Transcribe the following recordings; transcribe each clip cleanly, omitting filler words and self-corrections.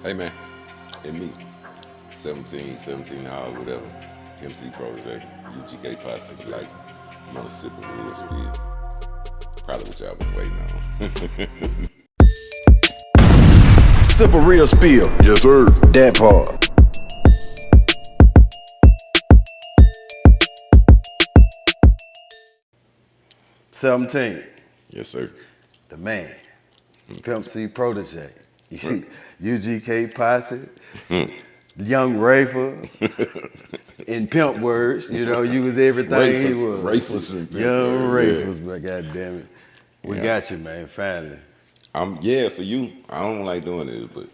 Hey man, and me, 17 hours, whatever. Pimp C Protege, UGK Posse for life. I'm on a sip of real speed. Probably what y'all been waiting on. Sip a real spill. Yes, sir. That part. 17. Yes, sir. The man. Pimp C Protege. UGK Posse. Young Rafer. In Pimp words, you was everything he was. Rafers and Pimp Young word, Rafers, but goddamn it. We yeah. got you, man, finally. Yeah, for you. I don't like doing this, but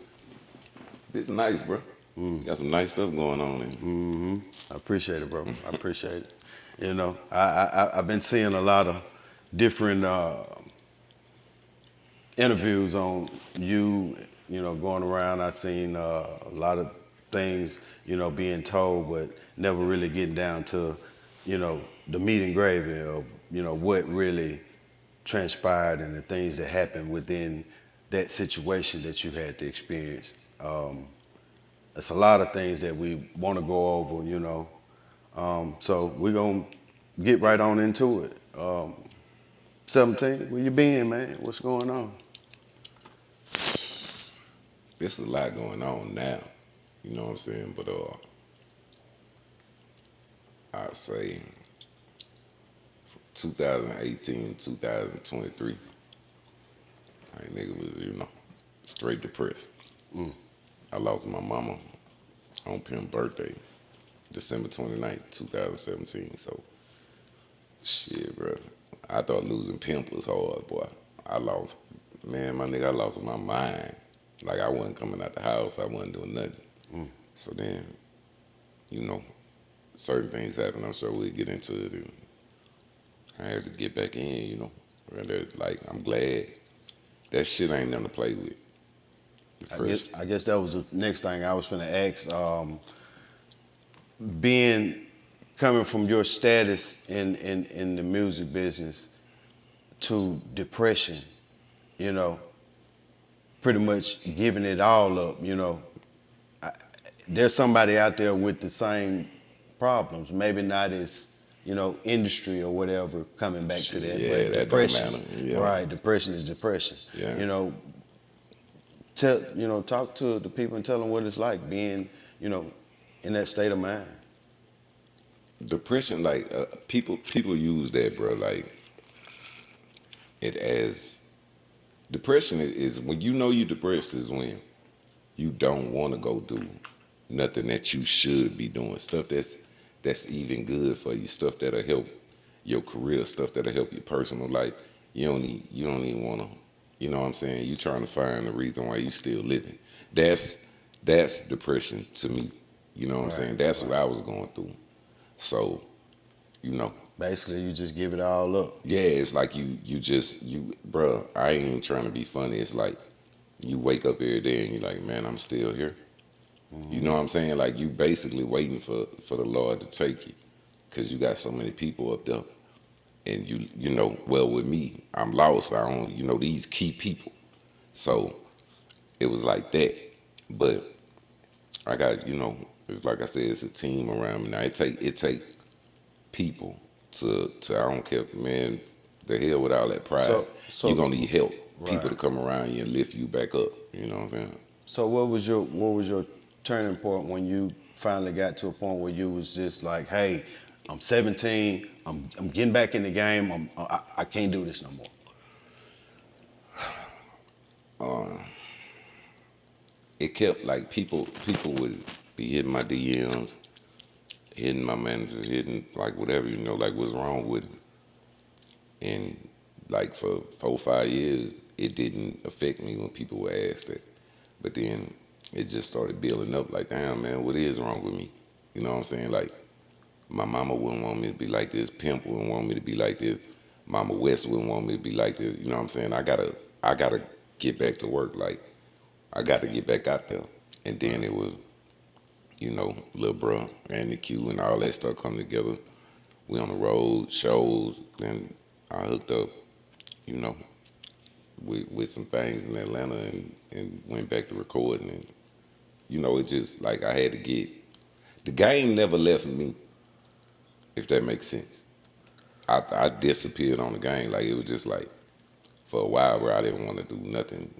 this nice, bro. Got some nice stuff going on in. I appreciate it, bro. I appreciate it. I've been seeing a lot of different interviews on you, going around. I've seen a lot of things, being told, but never really getting down to, the meat and gravy of, what really transpired and the things that happened within that situation that you had to experience. It's a lot of things that we want to go over. So we're going to get right on into it. 17, where you been, man? What's going on? There's a lot going on now. You know what I'm saying? But I'd say 2018, 2023, like nigga was, straight depressed. I lost my mama on Pimp's birthday, December 29th, 2017. So, shit, bro. I thought losing Pimp was hard, boy. I lost, man, my nigga, I lost my mind. Like, I wasn't coming out the house. I wasn't doing nothing. So then, you know, certain things happened. I'm sure we'll get into it. And I had to get back in. And like, I'm glad that shit ain't nothing to play with. I guess that was the next thing I was finna ask. Coming from your status in the music business to depression, you know, pretty much giving it all up, there's somebody out there with the same problems, maybe not as, industry or whatever coming back to that, Yeah, but that don't depression, matter. Yeah. right, depression is depression. Yeah. Talk to the people and tell them what it's like being, in that state of mind. Depression, like people use that, bro. Like it as depression is when you know you depressed is when you don't want to go do nothing that you should be doing. Stuff that's even good for you. Stuff that'll help your career. Stuff that'll help your personal life. You don't even want to. You know what I'm saying? You trying to find the reason why you still living. That's depression to me. You know what I'm saying? That's what I was going through. So, you know. Basically, you just give it all up. Yeah, it's like bro, I ain't even trying to be funny. It's like you wake up every day and you're like, man, I'm still here. You know what I'm saying? Like you basically waiting for the Lord to take you, cause you got so many people up there, and well with me, I'm lost. I don't, these key people. So it was like that, but I got, it's like I said, it's a team around me now. It take people to I don't care, man. The hell with all that pride. So You're gonna need help. People right. to come around you and lift you back up. You know what I'm saying? So what was your turning point when you finally got to a point where you was just like, hey, I'm 17, I'm getting back in the game, I can't do this no more. It kept like people would be hitting my DMs, hitting my manager, hitting like whatever, like what's wrong with it. And like for 4 or 5 years, it didn't affect me when people would ask that. But then it just started building up like, damn, man, what is wrong with me? You know what I'm saying? Like, my mama wouldn't want me to be like this. Pimp wouldn't want me to be like this. Mama West wouldn't want me to be like this. You know what I'm saying? I gotta get back to work. Like, I got to get back out there. And then it was, Lil Bruh and the Q and all that stuff come together. We on the road, shows, then I hooked up, you know, with some things in Atlanta and went back to recording. And you know, it just like I had to get the game never left me, if that makes sense. I disappeared on the game. Like it was just like for a while where I didn't want to do nothing.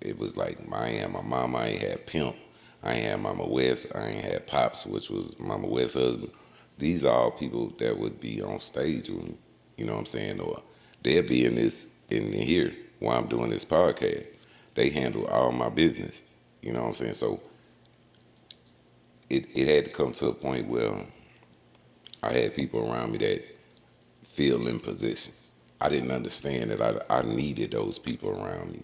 It was like I ain't had my mama, I ain't had Pimp, I ain't had Mama West, I ain't had Pops, which was Mama West's husband. These are all people that would be on stage with me, you know what I'm saying? Or they'll be in here while I'm doing this podcast. They handle all my business, you know what I'm saying? So it had to come to a point where I had people around me that feel in positions. I didn't understand that I needed those people around me,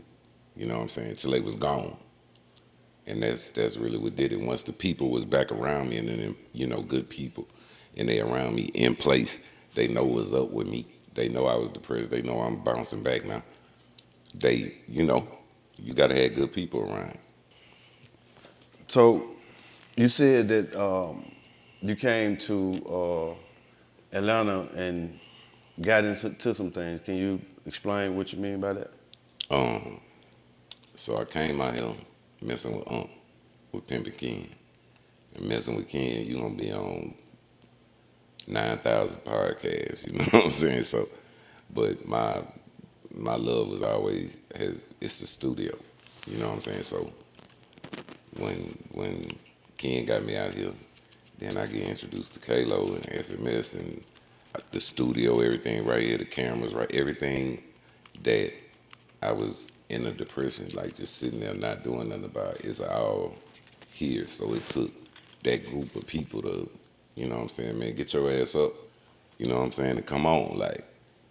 you know what I'm saying, till they was gone. And that's really what did it. Once the people was back around me, and then you know, good people, and they around me in place, they know what's up with me. They know I was depressed. They know I'm bouncing back now. They, you know, you gotta have good people around. So you said that you came to Atlanta and got into some things. Can you explain what you mean by that? Um, so I came out here messing with Pimp and Ken. And messing with Ken, you gonna be on 9,000 podcasts. You know what I'm saying? So, but my love was always it's the studio. You know what I'm saying? So when Ken got me out here, then I get introduced to Kalo and FMS and the studio, everything right here, the cameras, right, everything that I was in a depression, like just sitting there not doing nothing about it, is all here. So it took that group of people to, you know what I'm saying, man, get your ass up, you know what I'm saying, to come on, like.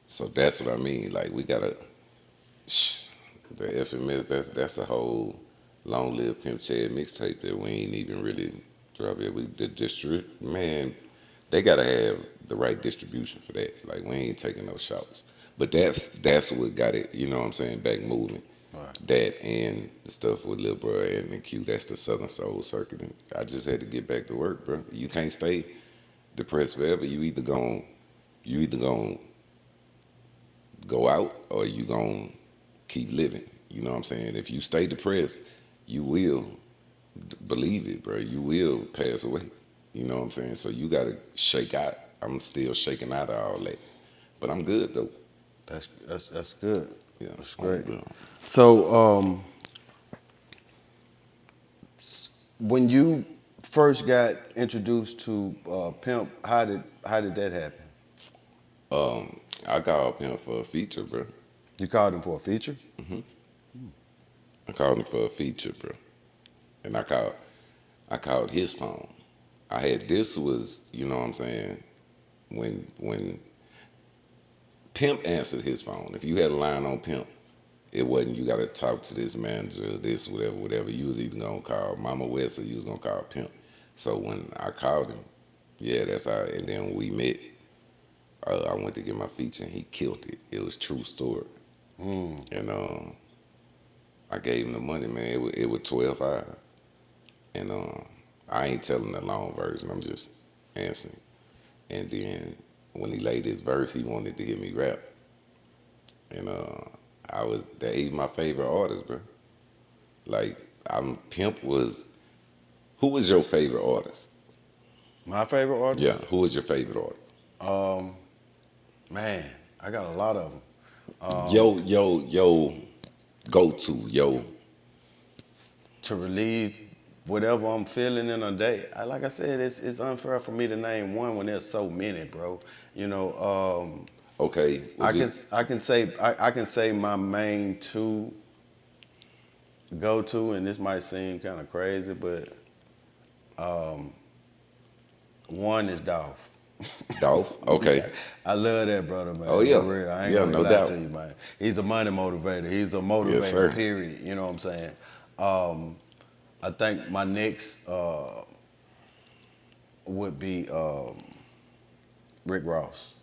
So that's what I mean. Like we gotta the FMS. That's a whole long lived Pimp Chad mixtape that we ain't even really drop it. We the distribute man. They gotta have the right distribution for that. Like we ain't taking no shots. But that's what got it. You know what I'm saying? Back moving. Right. That and the stuff with Lil Bro and the Q. That's the Southern Soul Circuit. And I just had to get back to work, bro. You can't stay depressed forever. You either gonna go out or you gonna keep living. You know what I'm saying? If you stay depressed, you will believe it, bro. You will pass away. You know what I'm saying? So you gotta shake out. I'm still shaking out of all that, but I'm good though. That's good. Yeah, That's I'm great. good. So when you first got introduced to Pimp, how did that happen? I called him for a feature, bro. You called him for a feature? I called him for a feature, bro. And I called his phone. This was, you know what I'm saying, when Pimp answered his phone. If you had a line on Pimp, it wasn't you got to talk to this manager, this whatever. You was either gonna call Mama West or you was gonna call Pimp. So when I called him, yeah, that's how. And then when we met, I went to get my feature and he killed it. It was true story. And I gave him the money, man. It was 12 hours. And I ain't telling the long version. I'm just answering. And then when he laid his verse, he wanted to hear me rap. And he's my favorite artist, bro. Like Pimp was. Who was your favorite artist? My favorite Yeah, artist? who was your favorite artist? Man, I got a lot of them. Yo, go to yo. To relieve whatever I'm feeling in a day. Like I said, it's unfair for me to name one when there's so many, bro. You know, Okay, well I can say my main two go to, and this might seem kind of crazy, but one is Dolph. Dolph. Okay. I love that brother, man. Oh For yeah, real. I ain't yeah, gonna no lie doubt. to you, man. He's a money motivator. He's a Yes, motivator, sir. period. You know what I'm saying? I think my next would be Rick Ross.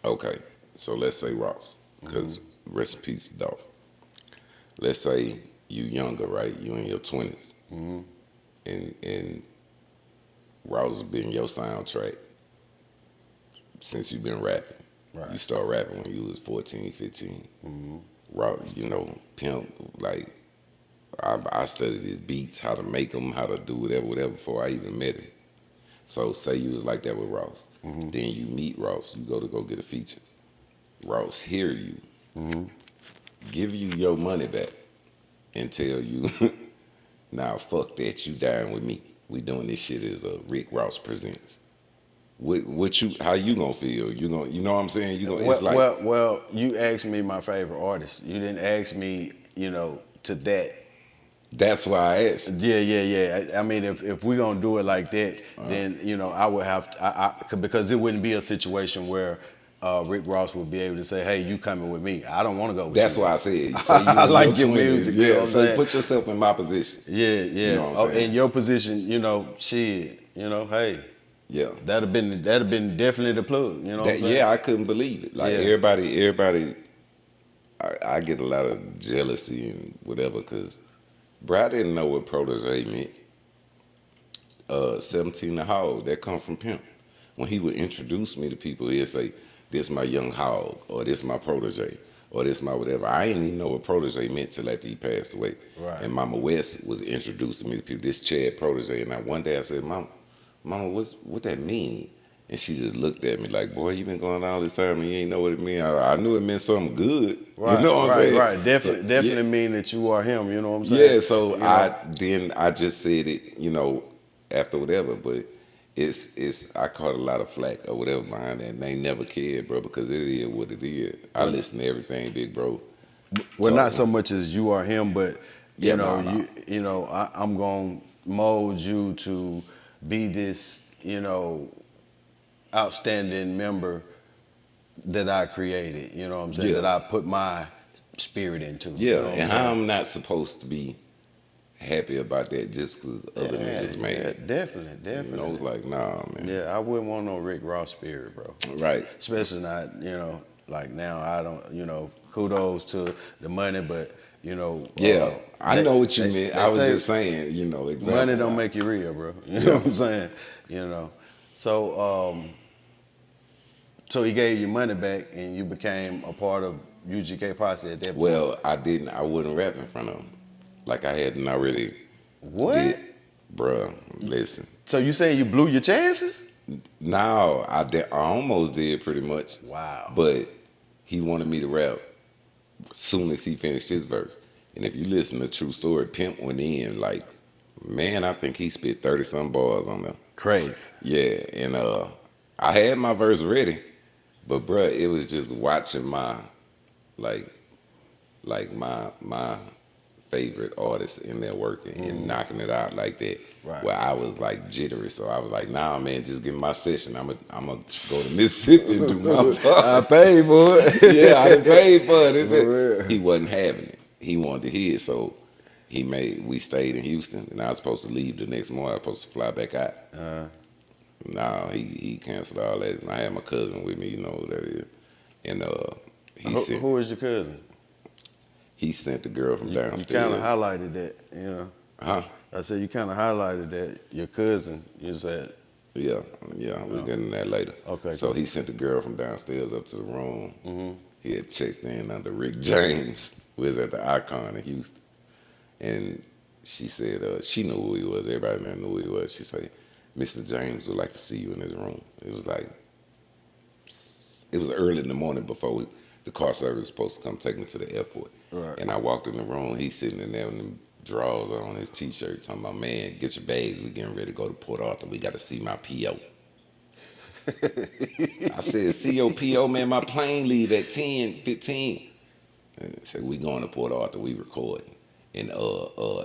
Okay, so let's say Ross, because rest in peace, Dolph. Let's say you younger, right? You in your 20s, and Ross has been your soundtrack since you've been rapping. You Right. start rapping when you was 14, 15. Ross, you know, Pimp, like I studied his beats, how to make them, how to do whatever before I even met him. So say you was like that with Ross. Then you meet Ross, you go get a feature. Ross hear you, give you your money back, and tell you, nah, fuck that, you dying with me. We doing this shit as Rick Ross presents. What you, how you gonna feel? You know what I'm saying? You gonna, it's like, Well, you asked me my favorite artist. You didn't ask me, to that. that's why I asked. Yeah. I mean, if we're gonna do it like that, then I would have to, because it wouldn't be a situation where Rick Ross would be able to say, "Hey, you coming with me? I don't want to go with That's you." why I said, say you I in like your your 20s. music. You know Yeah, what I'm so saying? put yourself in my position. Yeah. You know what I'm saying? In your position, shit, hey, Yeah. that'd have been definitely the plug. You know what I'm saying? Yeah, I couldn't believe it. Like Yeah. everybody, I get a lot of jealousy and whatever, cause bro, I didn't know what protege meant. 17 the hog, that come from Pimp. When he would introduce me to people, he'd say, "This my young hog," or "This my protege," or "This my whatever." I didn't even know what protege meant till after he passed away. Right. And Mama West was introducing me to people. This Chad protege, and one day I said, Mama, what that mean?" And she just looked at me like, "Boy, you been going all this time and you ain't know what it mean." I knew it meant something good. Right, You know what I'm saying? right. Definitely, So, definitely yeah. mean that you are him. You know what I'm saying? Yeah, so You know? I just said it, after whatever, but it's I caught a lot of flack or whatever behind that, and they never cared, bro, because it is what it is. I listen to everything, big bro. Well, not so much as you are him, but Yeah, nah. I'm gonna mold you to be this, outstanding member that I created. You know what I'm saying? Yeah. That I put my spirit into. Yeah, You know what I'm and saying? how I'm not supposed to be happy about that just because other niggas made Yeah, it. definitely. Like, nah, man. Yeah, I wouldn't want no Rick Ross spirit, bro. Right. Especially not, like now I don't, kudos to the money, but Yeah, I know what you they, meant. they I was say just saying, exactly. money don't make you real, bro. You know Yeah. what I'm saying? So so he gave you money back and you became a part of UGK Posse at that point. Well, I wouldn't rap in front of him. Like I hadn't already What? did. Bruh, listen. So you saying you blew your chances? No, I almost did pretty much. Wow. But he wanted me to rap as soon as he finished his verse. And if you listen to True Story, Pimp went in like, man, I think he spit 30-some bars on there. Crazy. Yeah, and I had my verse ready, but bruh, it was just watching my like my favorite artists in there working and knocking it out like that. Right. Where I was like jittery, so I was like, "Nah, man, just give me my session. I'm gonna go to Mississippi and do my I part." paid for it. Yeah, I done paid for it. They For said real. he wasn't having it. He wanted to hear it, so we stayed in Houston, and I was supposed to leave the next morning. I was supposed to fly back out. No, he canceled all that. And I had my cousin with me, you know who that is. And Who is your cousin? he sent the girl from You downstairs. kind of highlighted that, Huh? I said you kind of highlighted that. Your cousin, you said. Yeah, we'll get into that later. Okay, So cool. he sent the girl from downstairs up to the room. He had checked in under Rick James, who was at the Icon in Houston. And she said, she knew who he was. Everybody there knew who he was. She said, "Mr. James would like to see you in his room." It was early in the morning before the car service was supposed to come take me to the airport. Right. And I walked in the room. He's sitting in there with them drawers on, his T-shirt, talking about, "Man, get your bags. We getting ready to go to Port Arthur. We got to see my PO." I said, "See your PO, man? My plane leave at 10:15. And he said, "We going to Port Arthur. We recording. And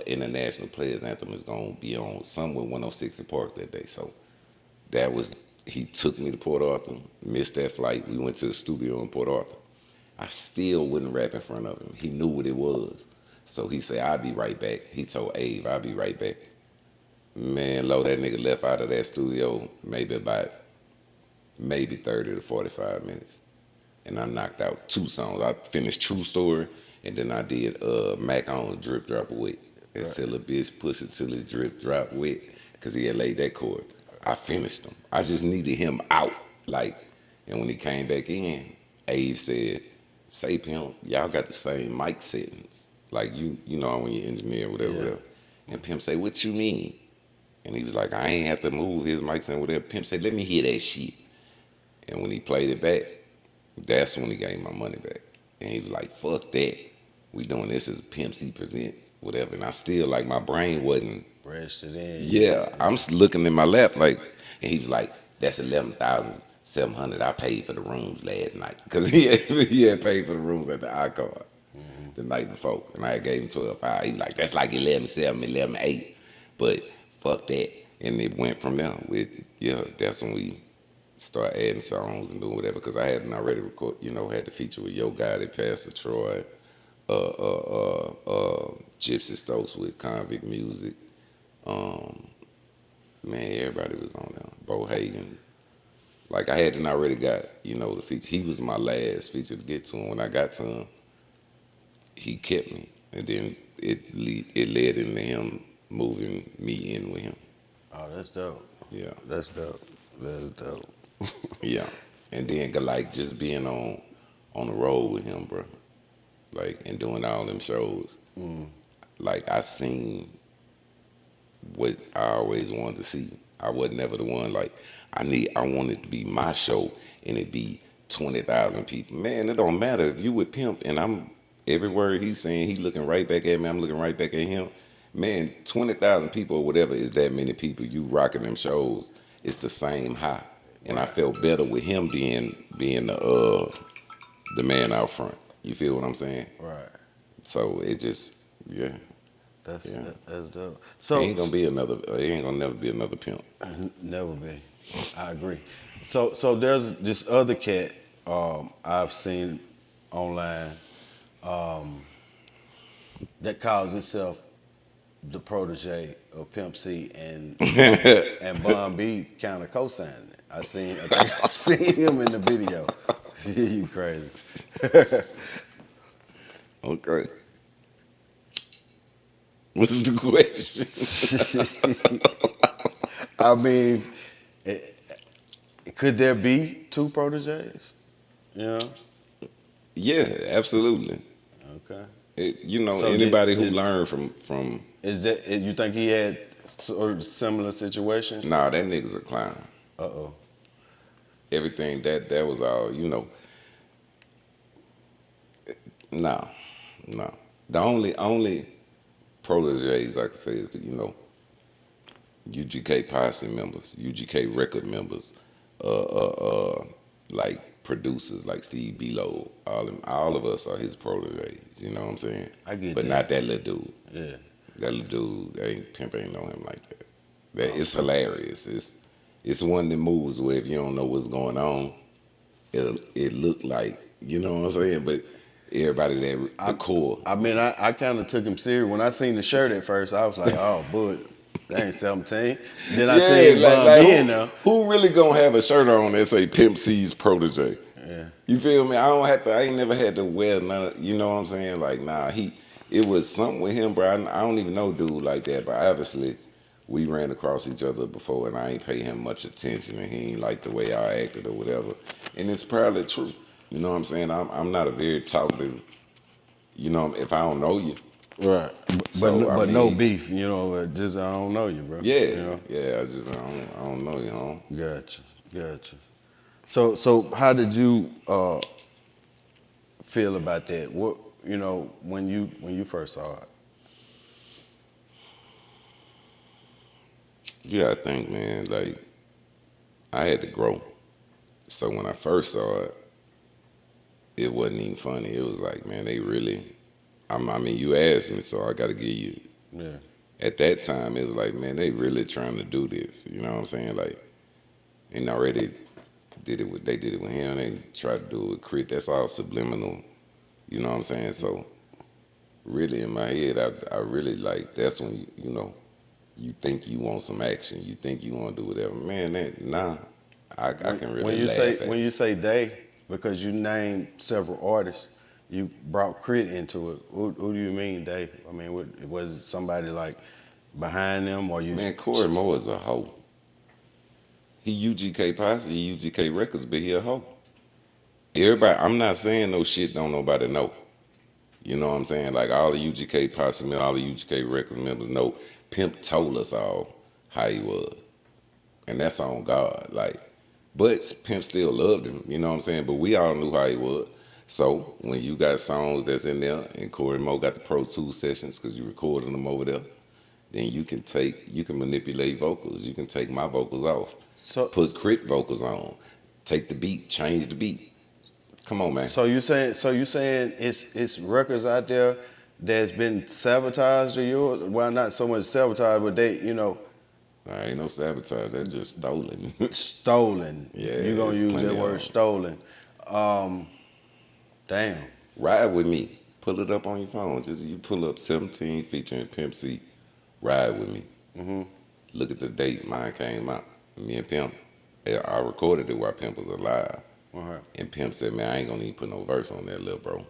International Players Anthem is going to be on somewhere 106 in Park that day." So he took me to Port Arthur, missed that flight. We went to the studio in Port Arthur. I still wouldn't rap in front of him. He knew what it was. So he said, "I'll be right back." He told Abe, "I'll be right back." Man, lo, that nigga left out of that studio maybe 30 to 45 minutes. And I knocked out 2 songs. I finished True Story, and then I did Mac on Drip Drop Wet. And sell a bitch pussy till his drip drop wet, because he had laid that chord. I finished him. I just needed him out. And when he came back in, Abe said, "Say, Pimp, y'all got the same mic settings." Like you know when you engineer, whatever, Yeah. whatever. And Pimp say, "What you mean?" And he was like, "I ain't have to move his mic and whatever." Pimp said, "Let me hear that shit." And when he played it back, that's when he gave my money back. And he was like, "Fuck that. We doing this as Pimp C presents, whatever." And I still like my brain wasn't. Registered in. Yeah, I'm Yeah. looking in my lap like, and he was like, "That's 11,700 I paid for the rooms last night because he had paid for the rooms at the Icon the night before, and I gave him 12,500. He was like, "That's like 11,700, 11,800, but fuck that." And it went from there. With that's when we start adding songs and doing whatever because I hadn't already record, had the feature with Yo Gotti, Pastor Troy, Gypsy Stokes with Convict Music. Um, Man, everybody was on there. Bo Hagen. Like I hadn't already got, the feature. He was my last feature to get to him. When I got to him, he kept me, and then it led into him moving me in with him. Oh, that's dope. Yeah, That's dope. That's dope. yeah. And then like just being on the road with him, bro. Like and doing all them shows. Like I seen what I always wanted to see. I was never the one like I wanted to be my show and it be 20,000 people. Man, it don't matter if you with Pimp and I'm every word he's saying, he looking right back at me, I'm looking right back at him. Man, 20,000 people or whatever is that many people you rocking them shows. It's the same high. And I Right. felt better with him being the man out front. You feel what I'm saying? Right. So it just yeah. That's Yeah. that's dope. He So ain't gonna be another. He ain't gonna never be another Pimp. never be. I agree. So there's this other cat I've seen online that calls himself the protege of Pimp C and Bun B kind of co-signing it. I think I seen him in the video. You crazy. Okay. What's the question? I mean, could there be two proteges? You know? Yeah, absolutely. Okay. So Anybody who learned from is that you think he had sort of similar situation? nah, that nigga's a clown. Uh oh. Everything that was all. No, no. The only proteges I could say is UGK posse members, UGK record members, like producers like Steve Belo, all of us are his proteges. You know what I'm saying? I get But that. not that little dude. Yeah. That little dude, Pimp ain't know him like that. It's Okay. hilarious. It's one of them moves where if you don't know what's going on, it look like what I'm saying. But everybody the core. I mean, I kind of took him serious. When I seen the shirt at first, I was like, oh, but that ain't 17. Then I Yeah, seen like Bun B in who there. who really gonna have a shirt on that say Pimp C's protege? Yeah. You feel me? I don't have to. I ain't never had to wear none. You know what I'm saying? Like nah, it was something with him, bro. I don't even know dude like that, but obviously we ran across each other before, and I ain't pay him much attention, and he ain't like the way I acted or whatever. And it's probably true. You know what I'm saying? I'm not a very talkative. If I don't know you, Right. so I But no mean, beef, just I don't know you, bro. yeah, You know? yeah. I don't know you, home. Gotcha. Gotcha. So how did you feel about that? What when you first saw it? Yeah, I think, man, like I had to grow. So when I first saw it, it wasn't even funny. It was like, man, they really. I mean, you asked me, so I got to give you. Yeah. At that time, it was like, man, they really trying to do this. You know what I'm saying? Like, and already they did it with him. They tried to do it with Crit. That's all subliminal. You know what I'm saying? So really, in my head, I really like. That's when you think you want some action. You think you want to do whatever. Man, nah. I can really laugh at When it. you say they, because you named several artists, you brought Crit into it. Who do you mean they? I mean, was it somebody like behind them, or you? Man, Corey Moore is a hoe. He UGK Posse, he UGK Records, but he a hoe. Everybody, I'm not saying no shit don't nobody know. You know what I'm saying? Like all the UGK posse members, all the UGK records members know Pimp told us all how he was. And that's on God. Like, but Pimp still loved him, you know what I'm saying? But we all knew how he was. So when you got songs that's in there and Corey Mo got the Pro Tools sessions because you recorded them over there, then you can manipulate vocals. You can take my vocals off, So put Crit vocals on, take the beat, change the beat. Come on, man. you saying it's records out there that's been sabotaged or yours? Well, not so much sabotaged, but they, Ain't no sabotage. That's just stolen. stolen. Yeah, You're gonna it's use plenty that word of 'em. stolen. Damn. Ride with me. Pull it up on your phone. Just you pull up 17 featuring Pimp C. Ride with me. Look at the date mine came out. Me and Pimp. I recorded it while Pimp was alive. Uh-huh. And Pimp said, "Man, I ain't gonna even put no verse on that, little bro.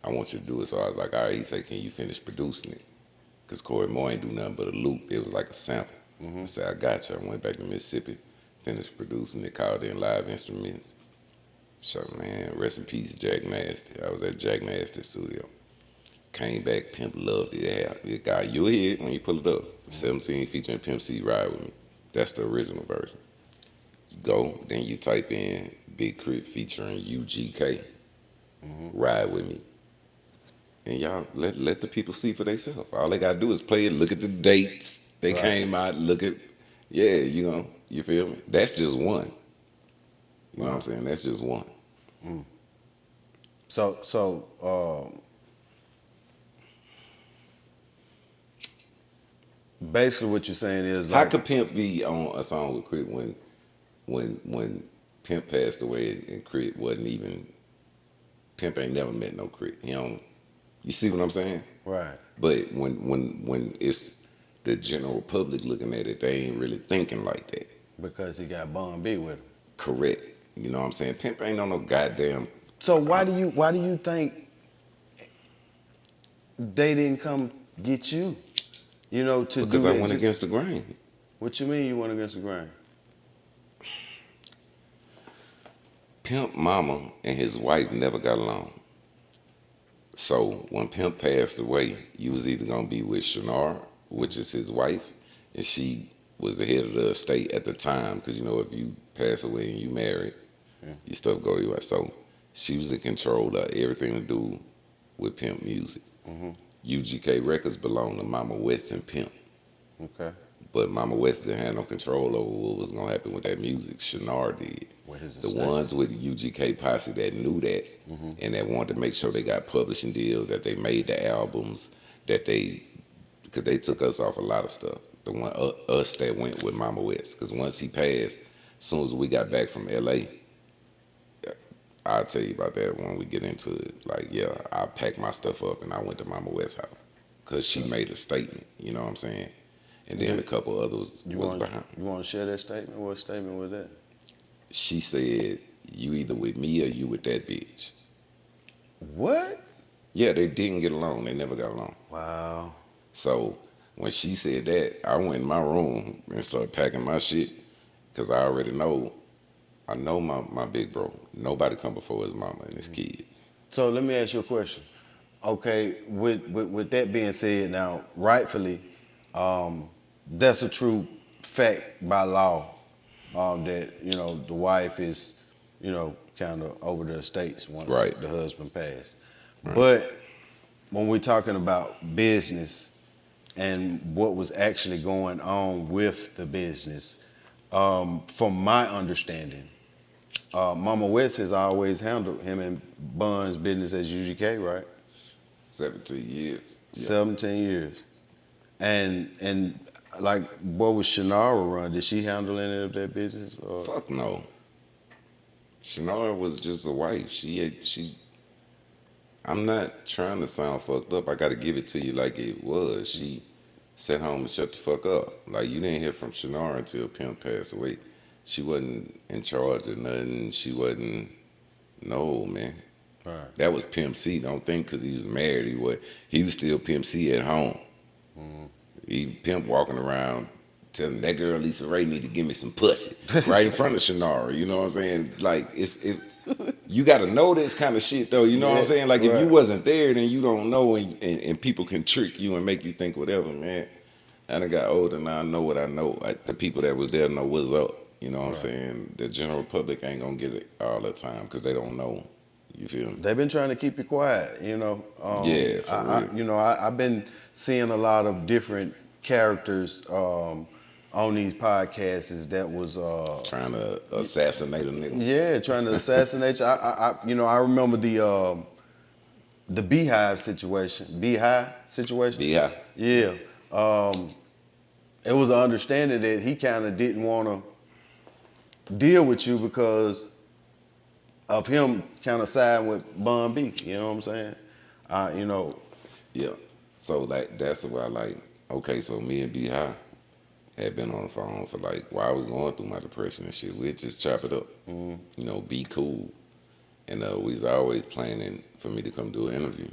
I want you to do it." So I was like, "All right." He said, "Can you finish producing it?" Because Corey Moore ain't do nothing but a loop. It was like a sample. I said, "I got you." I went back to Mississippi, finished producing it, called in live instruments. So, man, rest in peace, Jack Nasty. I was at Jack Nasty studio. Came back, Pimp loved it. Yeah, it got you'll hear it when you pull it up. 17 featuring Pimp C, Ride With Me. That's the original version. Go, then you type in Big Crit featuring UGK, Ride With Me. And y'all let the people see for themselves. All they gotta do is play it, look at the dates they Right. came out, look at, yeah, you feel me? That's just one. You know what I'm saying? That's just one. So basically what you're saying is How like, could Pimp be on a song with Crit when Pimp passed away and Crit wasn't even, Pimp ain't never met no Crit. You see what I'm saying? right. But when it's the general public looking at it, they ain't really thinking like that. Because he got Bun B with him. Correct. You know what I'm saying? Pimp ain't on no goddamn. So why do you think they didn't come get you? To Because do I that. went against the grain. What you mean you went against the grain? Pimp mama and his wife never got along. So when Pimp passed away, you was either gonna be with Shannar, which is his wife, and she was the head of the estate at the time. Because if you pass away and you married, your stuff go your way. So she was in control of everything to do with Pimp music. UGK Records belonged to Mama West and Pimp. Okay. But Mama West didn't have no control over what was gonna happen with that music. Shannar did. With his The estate. ones with UGK posse that knew that and that wanted to make sure they got publishing deals, that they made the albums, because they took us off a lot of stuff. The one us that went with Mama West, because once he passed, as soon as we got back from LA, I'll tell you about that when we get into it. Like, yeah, I packed my stuff up and I went to Mama West's house because she made a statement. You know what I'm saying? And then a couple others was behind. You want to share that statement? What statement was that? She said, "You either with me or you with that bitch." What? Yeah, they didn't get along. They never got along. Wow. So when she said that, I went in my room and started packing my shit because I already know. I know my big bro. Nobody come before his mama and his kids. So let me ask you a question. Okay, with that being said, now rightfully, that's a true fact by law, that the wife is, kind of over the estates once Right. the husband passed. But when we're talking about business and what was actually going on with the business, from my understanding, Mama West has always handled him and Bun's business as UGK, right? 17 years. Yeah. 17 years. And like, what was Shannara run? Did she handle any of that business? Or? Fuck no. Shanara was just a wife. I'm not trying to sound fucked up. I got to give it to you like it was. She sat home and shut the fuck up. Like, you didn't hear from Shanara until Pimp passed away. She wasn't in charge of nothing. She wasn't, no, man. Right. That was Pimp C. Don't think because he was married, he was still Pimp C at home. He Pimp walking around telling that girl Lisa Ray need to give me some pussy right in front of Shanara. You know what I'm saying? Like, you got to know this kind of shit though. You know what I'm Yeah, saying? Like if you right. wasn't there, then you don't know, and people can trick you and make you think whatever, man. I done got older now. I know what I know. The people that was there know what's up. You know what I'm Right. saying? The general public ain't gonna get it all the time because they don't know. You feel me? They've been trying to keep you quiet, you know. Yeah, for real. I've been seeing a lot of different characters on these podcasts that was Trying to assassinate a nigga. yeah, trying to assassinate you. I remember the Beehive situation. Beehive situation. Be high. Yeah. It was an understanding that he kind of didn't want to deal with you because of him kind of siding with Bun B. You know what I'm saying? You know, Yeah. So that's why like okay, so me and B High had been on the phone for like while I was going through my depression and shit. We'd just chop it up. You know, be cool. And we was always planning for me to come do an interview.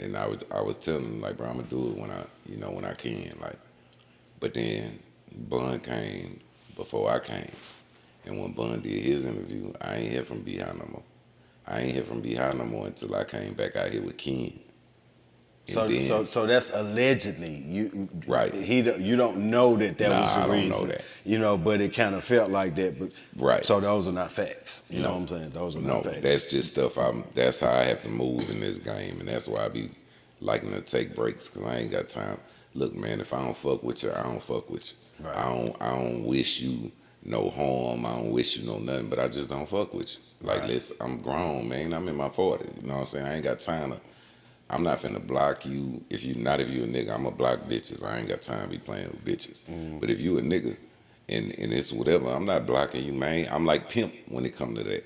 And I was telling him like, bro, I'm gonna do it when I can. Like but then Bun came before I came. And when Bun did his interview, I ain't hear from B High no more. I ain't hear from B High no more until I came back out here with Ken. And then so that's allegedly you. Right. You don't know that Nah, was the I don't reason. know that. You know, but it kind of felt like that. But Right. So those are not facts. You know No. what I'm saying? Those are No, not facts. that's just stuff. That's how I have to move in this game, and that's why I be liking to take breaks because I ain't got time. Look, man, if I don't fuck with you, I don't fuck with you. Right. I don't wish you no harm. I don't wish you no nothing, but I just don't fuck with you. Like, Right. I'm grown, man. I'm in my 40s. You know what I'm saying? I ain't got time to. I'm not finna block you. If you a nigga, I'ma block bitches. I ain't got time to be playing with bitches. But if you a nigga and it's whatever, I'm not blocking you, man. I'm like Pimp when it come to that.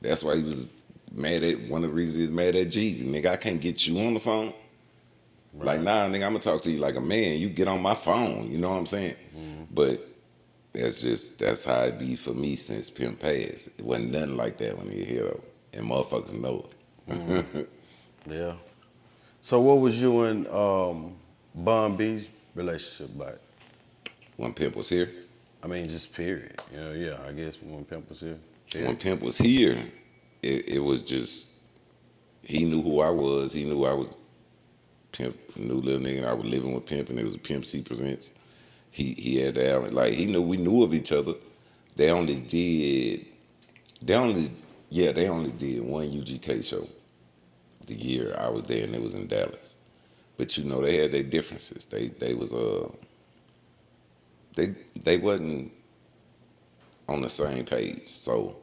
That's why he was mad at one of the reasons he's mad at Jeezy. Nigga, I can't get you on the phone. Right. Like, nah, nigga, I'm gonna talk to you like a man. You get on my phone, you know what I'm saying? But that's how it be for me since Pimp passed. It wasn't nothing like that when he here though. And motherfuckers know it. Yeah. So what was you and Bun B's relationship like? When Pimp was here. I mean, just period. You know, yeah. I guess when Pimp was here. When Period. Pimp was here, it was just he knew who I was. He knew I was Pimp, new little nigga. And I was living with Pimp, and it was a Pimp C Presents. He had to have like he knew we knew of each other. They only did they only they only did one UGK show the year I was there, and it was in Dallas. But you know they had their differences. They was they wasn't on the same page. So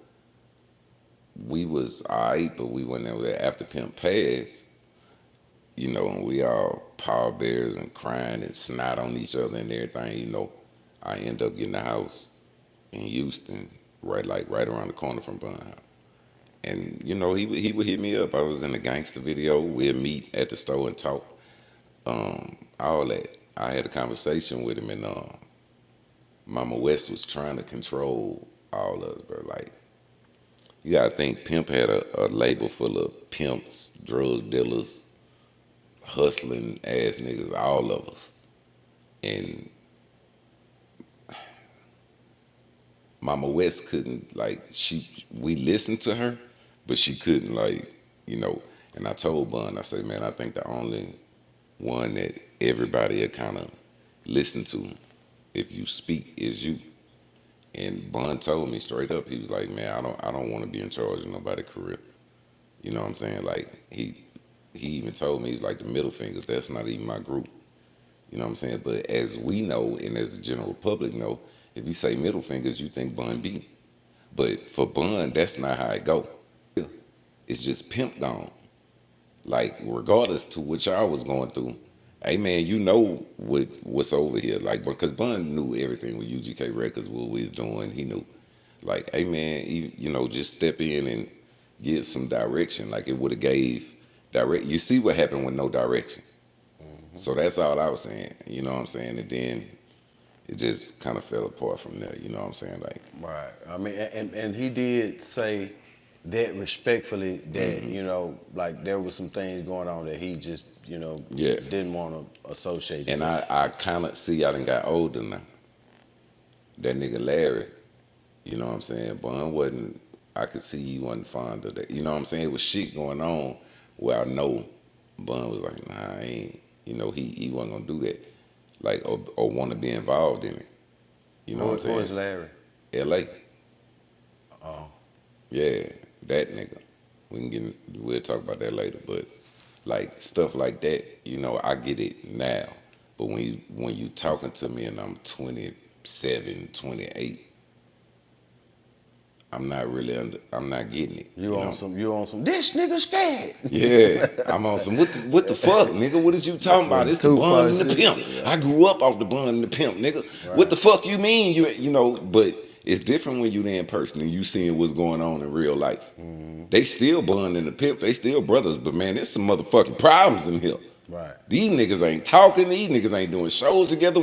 we was alright, but we went over there after Pimp passed, you know, and we all power bears and crying and snot on each other and everything, you know. I end up getting a house in Houston, right around the corner from Bun House. And, you know, he would hit me up. I was in a gangster video. We'd meet at the store and talk. All that. I had a conversation with him, and Mama West was trying to control all of us, bro. Like, you gotta think Pimp had a label full of pimps, drug dealers, hustling ass niggas, all of us. And Mama West couldn't, like, we listened to her, but she couldn't, like, you know. And I told Bun, I said, man, I think the only one that everybody had kind of listen to if you speak is you. And Bun told me straight up, he was like, man, I don't want to be in charge of nobody's career. You know what I'm saying? Like he even told me like the middle fingers, that's not even my group. You know what I'm saying? But as we know and as the general public know, if you say middle fingers, you think Bun B. But for Bun, that's not how it go. It's just Pimp gone. Like regardless to what y'all was going through, hey man, you know what's over here. Like because Bun knew everything with UGK Records, what we was doing. He knew. Like, hey man, you know, just step in and get some direction. Like it would have gave direct. You see what happened with no direction. So that's all I was saying. You know what I'm saying? And then it just kind of fell apart from there. You know what I'm saying? Like, Right. I mean, and he did say that respectfully that you know, like there was some things going on that he just Yeah. didn't want to associate. and himself. I kind of see I done got older now. That nigga Larry, you know what I'm saying? Bun wasn't I could see he wasn't fond of that. You know what I'm saying? It was shit going on where I know Bun was like, nah, I ain't. You know, he wasn't gonna do that, like or want to be involved in it. You know what I'm Who saying? is Larry? L.A. Oh, Yeah, that nigga. We'll talk about that later. But like stuff like that, you know, I get it now. But when you talking to me and I'm 27, 28, I'm not getting it. you You on know? some? You on some? This nigga scared. Yeah, I'm on some. What the fuck, nigga? What is you talking about? Some It's the Bun Tupac and the shit. Pimp. Yeah. I grew up off the Bun and the Pimp, nigga. What Right. the fuck you mean? You know? But it's different when you there in person and you seeing what's going on in real life. They still Bun and the Pimp. They still brothers, but man, there's some motherfucking problems in here. Right. These niggas ain't talking. These niggas ain't doing shows together.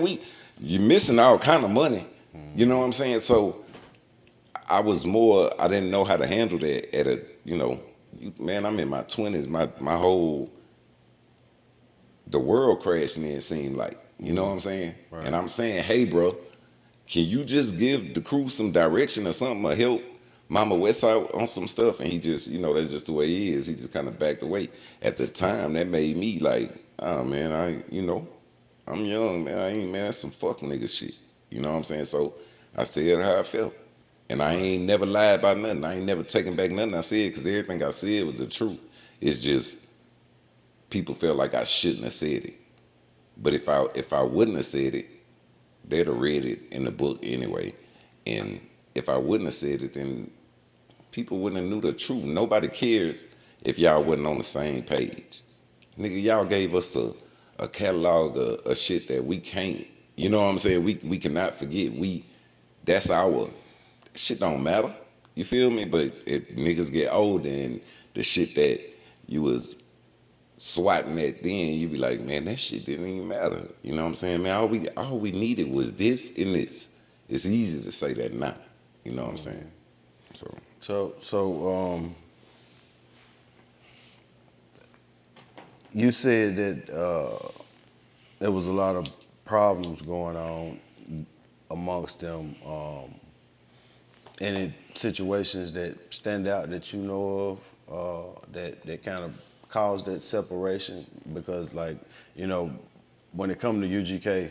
You missing all kind of money. You know what I'm saying? So I didn't know how to handle that at a, man, I'm in my 20s. My whole, the world crashing in seemed like, you know what I'm saying? Right. And I'm saying, hey, bro, can you just give the crew some direction or something or help Mama Westside on some stuff? And he just, that's just the way he is. He just kind of backed away. At the time, that made me like, oh, man, I'm young, man. That's some fuck nigga shit. You know what I'm saying? So I said how I felt. And I ain't never lied about nothing. I ain't never taken back nothing I said because everything I said was the truth. It's just people felt like I shouldn't have said it. But if I wouldn't have said it, they'd have read it in the book anyway. And if I wouldn't have said it, then people wouldn't have knew the truth. Nobody cares if y'all wasn't on the same page. Nigga, y'all gave us a catalog of shit that we can't. You know what I'm saying? We cannot forget. That's our shit don't matter. You feel me? But niggas get older and the shit that you was swatting at then, you be like, man, that shit didn't even matter. You know what I'm saying? Man, all we needed was this and this. It's easy to say that now. You know what I'm saying? So you said that there was a lot of problems going on amongst them. Any situations that stand out that you know of that kind of caused that separation? Because when it come to UGK,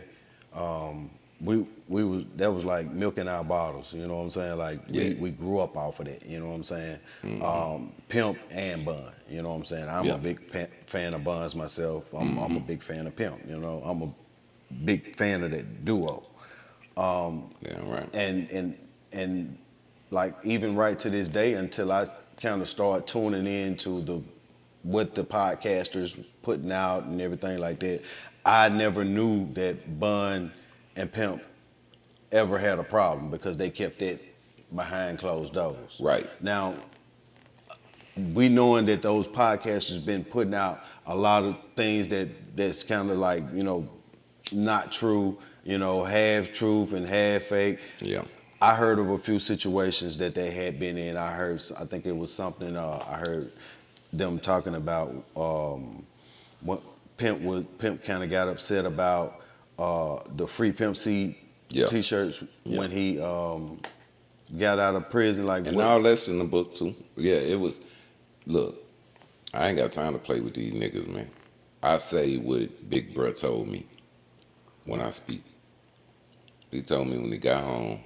we was that was like milking our bottles. You know what I'm saying? Like we grew up off of that. You know what I'm saying? Pimp and Bun. You know what I'm saying? I'm a big fan of Buns myself. I'm a big fan of Pimp. You know, I'm a big fan of that duo. Yeah, right. And like even right to this day, until I kind of start tuning into what the podcasters putting out and everything like that, I never knew that Bun and Pimp ever had a problem because they kept it behind closed doors. Right. Now, we knowing that those podcasters been putting out a lot of things that's kind of like, not true, half truth and half fake. Yeah. I heard of a few situations that they had been in. I think it was something, I heard them talking about what Pimp kind of got upset about the free Pimp C t-shirts when he got out of prison. Like, and all that's in the book too. Yeah, it was. Look, I ain't got time to play with these niggas, man. I say what Big Bruh told me when I speak. He told me when he got home,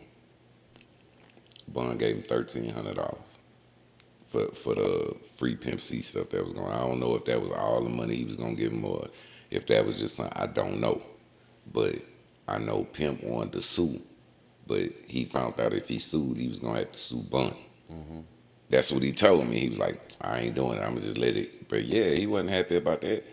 Bun gave him $1,300 for the free Pimp C stuff that was going on. I don't know if that was all the money he was going to give him or if that was just something, I don't know. But I know Pimp wanted to sue, but he found out if he sued, he was going to have to sue Bun. That's what he told me. He was like, I ain't doing it. I'm going to just let it. But yeah, he wasn't happy about that.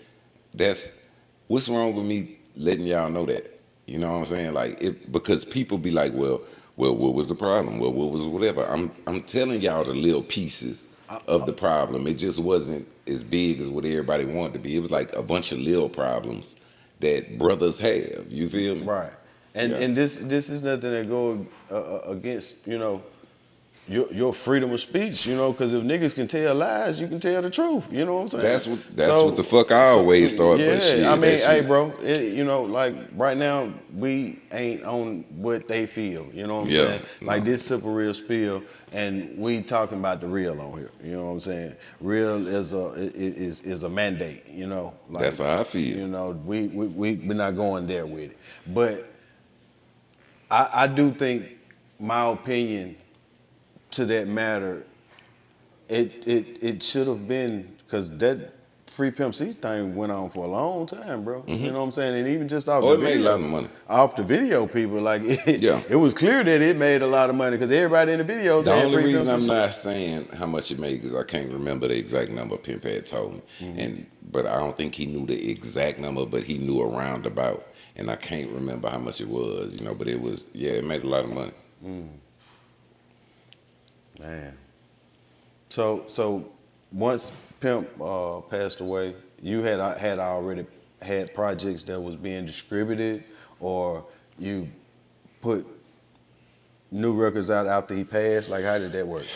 What's wrong with me letting y'all know that? You know what I'm saying? Like, because people be like, well, what was the problem? Well, what was whatever? I'm telling y'all the little pieces of the problem. It just wasn't as big as what everybody wanted to be. It was like a bunch of little problems that brothers have. You feel me? right. And this is nothing that go against, your freedom of speech, you know, because if niggas can tell lies, you can tell the truth. You know what I'm saying? That's what the fuck I always thought. But shit, I mean, that hey, shit. bro, you know, like right now we ain't on what they feel. You know what I'm Yeah, saying? Like no. this super real spill, and we talking about the real on here. You know what I'm saying? Real is a mandate. You know, like That's how I feel. you know, we're not going there with it, but I do think my opinion to that matter, it should have been, because that free Pimp C thing went on for a long time, bro. You know what I'm saying? And even just Oh, it made a lot of money. off the video, people like Yeah. it was clear that it made a lot of money because everybody in the videos The had only free reason Pimp I'm C. not saying how much it made is I can't remember the exact number Pimp had told me, but I don't think he knew the exact number, but he knew a roundabout, and I can't remember how much it was, you know. But it was, yeah, it made a lot of money. Man. So once Pimp passed away, you had already had projects that was being distributed, or you put new records out after he passed? Like, how did that work?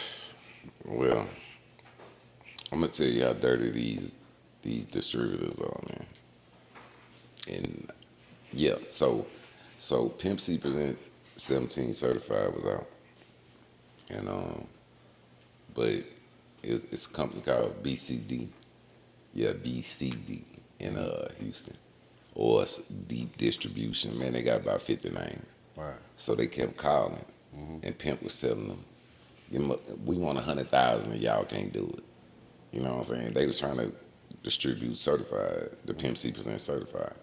Well, I'm gonna tell you how dirty these distributors are, man. And yeah, so Pimp C Presents 17 Certified was out, and but it's a company called BCD. Yeah, BCD in Houston, or Deep Distribution. Man, they got about 50 names. Right. So they kept calling, and Pimp was telling them, "We want 100,000, and y'all can't do it." You know what I'm saying? They was trying to distribute certified, the Pimp C Present certified.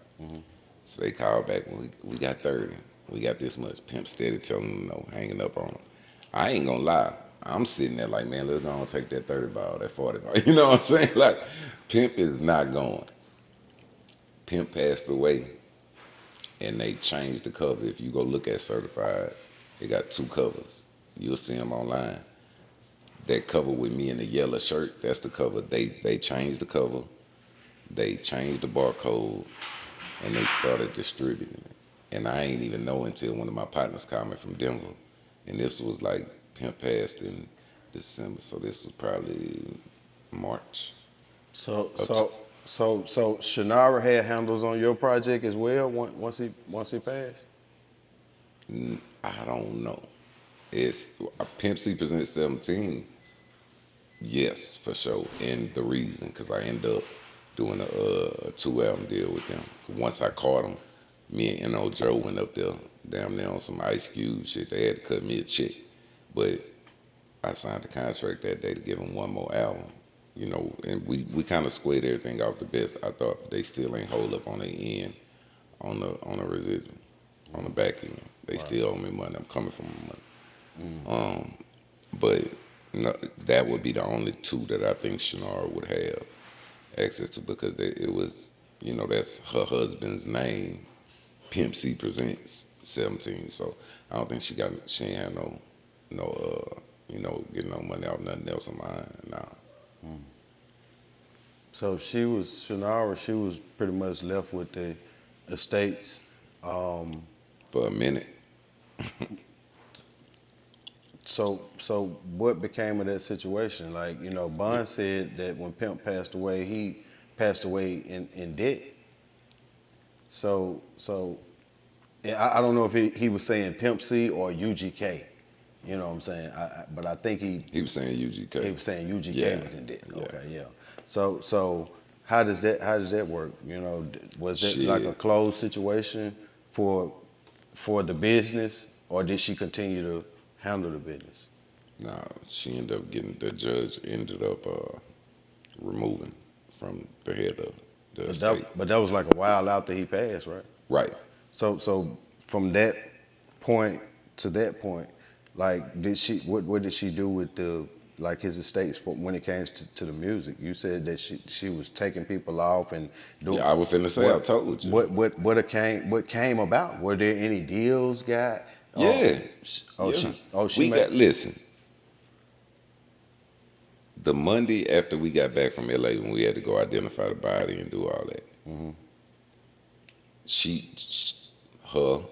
So they called back, we got 30. We got this much. Pimp steady telling them no, hanging up on them. I ain't gonna lie. I'm sitting there like, man, let's go and take that 30 ball, that 40 ball. You know what I'm saying? Like, Pimp is not going. Pimp passed away, and they changed the cover. If you go look at certified, they got two covers. You'll see them online. That cover with me in the yellow shirt, that's the cover. They changed the cover. They changed the barcode, and they started distributing it. And I ain't even know until one of my partners called me from Denver, and this was like Pimp passed in December, so this was probably March. So of so so Shannara had handles on your project as well once he passed? I don't know. It's Pimp C Presents 17. Yes, for sure. And the reason, because I ended up doing a 2 album deal with them. Once I caught them, me and old Joe went up there, damn near on some Ice Cube shit. They had to cut me a check. But I signed the contract that day to give them one more album. You know, and we kind of squared everything off the best. I thought they still ain't hold up on the end, on the residual, on the back end. They still owe me money. I'm coming from money. But no, that would be the only two that I think Shannara would have access to, because it was, you know, that's her husband's name. Pimp C Presents 17. So I don't think she ain't had you know, getting no money out, nothing else on mine. Nah. So Shannara, she was pretty much left with the estates. For a minute. So what became of that situation? Like, you know, Bond said that when Pimp passed away, he passed away in debt. So I don't know if he was saying Pimp C or UGK. You know what I'm saying? But I think He was saying UGK. he was saying UGK Yeah. was in debt. Yeah. Okay, yeah. So how does that work? You know, was that like a Shit. closed situation for the business, or did she continue to handle the business? Nah, she ended up the judge ended up removing from the head of the estate. But that was like a while after he passed, right? Right. So from that point to that point, like, what did she do with his estates when it came to the music? You said that she was taking people off and doing. Yeah, I was finna say, I told you. What came about? Were there any deals got? Yeah. She We made. got, listen, the Monday after we got back from LA, when we had to go identify the body and do all that, her,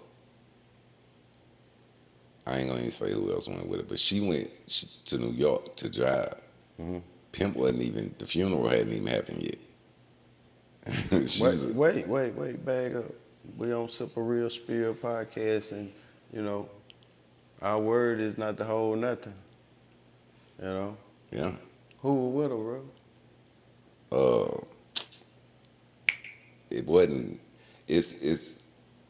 I ain't gonna even say who else went with her, but she went to New York to drive. Pimp wasn't even, the funeral hadn't even happened yet. She was, Wait, bag up. We on Simple Real Spiel podcast, and you know, our word is not to hold nothing. You know, yeah. who was with her, bro? It wasn't, it's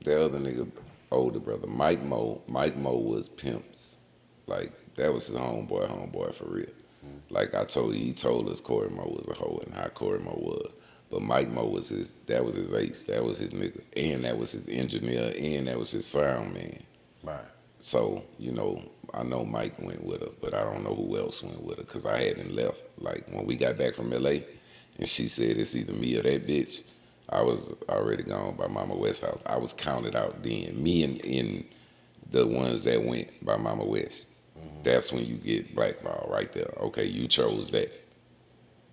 the other nigga, older brother, Mike Mo. Mike Mo was Pimp's, like, that was his homeboy for real. Like I told you, he told us Corey Mo was a hoe and how Corey Mo was. But Mike Mo was that was his ace, that was his nigga, and that was his engineer, and that was his sound man. Right. So, I know Mike went with her, but I don't know who else went with her because I hadn't left. Like, when we got back from LA and she said it's either me or that bitch, I was already gone by Mama West's house. I was counted out then. Me and the ones that went by Mama West. That's when you get blackballed right there. Okay, you chose that.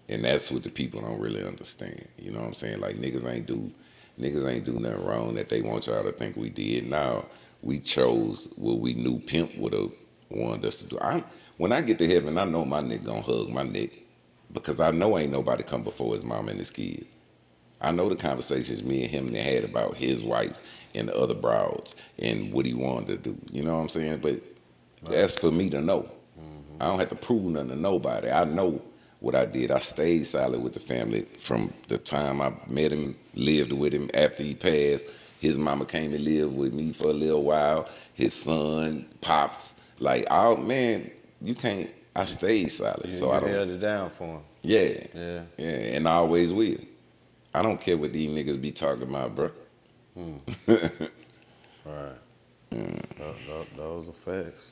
And that's what the people don't really understand. You know what I'm saying? Like, niggas ain't do nothing wrong that they want y'all to think we did. Now we chose what we knew Pimp would have wanted us to do. When I get to heaven, I know my nigga gonna hug my neck because I know ain't nobody come before his mom and his kids. I know the conversations me and him had about his wife and the other broads and what he wanted to do. You know what I'm saying? But that's for me to know. I don't have to prove nothing to nobody. I know what I did. I stayed solid with the family from the time I met him, lived with him after he passed. His mama came and lived with me for a little while. His son, pops, like, oh man, you can't. I stayed solid, You so I don't. held it down for him. Yeah, Yeah. and I always will. I don't care what these niggas be talking about, bro. Right. Those are facts.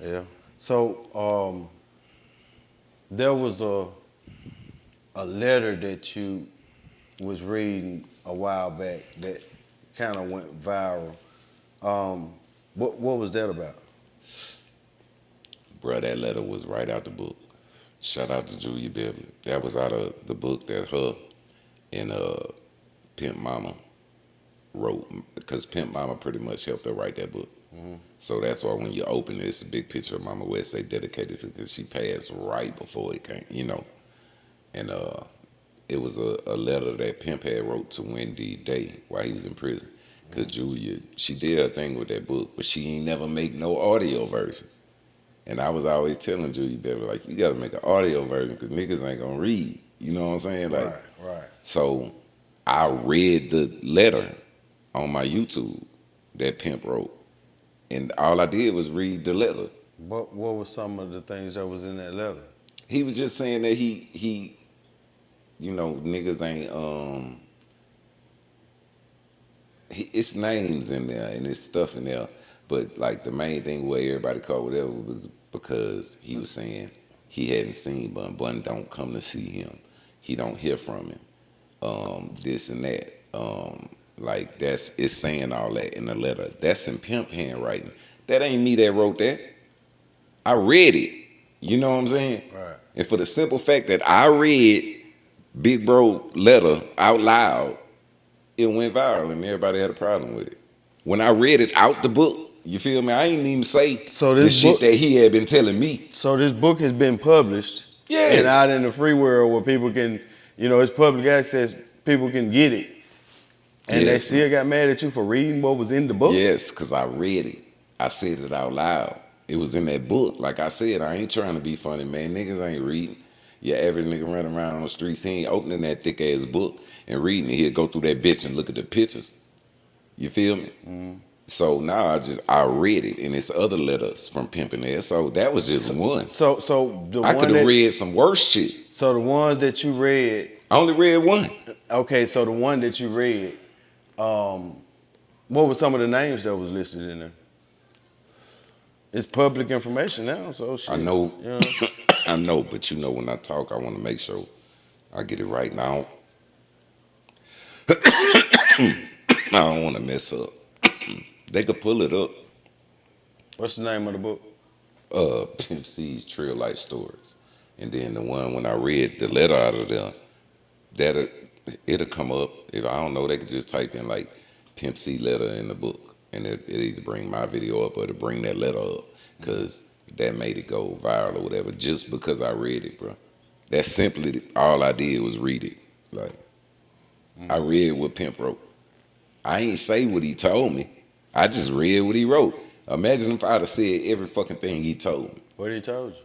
Yeah. So there was a letter that you was reading a while back that kind of went viral. What was that about? Bruh, that letter was right out the book. Shout out to Julia Beverly. That was out of the book that her and Pimp Mama wrote, because Pimp Mama pretty much helped her write that book. So that's why when you open it, it's a big picture of Mama West, they dedicated to, because she passed right before it came. And it was a letter that Pimp had wrote to Wendy Day while he was in prison. Because Julia, she did her thing with that book, but she ain't never make no audio version. And I was always telling Julia Beverly, like, you gotta make an audio version because niggas ain't gonna read. You know what I'm saying? Like, Right. so I read the letter on my YouTube that Pimp wrote. And all I did was read the letter. What were some of the things that was in that letter? He was just saying that he niggas ain't it's names in there and it's stuff in there. But like the main thing where everybody called whatever was because he was saying he hadn't seen Bun. Bun don't come to see him. He don't hear from him. This and that. Like it's saying all that in the letter. That's in Pimp handwriting. That ain't me that wrote that. I read it. You know what I'm saying? Right. And for the simple fact that I read Big Bro letter out loud, it went viral and everybody had a problem with it. When I read it out the book, you feel me? I ain't even say So the this shit book- that he had been telling me. So this book has been published. Yeah. And out in the free world where people can, it's public access, people can get it. And they Yes. still got mad at you for reading what was in the book? Yes, because I read it. I said it out loud. It was in that book. Like I said, I ain't trying to be funny, man. Niggas ain't reading. Your average nigga running around on the streets, he ain't opening that thick ass book and reading it. He'll go through that bitch and look at the pictures. You feel me? So now I read it, and it's other letters from Pimpin' there. So that was just one. So the I one could have that read some worse shit. So the ones that you read, I only read one. okay, so the one that you read, what were some of the names that was listed in there? It's public information now, so shit. I know, You know? I know, but when I talk, I want to make sure I get it right now. I don't want to mess up. They could pull it up. What's the name of the book? Pimp C's Trail Life Stories. And then the one when I read the letter out of there, it'll come up. If I don't know, they could just type in like Pimp C letter in the book. and it either bring my video up or to bring that letter up, because that made it go viral or whatever. Just because I read it, bro. That's simply all I did was read it. Like I read what Pimp wrote. I ain't say what he told me. I just read what he wrote. Imagine if I'd have said every fucking thing he told me. What he told you?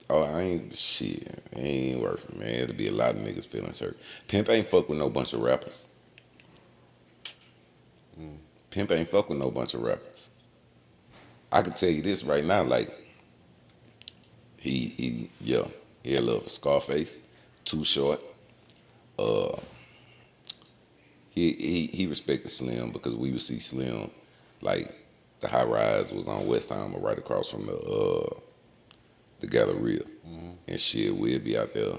Oh, I ain't shit. It ain't worth it, man. It'll be a lot of niggas feelings hurt. Pimp ain't fuck with no bunch of rappers. Pimp ain't fuck with no bunch of rappers. I can tell you this right now, like he a little Scarface, Too Short. Uh, he respected Slim because we would see Slim, like the high rise was on Westheimer right across from the Galleria, and shit, we'd be out there,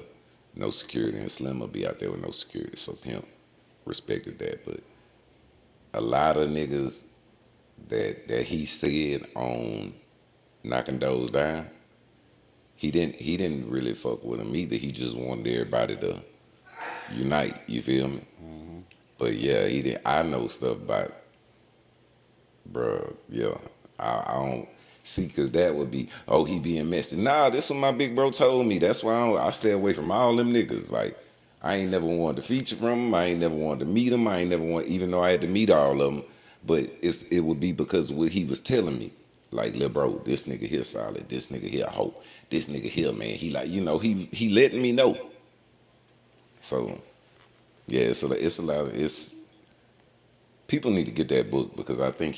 no security, and Slim would be out there with no security. So Pimp respected that, but a lot of niggas that he said on knocking those down, he didn't really fuck with them either. He just wanted everybody to unite. You feel me? But yeah, he did. I know stuff about, bruh. Yeah, I don't see, cause that would be, oh, he being messy. Nah, this what my big bro told me. That's why I stay away from all them niggas. Like I ain't never wanted to feature from him. I ain't never wanted to meet him. I ain't never want, even though I had to meet all of them. But it would be because of what he was telling me. Like, little bro, this nigga here solid. This nigga here hope. This nigga here, man. He like, he letting me know. So yeah, it's a lot. It's people need to get that book, because I think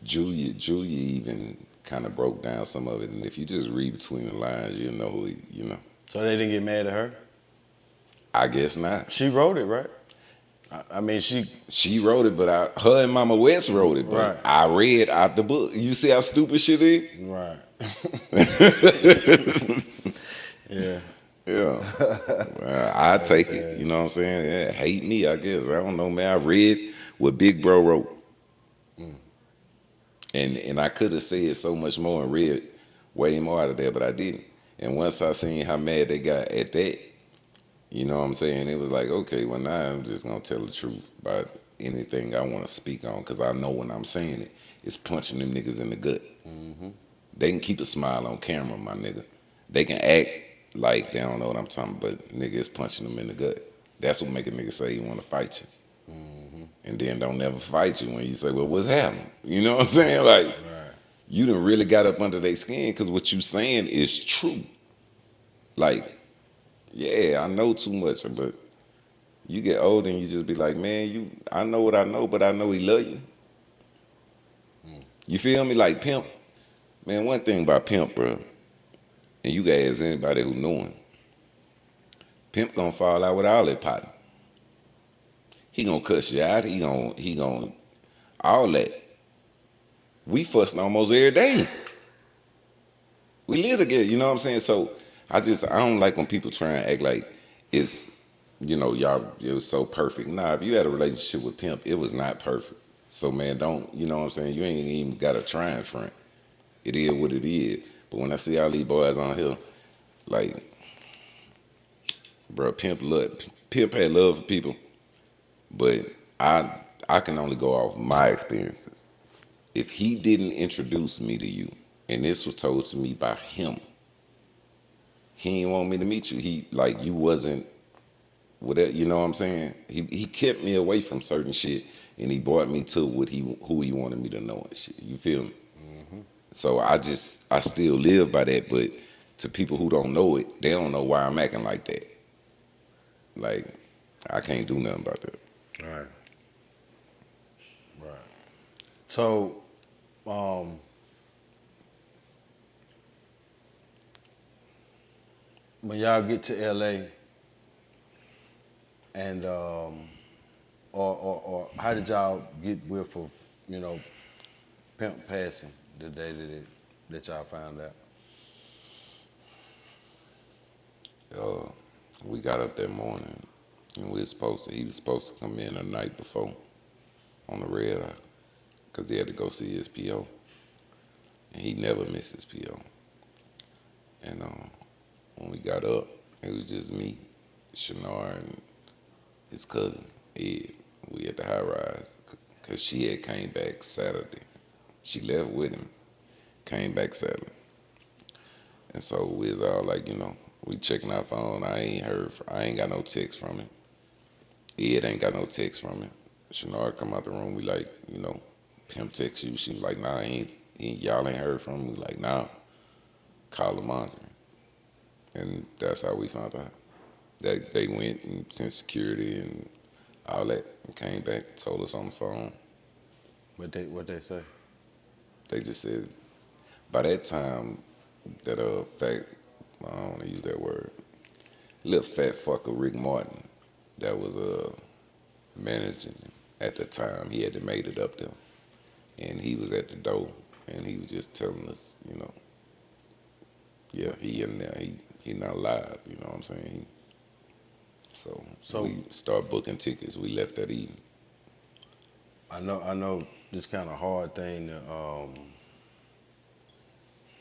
Julia even kind of broke down some of it, and if you just read between the lines, you'll know who So they didn't get mad at her? I guess not. She wrote it, right? I mean, She wrote it, but her and Mama West wrote it, but Right. I read out the book. You see how stupid shit is? Right. Yeah. Yeah. Well, I take it. You know what I'm saying? Yeah, hate me, I guess. I don't know, man. I read what Big Bro wrote. And I could have said so much more and read way more out of there, but I didn't. And once I seen how mad they got at that, you know what I'm saying? It was like, okay, well, now I'm just going to tell the truth about anything I want to speak on, because I know when I'm saying it, it's punching them niggas in the gut. They can keep a smile on camera, my nigga. They can act like they don't know what I'm talking about, but nigga, it's punching them in the gut. That's what make a nigga say he want to fight you. And then don't never fight you when you say, well, what's happening? You know what I'm saying? Like, you done really got up under their skin, because what you saying is true. Like, yeah, I know too much, but you get older and you just be like, man, I know what I know, but I know he love you. You feel me? Like Pimp, man, one thing about Pimp, bro, and you guys, anybody who know him, Pimp gonna fall out with all that partner. He gonna cuss you out. He gonna all that. We fussing almost every day. We live together, you know what I'm saying? So I don't like when people try and act like it's, y'all, it was so perfect. Nah, if you had a relationship with Pimp, it was not perfect. So man, don't, you know what I'm saying? You ain't even got to try in front. It is what it is. But when I see all these boys on here, like, bro, Pimp had love for people, but I can only go off my experiences. If he didn't introduce me to you, and this was told to me by him, he didn't want me to meet you. He, like, you wasn't whatever, you know what I'm saying? He kept me away from certain shit, and he brought me to who he wanted me to know and shit. You feel me? So I still live by that, but to people who don't know it, they don't know why I'm acting like that. Like, I can't do nothing about that. Right. So, when y'all get to LA, and or how did y'all get with of, Pimp passing the day that y'all found out? We got up that morning, and he was supposed to come in the night before on the red eye, because he had to go see his PO, and he never missed his PO. And when we got up, it was just me, Shanar, and his cousin Ed. We at the high rise. because she had came back Saturday. She left with him, came back Saturday. And so we was all like, we checking our phone. I ain't got no text from him. Ed ain't got no text from him. Shanara come out the room, we like, Pimp text you. She was like, nah, y'all ain't heard from him. We like, nah, call him on. And that's how we found out. That they went and sent security and all that and came back, told us on the phone. What they say? They just said, by that time, that I don't want to use that word, little fat fucker Rick Martin, that was managing at the time, he had made it up there. And he was at the door and he was just telling us, yeah, he in there, he not alive, you know what I'm saying? So we start booking tickets. We left that evening. I know this kind of hard thing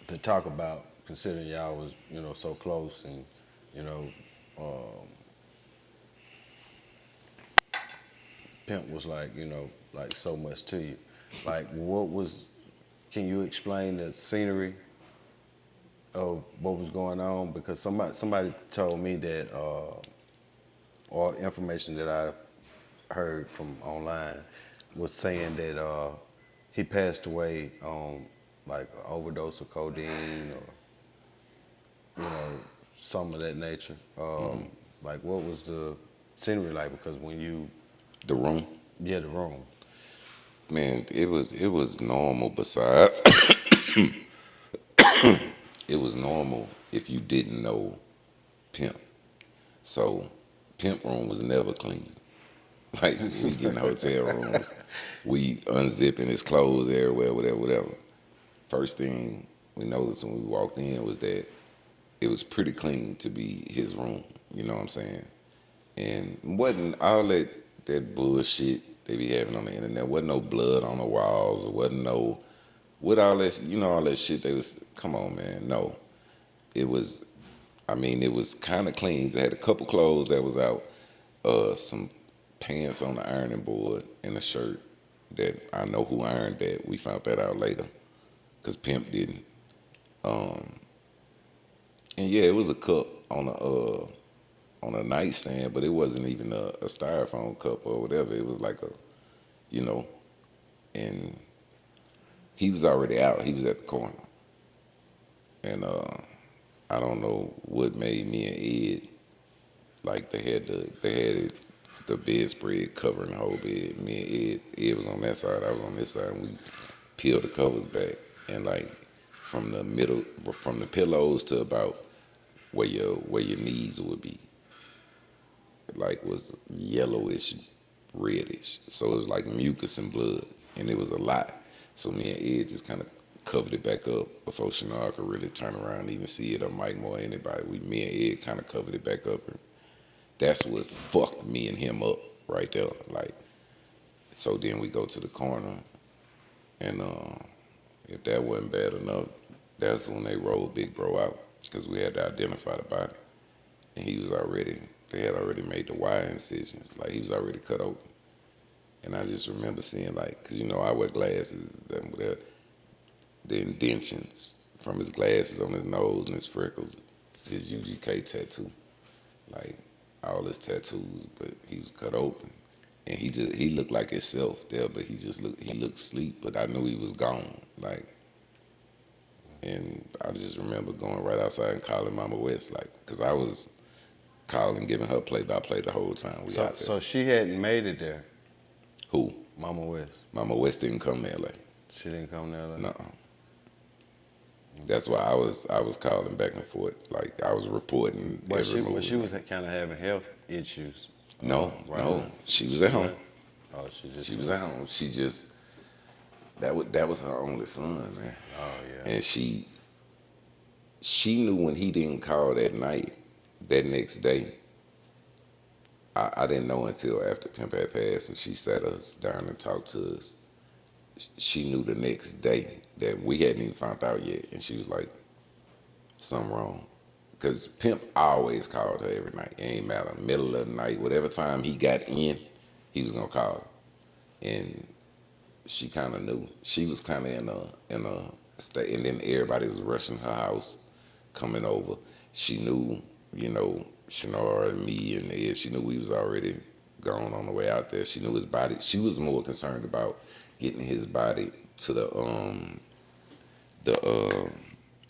to talk about, considering y'all was so close, and Pimp was like like so much to you. Like, can you explain the scenery of what was going on? Because somebody told me that, or information that I heard from online was saying that he passed away on like an overdose of codeine, or some of that nature. Like, what was the scenery like? Because when you The room, the room. man, it was normal. Besides, it was normal if you didn't know Pimp. So Pimp room was never clean. Like we get in hotel rooms, we unzipping his clothes everywhere, whatever. First thing we noticed when we walked in was that it was pretty clean to be his room. You know what I'm saying? And wasn't all that bullshit they be having on the internet. Wasn't no blood on the walls. Wasn't no with all that all that shit they was. Come on, man. No, it was. I mean, it was kind of clean. It had a couple clothes that was out, some pants on the ironing board, and a shirt that I know who ironed that. We found that out later, cause Pimp didn't. And yeah, it was a cup on a nightstand, but it wasn't even a styrofoam cup or whatever. It was like you know, and he was already out. He was at the corner, and I don't know what made me and Ed like the bedspread covering the whole bed. Me and Ed was on that side, I was on this side, and we peeled the covers back, and like from the middle, from the pillows to about where your knees would be, like was yellowish, reddish. So it was like mucus and blood, and it was a lot. So me and Ed just kind of covered it back up before Shanara could really turn around and even see it, or Mike more anybody. Me and Ed kind of covered it back up, and that's what fucked me and him up right there. Like, so then we go to the corner, and if that wasn't bad enough, that's when they rolled Big Bro out, because we had to identify the body, and they had already made the wire incisions, like he was already cut open. And I just remember seeing, like, because I wear glasses, the indentions from his glasses on his nose and his freckles, his UGK tattoo, like all his tattoos, but he was cut open. And he looked like himself there, but he looked asleep, but I knew he was gone. Like, and I just remember going right outside and calling Mama West, like, because I was calling, giving her play-by-play the whole time we out there. So she hadn't made it there. Who? Mama West. Mama West didn't come to LA. She didn't come there. No. That's why I was calling back and forth, like I was reporting every move. But she was kind of having health issues. No, right no, now. she was at home. Oh, She was at home. She just that was her only son, man. Oh yeah. And she knew when he didn't call that night, that next day. I didn't know until after Pimp had passed, and she sat us down and talked to us. She knew the next day that we hadn't even found out yet, and she was like, "Something wrong," because Pimp always called her every night. It ain't matter, middle of the night, whatever time he got in, he was gonna call her. And she kind of knew. She was kind of in a state, and then everybody was rushing her house, coming over. She knew, you know, Shanara and me and Ed. She knew we was already gone on the way out there. She knew his body. She was more concerned about getting his body to the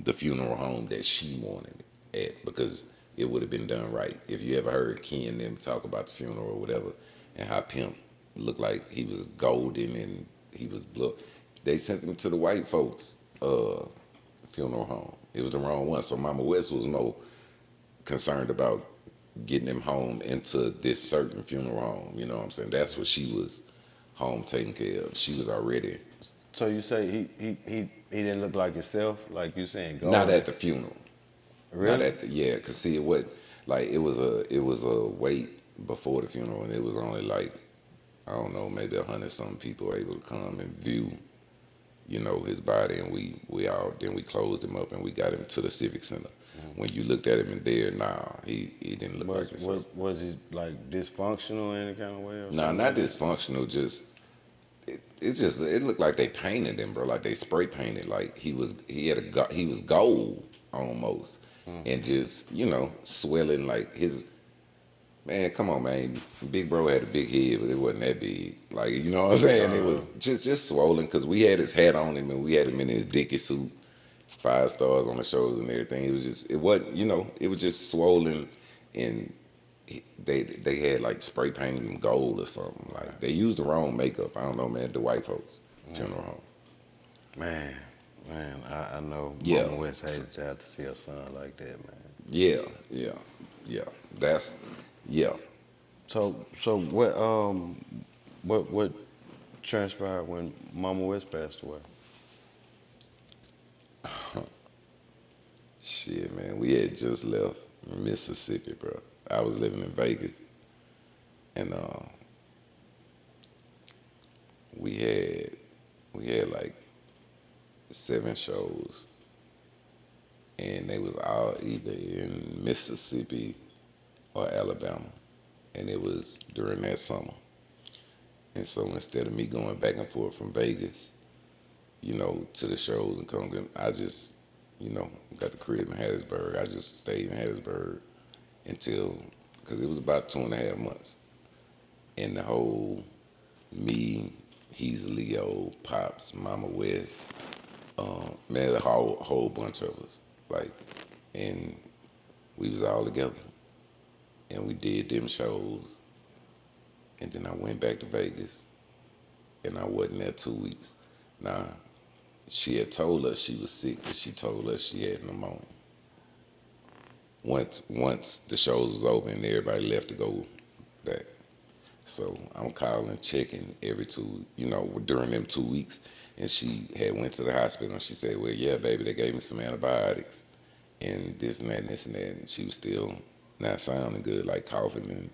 the funeral home that she wanted it at, because it would have been done right. If you ever heard Ken and them talk about the funeral or whatever, and how Pimp looked like he was golden and he was blue, they sent him to the white folks funeral home. It was the wrong one. So Mama West was more concerned about getting him home into this certain funeral home. You know what I'm saying? That's what she was home taking care of. She was already So you say he didn't look like himself, like you saying not golden? at the funeral. Not Really? at the, yeah, cause see it was like it was a wait before the funeral, and it was only like, I don't know, maybe 100 something people were able to come and view, you know, his body, and we all, then we closed him up and we got him to the civic center. When you looked at him in there, nah, he didn't look like himself. Was he like dysfunctional in any kind of way or Nah, something not like that? dysfunctional, just it's just, it looked like they painted him, bro. Like they spray painted. Like he was gold almost, and just, you know, swelling like his. Man, come on, man. Big bro had a big head, but it wasn't that big. Like, you know what I'm saying? It was just swollen, because we had his hat on him and we had him in his dicky suit, 5 stars on the shoulders and everything. It wasn't, you know, it was just swollen, and they had like spray painted him gold or something. Like they used the wrong makeup. I don't know, man. The white folks funeral home. Man, I know Yeah, Mama West hated to have to see her son like that, man. yeah, yeah, yeah. That's yeah. So what transpired when Mama West passed away? Shit, man. We had just left Mississippi, bro. I was living in Vegas, and we had like 7 shows, and they was all either in Mississippi or Alabama, and it was during that summer. And so instead of me going back and forth from Vegas, you know, to the shows and coming, I just, you know, got the crib in Hattiesburg. I just stayed in Hattiesburg until, because it was about 2.5 months, and the whole, me, he's Leo, Pops, Mama West, man, a whole bunch of us, like, and we was all together, and we did them shows, and then I went back to Vegas, and I wasn't there 2 weeks. Now, she had told us she was sick, but she told us she had pneumonia. Once the shows was over and everybody left to go back. So I'm calling, checking every you know, during them 2 weeks. And she had went to the hospital and she said, well, yeah, baby, they gave me some antibiotics and this and that and this and that. And she was still not sounding good, like coughing, and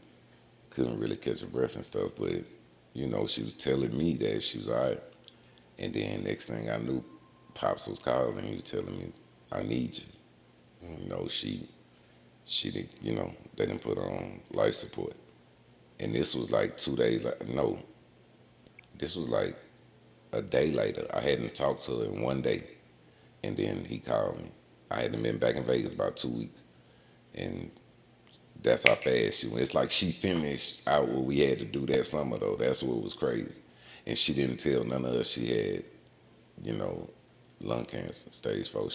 couldn't really catch her breath and stuff. But, you know, she was telling me that she was all right. And then next thing I knew, Pops was calling and he was telling me, I need you. You know, she did, you know, they didn't put on life support. And this was like 2 days, no, this was like a day later. I hadn't talked to her in one day. And then he called me. I hadn't been back in Vegas about 2 weeks. And that's how fast she went. It's like she finished out what we had to do that summer, though. That's what was crazy. And she didn't tell none of us she had, you know, lung cancer, stage 4.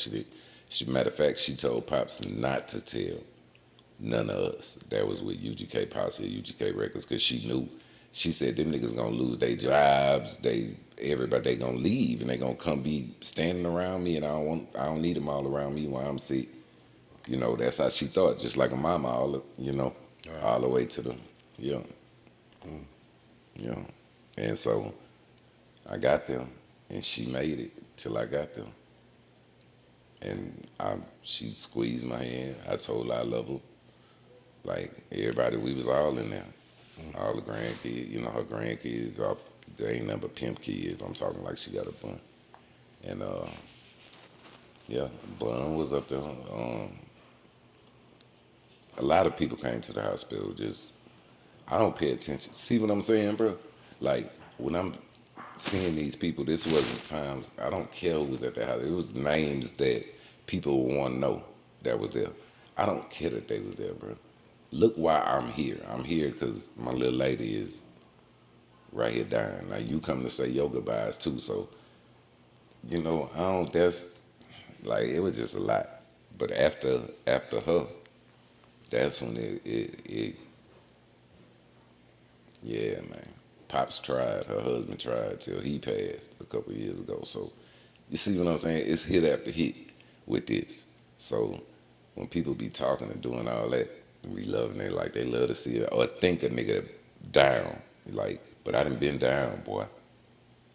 Matter of fact, she told Pops not to tell none of us. That was with UGK Pops at UGK Records, because she knew. She said them niggas gonna lose their jobs. Everybody, they gonna leave and they gonna come be standing around me, and I don't need them all around me while I'm sick. You know, that's how she thought, just like a mama, you know, all the way to the, yeah, yeah. And so I got them, and she made it till I got them. And she squeezed my hand. I told her I love her. Like everybody, we was all in there. All the grandkids, you know, her grandkids, they ain't nothing but Pimp kids. I'm talking like she got a bun. And yeah, Bun was up there. A lot of people came to the hospital. Just, I don't pay attention. See what I'm saying, bro? Like when I'm seeing these people, this wasn't times. I don't care who was at the house. It was names that people would want to know that was there. I don't care that they was there, bro. Look why I'm here. I'm here because my little lady is right here dying. Now you come to say your goodbyes too. So I don't. That's like it was just a lot. But after her, that's when it yeah, man. Pops tried. Her husband tried till he passed a couple years ago. So you see what I'm saying? It's hit after hit with this. So when people be talking and doing all that, we loving it like they love to see it or think a nigga down. Like, but I done been down, boy.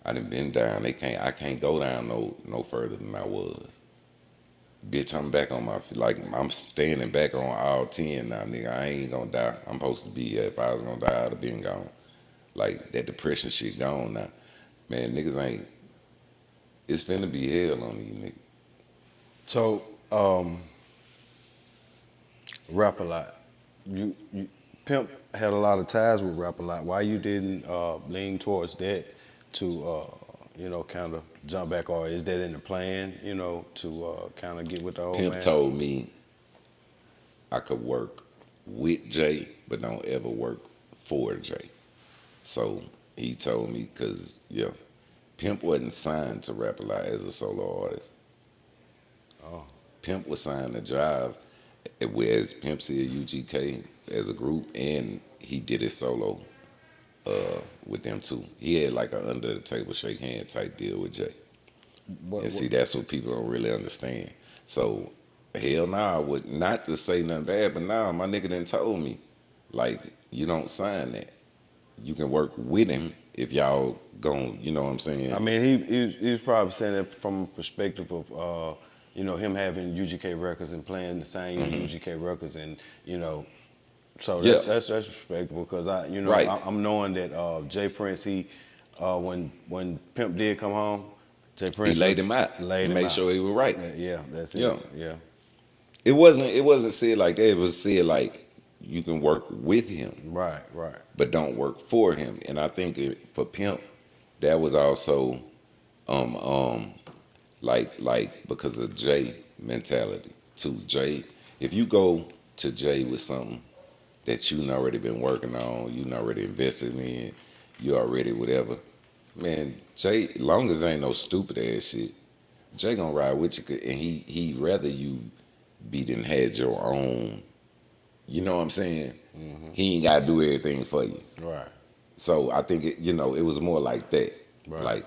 I done been down. I can't go down no further than I was. Bitch, I'm back on my feet. Like, I'm standing back on all 10 now, nigga. I ain't gonna die. I'm supposed to be here. If I was gonna die, I'd have been gone. Like, that depression shit gone now. Man, niggas ain't, it's finna be hell on these niggas. So, Rap a Lot. You Pimp had a lot of ties with Rap a Lot. Why you didn't lean towards that to kind of jump back, or is that in the plan? To kind of get with the old Pimp man. told me I could work with Jay, but don't ever work for Jay. So he told me, cause yeah, Pimp wasn't signed to Rap a Lot as a solo artist. Oh, Pimp was signed to Jive, whereas Pimp said UGK as a group, and he did it solo with them too. He had like a under the table shake hand type deal with Jay. And see, that's what people don't really understand. So, hell nah, I would not to say nothing bad, but nah, my nigga done told me, like, you don't sign that. You can work with him if y'all gon' you know what I'm saying? I mean, he's probably saying it from a perspective of him having UGK records and playing the same UGK records, and so Yeah, that's respectable, because right. I'm knowing that Jay Prince, he when Pimp did come home, Jay He Prince laid him out. He laid him made out. sure he was right. Yeah, that's it. Yeah. Yeah. It wasn't said like that. It was said like you can work with him, Right. Right. but don't work for him. And I think for Pimp, that was also um um like because of Jay mentality too. Jay, if you go to Jay with something that you already been working on, you already invested in, you already whatever, man, Jay, long as there ain't no stupid ass shit, Jay gonna ride with you, and he rather you be than had your own. You know what I'm saying? He ain't gotta do everything for you. Right. So I think it was more like that. Right. Like,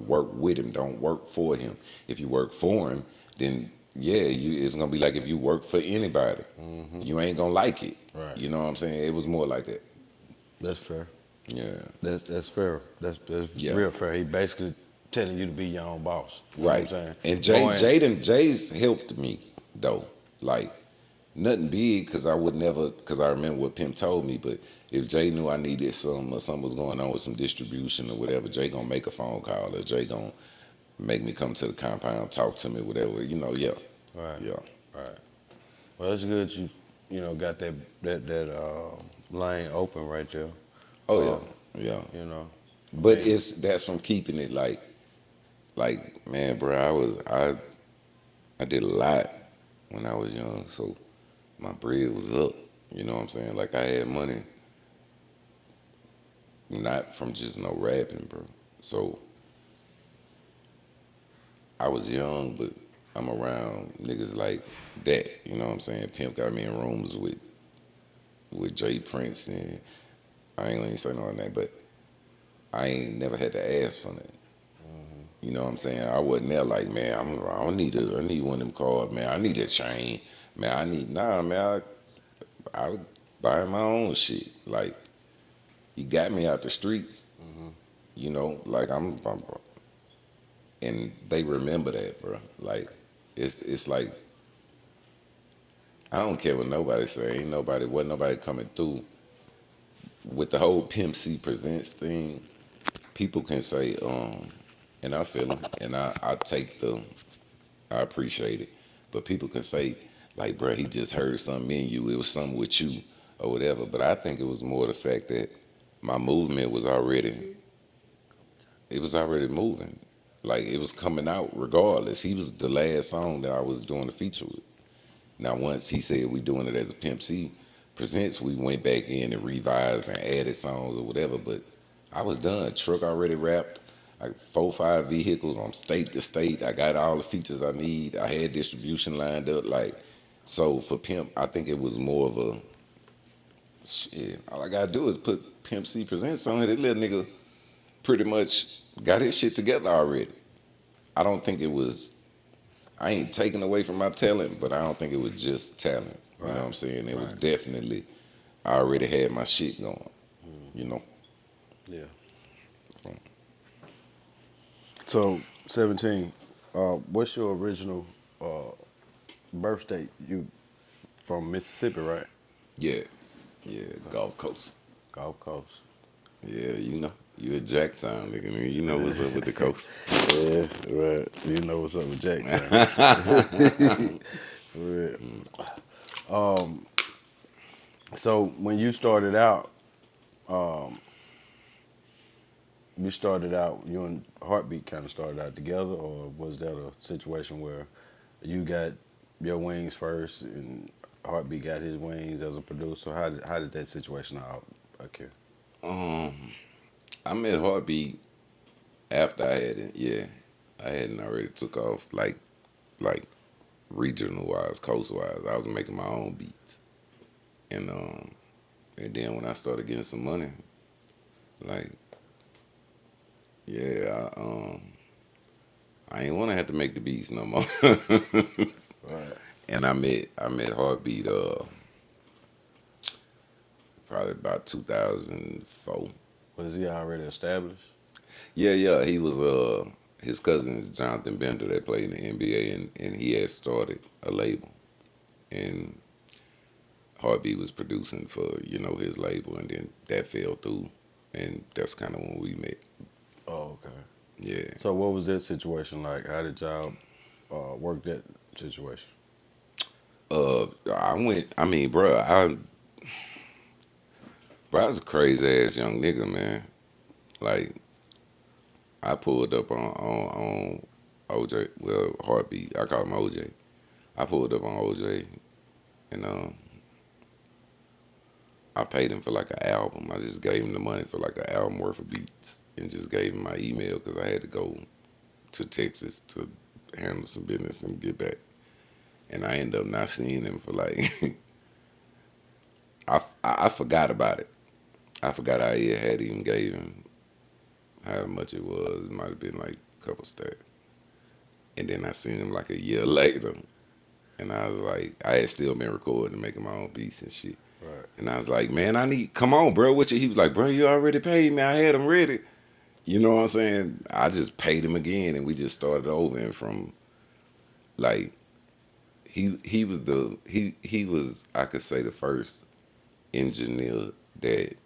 work with him, don't work for him. If you work for him, then yeah, it's gonna be like if you work for anybody, you ain't gonna like it. Right. You know what I'm saying? It was more like that. That's fair. Yeah. That's fair. That's Yeah. real fair. He basically telling you to be your own boss. You know Right. what I'm saying? And Going- Jay's helped me though. Like nothing big, because I would never, because I remember what Pimp told me. But if Jay knew I needed some, or something was going on with some distribution or whatever, Jay gonna make a phone call, or Jay gonna make me come to the compound, talk to me, whatever. Yeah, Right. yeah, Right. Well, it's good got that lane open right there. oh yeah. You know. But mean- that's from keeping it like man, bro. I did a lot when I was young, so my bread was up. You know what I'm saying? Like I had money, not from just no rapping, bro. So I was young, but I'm around niggas like that. You know what I'm saying? Pimp got me in rooms with Jay Prince, and I ain't gonna even say no on that, but I ain't never had to ask for that. You know what I'm saying? I wasn't there like, man, I need one of them cards, man. I need a chain, man. Nah, man. I was buying my own shit. Like he got me out the streets. Like I'm, and they remember that, bro. Like it's like I don't care what nobody say. Wasn't nobody coming through with the whole Pimp C Presents thing. People can say, and I feel them, and I appreciate it. But people can say, like, bro, he just heard something in you. It was something with you or whatever. But I think it was more the fact that my movement was already it was already moving. Like it was coming out regardless. He was the last song that I was doing the feature with. Now once he said we doing it as a Pimp C presents, we went back in and revised and added songs or whatever. But I was done. Truck already wrapped. Like 4, 5 vehicles on state to state. I got all the features I need. I had distribution lined up. Like so for Pimp, I think it was more of a shit. All I gotta do is put Pimp C presents on it. This little nigga pretty much got his shit together already. I don't think it was. I ain't taking away from my talent, but I don't think it was just talent. You know what I'm saying? It was definitely. I already had my shit going. You know. Yeah. So 17. What's your original birth date? You from Mississippi, right? Yeah. Yeah. Gulf Coast. Gulf Coast. Yeah. You know. You a Jacktown nigga. Nigga. You know what's up with the coast. Yeah, right. You know what's up with Jacktown. Right. So when you started out, you and Heartbeat kind of started out together, or was that a situation where you got your wings first and Heartbeat got his wings as a producer? How did that situation occur? I met Heartbeat after I had it. Yeah. I hadn't already took off like regional wise, coast wise. I was making my own beats. And then when I started getting some money, like yeah, I ain't want to have to make the beats no more. Right. And I met Heartbeat probably about 2004. Was he already established? Yeah. He was his cousin is Jonathan Bender that played in the NBA, and he had started a label, and Heartbeat was producing for his label, and then that fell through, and that's kind of when we met. Oh, okay. Yeah. So what was that situation like? How did y'all work that situation? I went. I mean, bro, I was a crazy ass young nigga, man. Like I pulled up on OJ. Well, Heartbeat. I call him OJ. I pulled up on OJ, and I paid him for like an album. I just gave him the money for like an album worth of beats, and just gave him my email because I had to go to Texas to handle some business and get back. And I ended up not seeing him for like I forgot about it. I forgot I had even gave him how much it was. It might have been like a couple stacks. And then I seen him like a year later, and I was like, I had still been recording and making my own beats and shit. Right. And I was like, man, come on, bro. What you? He was like, bro, you already paid me. I had them ready. You know what I'm saying? I just paid him again, and we just started over. And from like, he was I could say the first engineer that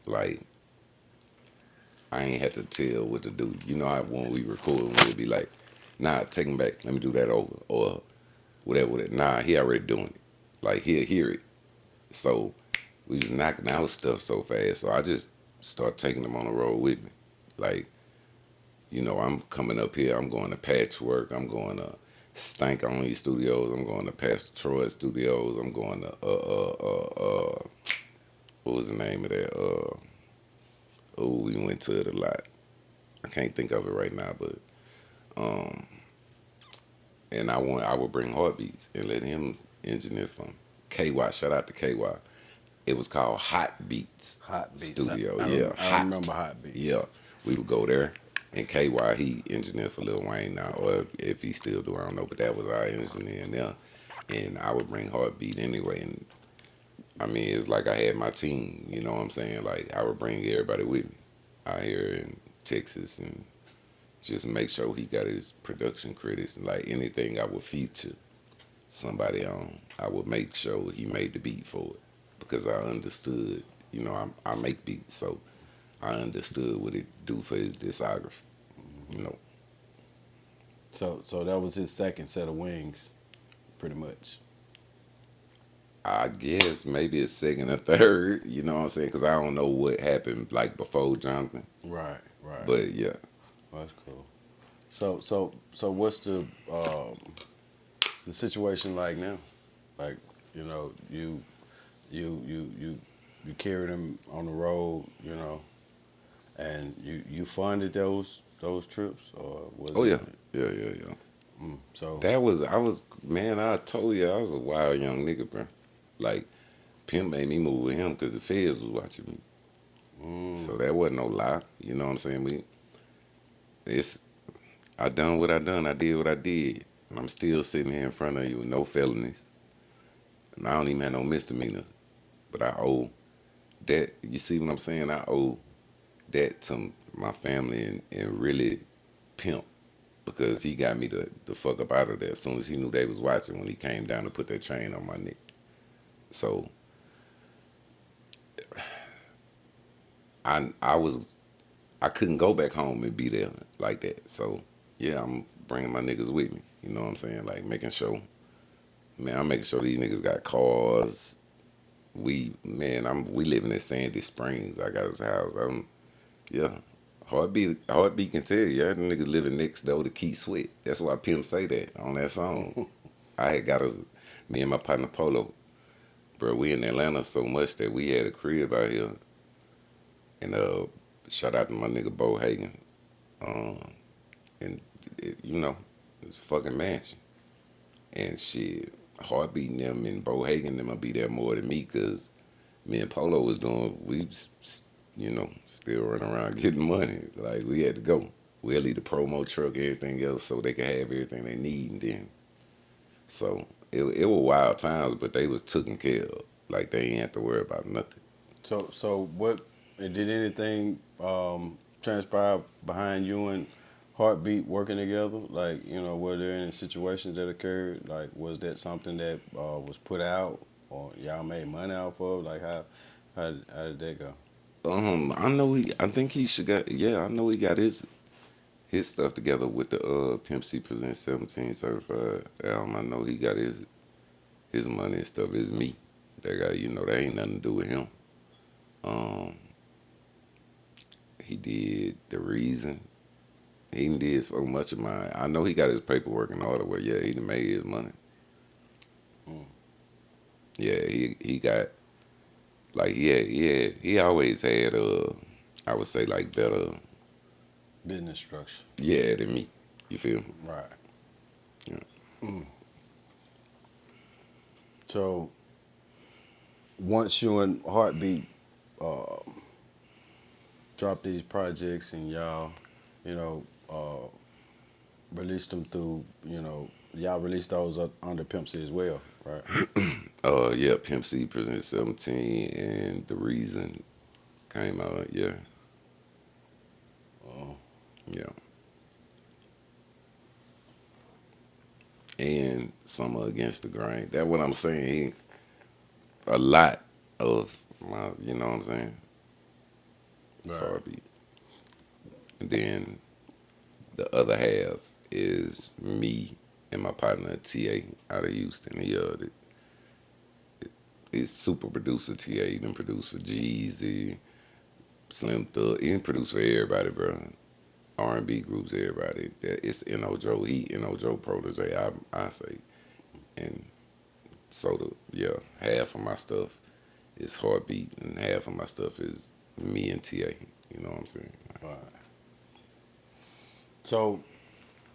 like I ain't had to tell what to do. You know how when we record, we'd be like, nah, take him back. Let me do that over. Or whatever. Nah, he already doing it. Like, he'll hear it. So we was knocking out stuff so fast. So I just start taking them on the road with me. Like, I'm coming up here. I'm going to Patchwork. I'm going to Stank Only Studios. I'm going to Pastor Troy Studios. I'm going to, what was the name of that? We went to it a lot. I can't think of it right now, but and I would bring Heartbeats and let him engineer for me. KY, shout out to KY. It was called Hot Beats Hot Beats. Studio. I remember Hot Beats. Yeah, we would go there, and KY he engineered for Lil Wayne now, or if he still do, I don't know. But that was our engineer in there, and I would bring Heartbeat anyway. And I mean, it's like I had my team. You know what I'm saying? Like I would bring everybody with me out here in Texas and just make sure he got his production credits, and like anything I would feature somebody on, I would make sure he made the beat for it because I understood. I make beats, so I understood what it do for his discography. You know, So that was his second set of wings, pretty much. I guess maybe a second or third. You know what I'm saying? Because I don't know what happened like before Jonathan. Right. Right. But yeah. That's cool. So what's the situation like now? Like, you know, you carried him on the road, you know, and you funded those trips, or was Oh it? yeah. Yeah. So Man, I told you I was a wild young nigga, bro. Like, Pimp made me move with him because the feds was watching me. So that wasn't no lie. You know what I'm saying? It's I done what I done. I did what I did. And I'm still sitting here in front of you with no felonies. And I don't even have no misdemeanors. But I owe that. You see what I'm saying? I owe that to my family and really Pimp because he got me the fuck up out of there as soon as he knew they was watching when he came down to put that chain on my neck. So I couldn't go back home and be there like that. So yeah, I'm bringing my niggas with me. You know what I'm saying? Like making sure, man, I'm making sure these niggas got cars. We living in Sandy Springs. I got his house. Yeah. Heartbeat can tell you, that niggas living next door to Keith Sweat. That's why Pimp say that on that song. I had got us, me and my partner Polo, bro. We in Atlanta so much that we had a crib out here, and shout out to my nigga Bo Hagen, um, and you know, it's a fucking mansion, and shit, Heartbeat and them and Bo Hagen them will be there more than me, cause me and Polo was doing, you know, still running around getting money. Like we had to go. We'll leave the promo truck, everything else, so they could have everything they need, and then so it were wild times, but they was taken care of. Like they ain't have to worry about nothing. so what did anything transpire behind you and Heartbeat working together? Like, you know, were there any situations that occurred? Like, was that something that was put out or y'all made money off of? Like, how did that go? I know I think he should got. Yeah, I know he got his stuff together with the Pimp C Presents 17 certified album. I know he got his money and stuff. It's me. That got that ain't nothing to do with him. Um, he did the reason. He did so much of mine. I know he got his paperwork in order. Where yeah, he done made his money. Mm. Yeah, he got like he always had I would say like better Business structure. yeah than me. You feel me? Right. Yeah. Mm. So once you and Heartbeat uh, drop these projects and y'all, you know, release them through, you know, y'all release those under Pimp C as well, right? Yeah, Pimp C Presents 17 and the reason came out. Yeah, Oh, yeah, and some are against the grain. That's what I'm saying. A lot of my, you know what I'm saying. It's right. hard beat. And then the other half is me and my partner TA out of Houston. He's super producer TA. He done produced for Jeezy, Slim Thug. He done produced for everybody, bro. R&B groups, everybody. It's N.O. Joe. He N.O. Joe protege, I say. And so yeah, half of my stuff is Heartbeat and half of my stuff is me and TA. You know what I'm saying? Right. So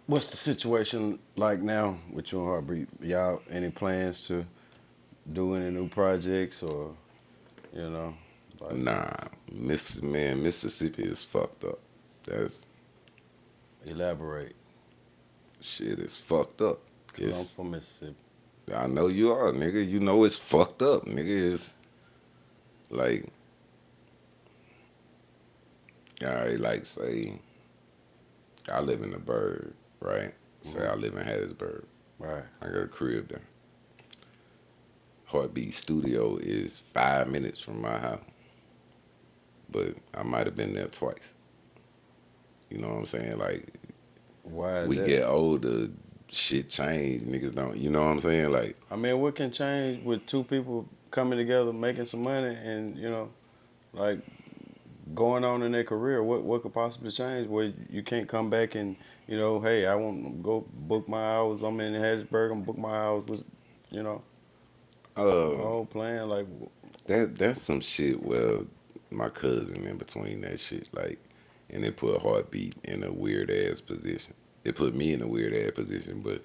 what's the situation like now with you and Heartbeat? Y'all any plans to do any new projects or, you know, like Nah, Mississippi is fucked up. That's elaborate? shit is fucked up. Cause I'm It's from Mississippi. I know you are, nigga. You know it's fucked up, nigga. It's like like say I live in the Burg, right? Say Hmm. I live in Hattiesburg. Right. I got a crib there. Heartbeat Studio is 5 minutes from my house, but I might have been there twice. You know what I'm saying? Like Why is we that? get older, shit change. Niggas don't. You know what I'm saying? Like I mean, what can change with two people coming together, making some money, and, you know, like going on in their career? What could possibly change where you can't come back and hey, I want to go book my hours. I'm in Hattiesburg. I'm book my hours with, you know, the Uh, whole plan. Like, that's some shit. Well, my cousin in between that shit, like, and it put Heartbeat in a weird ass position. It put me in a weird ass position, but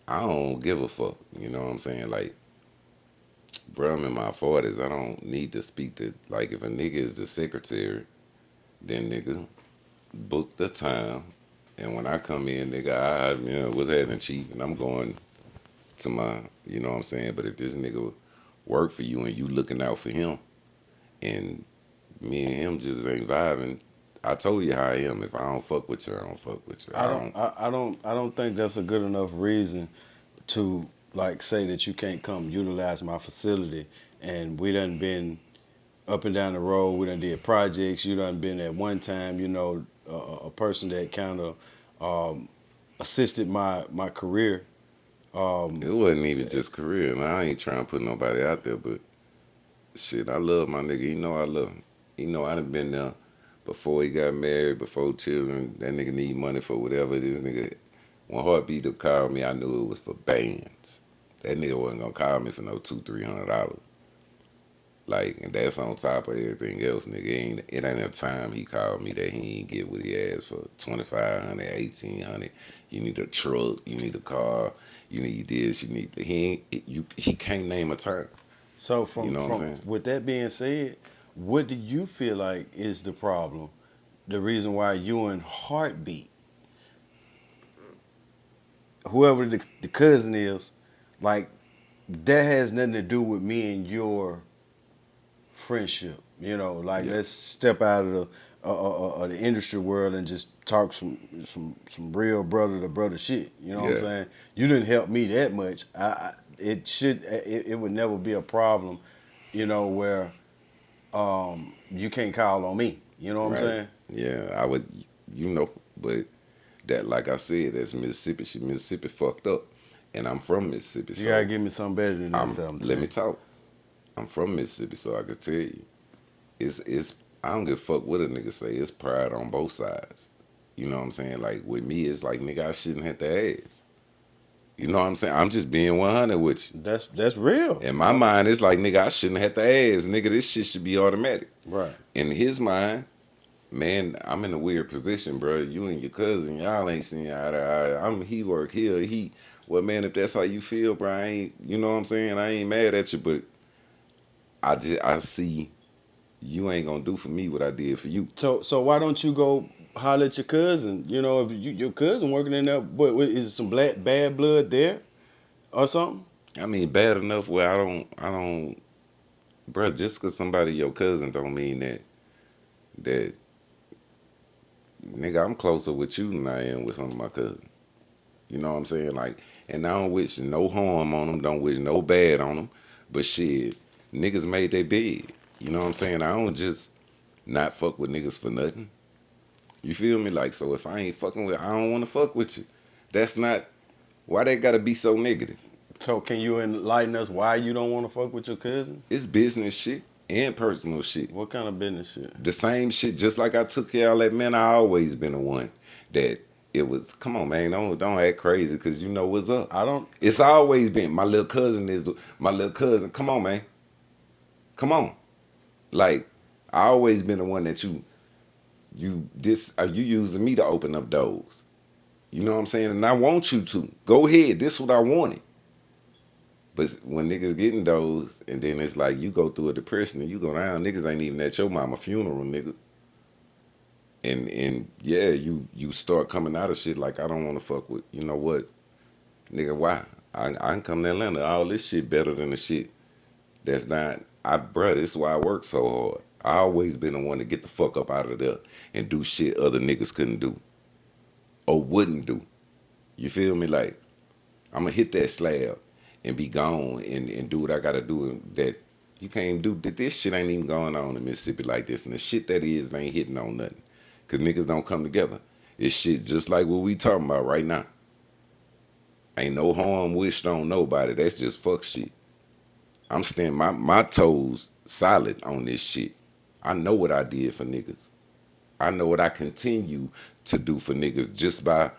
I don't give a fuck. You know what I'm saying? Like, bro, I'm in my 40s. I don't need to speak to, like, if a nigga is the secretary, then nigga, book the time. And when I come in, nigga, what's happening, chief? And I'm going to my, you know what I'm saying? But if this nigga work for you and you looking out for him, and me and him just ain't vibing, I told you how I am. If I don't fuck with you, I don't fuck with you. I don't think that's a good enough reason to like say that you can't come utilize my facility. And we done been up and down the road. We done did projects. You done been at one time, a person that kind of assisted my career. It wasn't even just career, and I ain't trying to put nobody out there, but shit, I love my nigga. He know I love him. He know I done been there before he got married, before children. That nigga need money for whatever. This nigga, when Heartbeat to call me, I knew it was for bands. That nigga wasn't gonna call me for no $200-300. Like, and that's on top of everything else, nigga. It ain't a time he called me that he ain't get what he asked for. 2,500, 1,800. You need a truck, you need a car, you need this, you need the, he can't name a time. So You know what I'm from saying? with that being said, what do you feel like is the problem? The reason why you and Heartbeat, whoever the cousin is, like that has nothing to do with me and your friendship. Like Yeah. let's step out of the industry world and just talk some real brother to brother shit. You know what I'm Yeah. saying? You didn't help me that much. It would never be a problem. Where you can't call on me. You know what I'm Right. saying? Yeah, I would, but that, like I said, that's Mississippi. Mississippi fucked up. And I'm from Mississippi, You gotta so give me something better than that let me 17. talk. I'm from Mississippi, so I could tell you. It's I don't give a fuck what a nigga say. It's pride on both sides. You know what I'm saying? Like with me, it's like nigga, I shouldn't have to ask. You know what I'm saying? I'm just being 100 with you. That's real. In my mind, it's like nigga, I shouldn't have to ask. Nigga, this shit should be automatic. Right. In his mind, man, I'm in a weird position, bro. You and your cousin, y'all ain't seen eye to eye. He work here. Well, man, if that's how you feel, bro, I ain't. You know what I'm saying? I ain't mad at you, but I see you ain't gonna do for me what I did for you. So why don't you go holler at your cousin? If your cousin working in there, what is it, some black bad blood there or something? I mean, bad enough where I don't, bro. Just cause somebody your cousin don't mean that nigga, I'm closer with you than I am with some of my cousins. You know what I'm saying? Like, and I don't wish no harm on them, don't wish no bad on them. But shit, niggas made their bed. You know what I'm saying? I don't just not fuck with niggas for nothing. You feel me? Like, so if I ain't fucking with, I don't want to fuck with you. That's not why they gotta be so negative. So can you enlighten us why you don't want to fuck with your cousin? It's business shit and personal shit. What kind of business shit? The same shit, just like I took care of that man. I always been the one that it was. Come on, man, don't act crazy, cause you know what's up. I don't. It's always been my little cousin my little cousin. Come on, man, come on. Like I always been the one that you using me to open up doors. You know what I'm saying? And I want you to go ahead. This what I wanted. But when niggas getting those, and then it's like you go through a depression and you go down, niggas ain't even at your mama funeral, nigga. And yeah, you start coming out of shit like I don't want to fuck with. You know what, nigga? Why? I can come to Atlanta. All this shit better than the shit that's not. Bruh, this is why I work so hard. I always been the one to get the fuck up out of there and do shit other niggas couldn't do or wouldn't do. You feel me? Like I'm gonna hit that slab and be gone and do what I gotta do. That you can't do. This shit ain't even going on in Mississippi like this, and the shit that is ain't hitting on nothing. Cause niggas don't come together. It's shit just like what we talking about right now. Ain't no harm wished on nobody. That's just fuck shit. I'm standing my toes solid on this shit. I know what I did for niggas. I know what I continue to do for niggas just by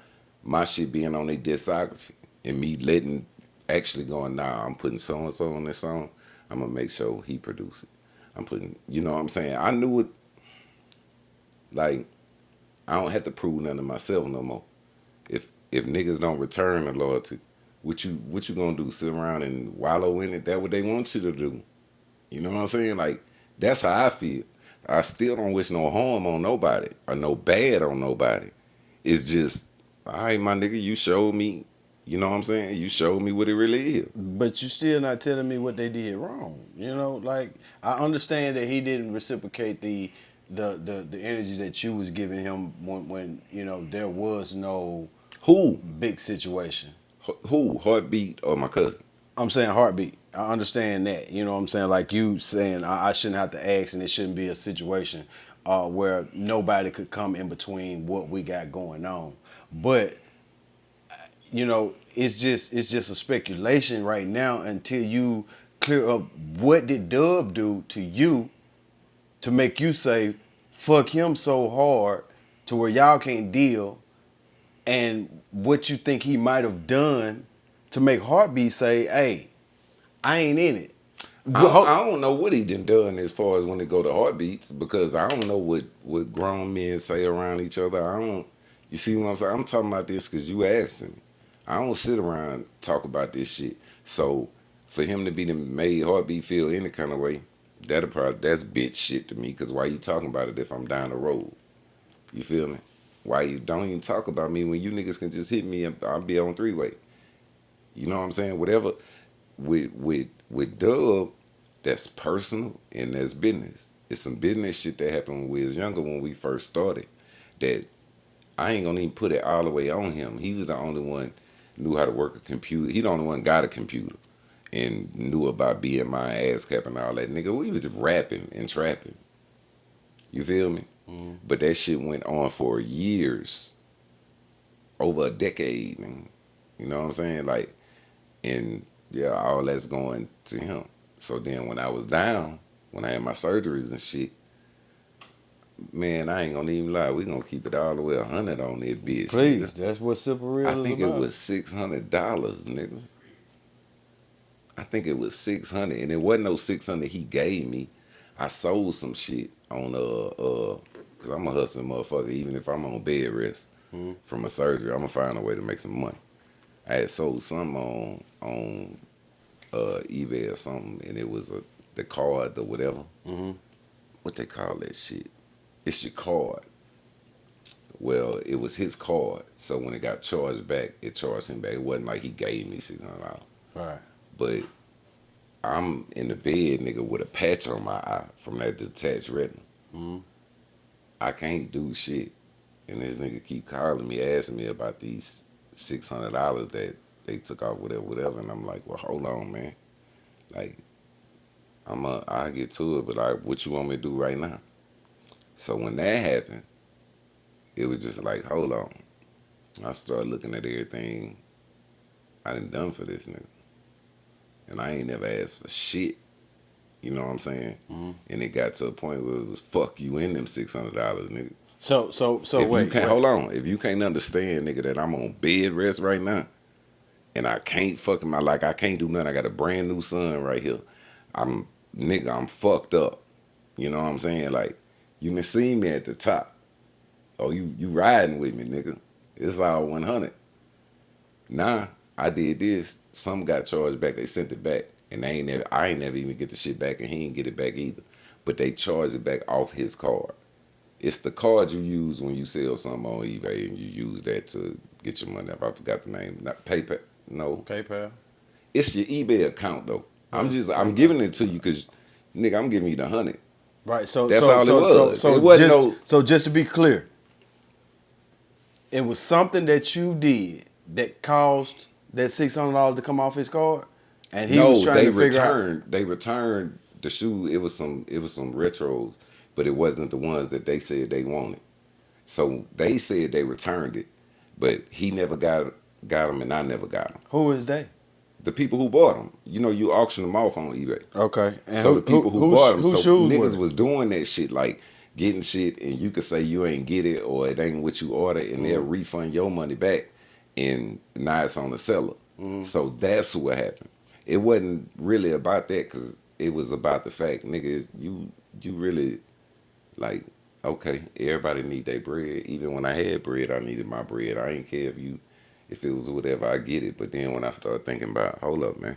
my shit being on their discography and me letting actually going, nah, I'm putting so and so on this song. I'm gonna make sure he produce it. I'm putting, you know what I'm saying? I knew it. Like I don't have to prove nothing to myself no more. If niggas don't return the loyalty, what you gonna do? Sit around and wallow in it? That what they want you to do? You know what I'm saying? Like that's how I feel. I still don't wish no harm on nobody or no bad on nobody. It's just, all right, my nigga, you showed me. You know what I'm saying? You showed me what it really is. But you still not telling me what they did wrong. You know, like I understand that he didn't reciprocate the energy that you was giving him when you know there was no Who? big situation. Who? Heartbeat or my cousin? I'm saying heartbeat. I understand that. You know what I'm saying? Like you saying I shouldn't have to ask and it shouldn't be a situation where nobody could come in between what we got going on. But you know, it's just a speculation right now until you clear up what did Dub do to you to make you say fuck him so hard to where y'all can't deal, and what you think he might have done to make Heartbeat say, hey, I ain't in it. I don't know what he done as far as when it go to heartbeats because I don't know what grown men say around each other. I don't. You see what I'm saying? I'm talking about this because you asking me. I don't sit around and talk about this shit. So for him to be the made heartbeat feel any kind of way, that's bitch shit to me. Because why you talking about it if I'm down the road? You feel me? Why you don't even talk about me when you niggas can just hit me and I'll be on three-way? You know what I'm saying? Whatever with Dub, that's personal and that's business. It's some business shit that happened when we was younger when we first started. That I ain't gonna even put it all the way on him. He was the only one knew how to work a computer. He the only one got a computer and knew about BMI, ASCAP and all that. Nigga, we was just rapping and trapping. You feel me? But that shit went on for years, over a decade. And, you know what I'm saying? Like, and yeah, all that's going to him. So then when I was down, when I had my surgeries and shit, man, I ain't gonna even lie. We gonna keep it all the way 100 on that bitch, Please, nigga. that's what Super I Real is think it about. was $600, nigga. I think it was 600, and it wasn't no 600 he gave me. I sold some shit on cause I'm a hustling motherfucker. Even if I'm on bed rest from a surgery, I'm gonna find a way to make some money. I had sold some on eBay or something, and it was the card or whatever. What they call that shit? It's your card. Well, it was his card, so when it got charged back, it charged him back. It wasn't like he gave me $600, Right. but I'm in the bed, nigga, with a patch on my eye from that detached retina. I can't do shit, and this nigga keep calling me, asking me about these $600 that they took off, whatever, and I'm like, well, hold on, man. Like, I'll get to it, but like, what you want me to do right now? So when that happened, it was just like, hold on. I started looking at everything I done for this nigga. And I ain't never asked for shit. You know what I'm saying? And it got to a point where it was fuck you in them $600, nigga. So If you wait, can't wait. hold on, if you can't understand, nigga, that I'm on bed rest right now, and I can't fucking I can't do nothing. I got a brand new son right here. I'm nigga, I'm fucked up. You know what I'm saying? Like, you can see me at the top. Oh, you riding with me, nigga. It's all 100. Nah, I did this. Some got charged back. They sent it back, and I ain't never even get the shit back, and he ain't get it back either. But they charged it back off his card. It's the card you use when you sell something on eBay, and you use that to get your money up. I forgot the name. Not PayPal. No, PayPal. it's your eBay account though. Yeah, I'm PayPal. giving it to you because, nigga, I'm giving you the 100. Right. So That's so all it so so was. It so wasn't just no. so just to be clear, it was something that you did that caused that $600 to come off his card, and he was No, trying to figure out. They returned the shoe. It was some retros, but it wasn't the ones that they said they wanted. So they said they returned it, but he never got them, and I never got them. Who is they? The people who bought them. You know, you auction them off on eBay. Okay. And So the people who bought them, whose so shoes niggas were was doing that shit, like getting shit, and you could say you ain't get it or it ain't what you ordered, and they'll refund your money back, and now it's on the seller. So that's what happened. It wasn't really about that, because it was about the fact, niggas, you really like, okay, everybody need their bread. Even when I had bread, I needed my bread. I ain't care if it was whatever, I get it. But then when I started thinking about, hold up, man,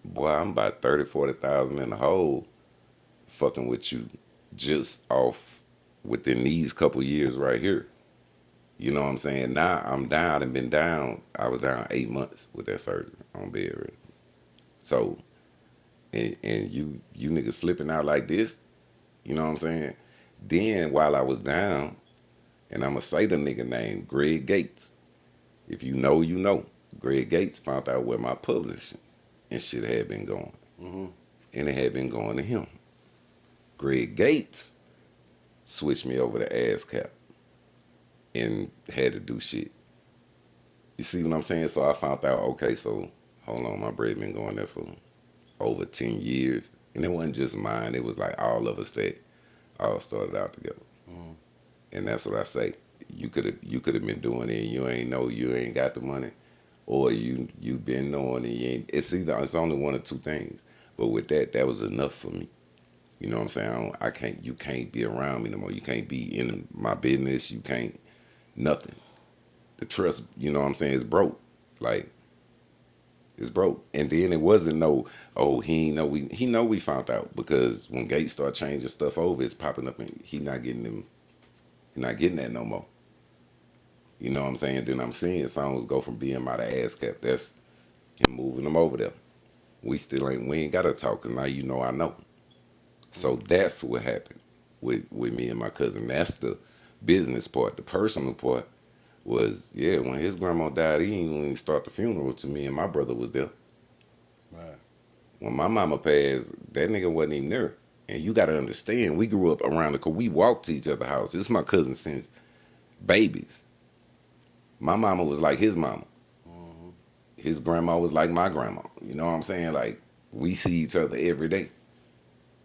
boy, I'm about 30, 40,000 in the hole fucking with you just off within these couple years right here. You know what I'm saying? Now I'm down and been down. I was down 8 months with that surgery on bed rest. So, and you niggas flipping out like this, you know what I'm saying? Then while I was down, and I'ma say the nigga name, Greg Gates. If you know, you know. Greg Gates found out where my publishing and shit had been going. And it had been going to him. Greg Gates switched me over to ASCAP and had to do shit. You see what I'm saying? So I found out, okay, so hold on, my bread been going there for over 10 years. And it wasn't just mine, it was like all of us that all started out together. And that's what I say. You could have been doing it and you ain't know, you ain't got the money. Or you been knowing and you ain't, it's only one or two things. But with that was enough for me. You know what I'm saying? You can't be around me no more. You can't be in my business. You can't, nothing. The trust, you know what I'm saying, is broke. Like, it's broke. And then it wasn't no, oh, he know we found out, because when Gates start changing stuff over, it's popping up and he not getting that no more. You know what I'm saying? Then I'm seeing songs go from BMI to ASCAP. That's him moving them over there. We ain't gotta talk, because now you know I know. So that's what happened with me and my cousin. That's the business part. The personal part was, yeah, when his grandma died, he didn't even start the funeral to me, and my brother was there. Right. When my mama passed, that nigga wasn't even there. And you got to understand, we grew up around because we walked to each other's house. This is my cousin since babies. My mama was like his mama. His grandma was like my grandma. You know what I'm saying? Like, we see each other every day.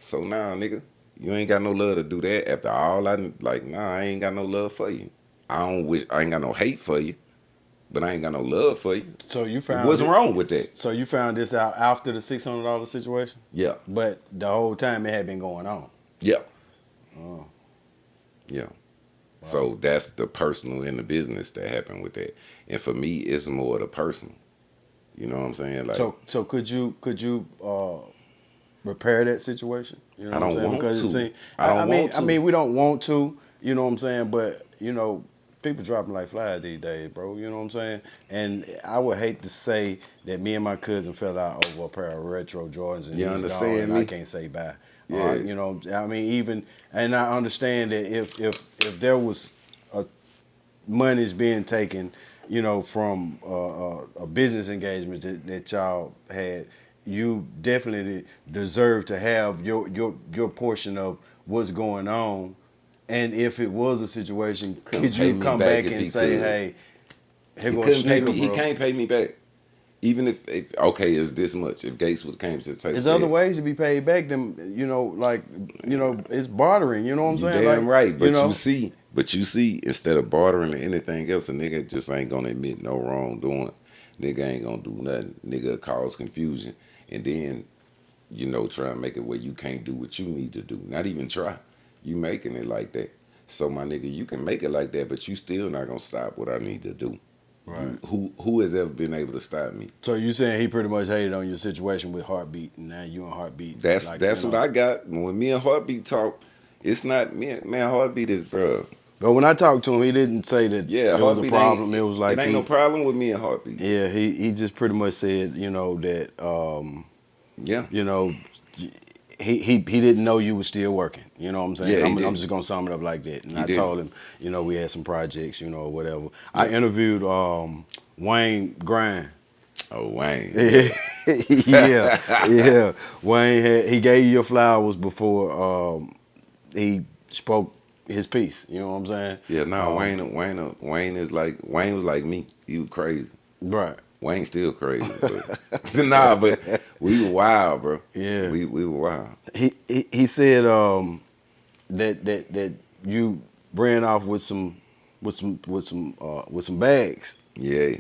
So now, nigga, you ain't got no love to do that. After all I ain't got no love for you. I ain't got no hate for you, but I ain't got no love for you. So you found What's wrong with that? So you found this out after the $600 situation? Yeah. But the whole time it had been going on. Yeah. Yeah. Wow. So that's the personal and the business that happened with that. And for me, it's more the personal. You know what I'm saying? Like, so could you repair that situation? You know I what I'm don't saying? want Because to. it seems, I don't want to. I mean, we don't want to. You know what I'm saying? But you know, people dropping like flies these days, bro. You know what I'm saying? And I would hate to say that me and my cousin fell out over a pair of retro Jordans, and You he's understand gone, and me? I can't say bye. Yeah. You know, I mean, and I understand that if there was money's being taken, you know, from a business engagement that y'all had, you definitely deserve to have your portion of what's going on. And if it was a situation, Couldn't could pay you me come back back if and he say, could. hey, here He goes couldn't pay Sneaker, me. He bro. can't pay me back. Even if okay, it's this much. If Gates would came to take, There's other ways to be paid back than, you know, like, you know, it's bartering, you know what I'm You saying? damn Like, right. you But know, you see, instead of bartering or anything else, a nigga just ain't gonna admit no wrongdoing. Nigga ain't gonna do nothing. Nigga cause confusion. And then, you know, try and make it where you can't do what you need to do. Not even try. You making it like that. So my nigga, you can make it like that, but you still not gonna stop what I need to do. Right. Who has ever been able to stop me? So you saying he pretty much hated on your situation with Heartbeat, and now you and Heartbeat, like, That's you what know. I got. When me and Heartbeat talk, it's not me, man. Heartbeat is, bro. But when I talked to him, he didn't say that Yeah, it was a Heartbeat problem. It ain't. was It like ain't no problem with me and Heartbeat. yeah, he just pretty much said, you know, that Yeah, you know, he didn't know you was still working. You know what I'm saying? yeah, he I'm did. just gonna sum it up like that. And He I told didn't. him, you know, we had some projects, you know, or whatever. I Yeah. interviewed Wayne Grind. Oh, Wayne. Yeah, yeah, yeah. He gave you your flowers before he spoke his piece. You know what I'm saying? Yeah, no, Wayne was like me. He was crazy. Right. Wayne still crazy, but nah, but we were wild, bro. Yeah. We were wild. He said that you ran off with some bags. Yeah.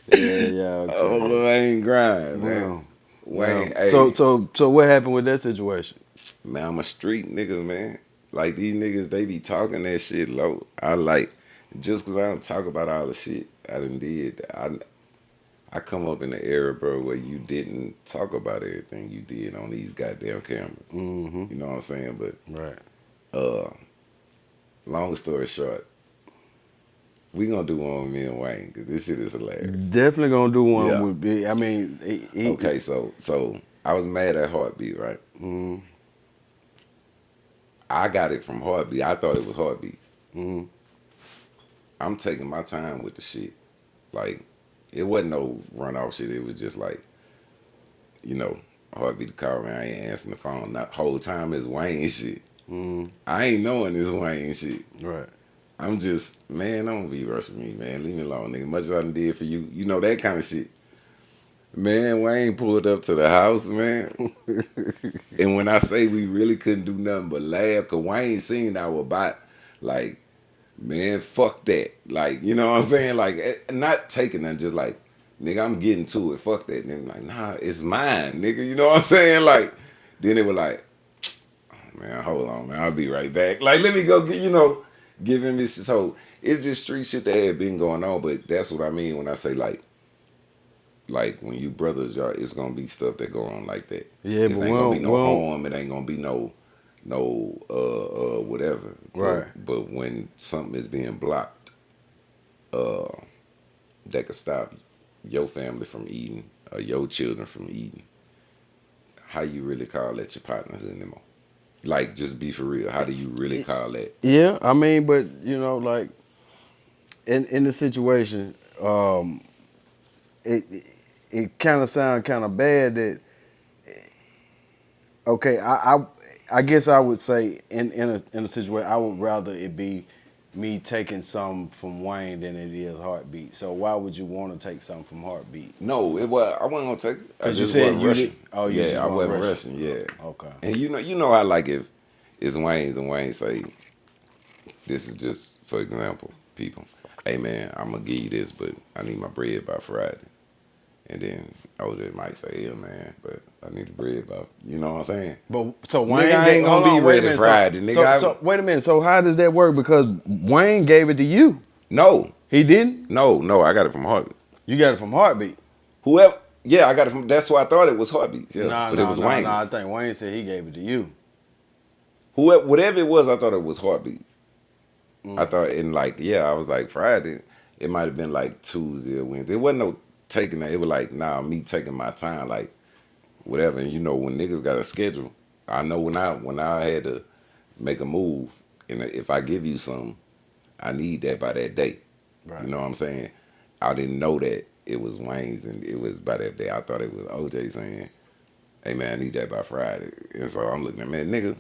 Yeah, Oh, okay. Wayne grind, man. Wow. Wayne, Wow. So hey, so so what happened with that situation? man, I'm a street nigga, man. Like these niggas, they be talking that shit low. I like just cause I don't talk about all the shit I done did. I come up in the era, bro, where you didn't talk about everything you did on these goddamn cameras. Mm-hmm. You know what I'm saying? But Right. long story short, we gonna do one with me and Wayne because this shit is hilarious. Definitely gonna do one Yeah. with big. I mean, Okay, so I was mad at Heartbeat, right? mm-hmm. I got it from Heartbeat. I thought it was Heartbeats. Mm-hmm. I'm taking my time with the shit. Like, it wasn't no run off shit. It was just like, you know, Heartbeat call me. I ain't answering the phone. That whole time is Wayne shit. Mm-hmm. I ain't knowing this Wayne shit. Right. I'm just, man, don't be rushing me, man. Leave me alone, nigga. Much as I done did for you. You know, that kind of shit. Man, Wayne pulled up to the house, man. And when I say we really couldn't do nothing but laugh, cause Wayne seen our bot, like, man, fuck that. Like, you know what I'm saying? Like, not taking that, just like, nigga, I'm getting to it. Fuck that. And then like, nah, it's mine, nigga. You know what I'm saying? Like, then they were like, oh, man, hold on, man. I'll be right back. Like, let me go get, give him this. So it's just street shit that had been going on. But that's what I mean when I say, like when you brothers, y'all, it's gonna be stuff that go on like that. Yeah, It but ain't gonna be no we don't. harm. It ain't gonna be no whatever. Right. But when something is being blocked, that could stop your family from eating or your children from eating. How you really call that your partners anymore? Like, just be for real. How do you really call that? Yeah, I mean, but like in the situation, it it kind of sound kind of bad that okay, I guess I would say in a situation I would rather it be me taking some from Wayne than it is Heartbeat. So why would you want to take something from Heartbeat? No, it was. I wasn't gonna take it. I Because you just said wasn't you rushing. did. Oh, you Yeah, just I want wasn't rushing. rushing. Yeah. Okay. And you know, I like if it's Wayne's and Wayne say, this is just for example, people. Hey man, I'm gonna give you this, but I need my bread by Friday. And then OJ might say, yeah man, but I need the bread by, you know what I'm saying? But so Nigga, Wayne I ain't hold gonna be on, wait a ready minute. Friday, nigga. So wait a minute. So how does that work? Because Wayne gave it to you. No, He didn't. no, I got it from Heartbeat. You got it from Heartbeat. Whoever, yeah, I got it from. That's why I thought it was Heartbeats, yeah, No, but it no, was no, no. I Wayne's. think Wayne said he gave it to you. Whoever, whatever it was, I thought it was Heartbeats. I thought, and like, yeah, I was like Friday. It might have been like Tuesday or Wednesday. It wasn't no taking that. It was like, nah, me taking my time, like whatever. And you know, when niggas got a schedule, I know when I had to make a move, and if I give you something, I need that by that day. You Right. know what I'm saying? I didn't know that it was Wayne's and it was by that day. I thought it was OJ saying, hey man, I need that by Friday. And so I'm looking at, man, nigga,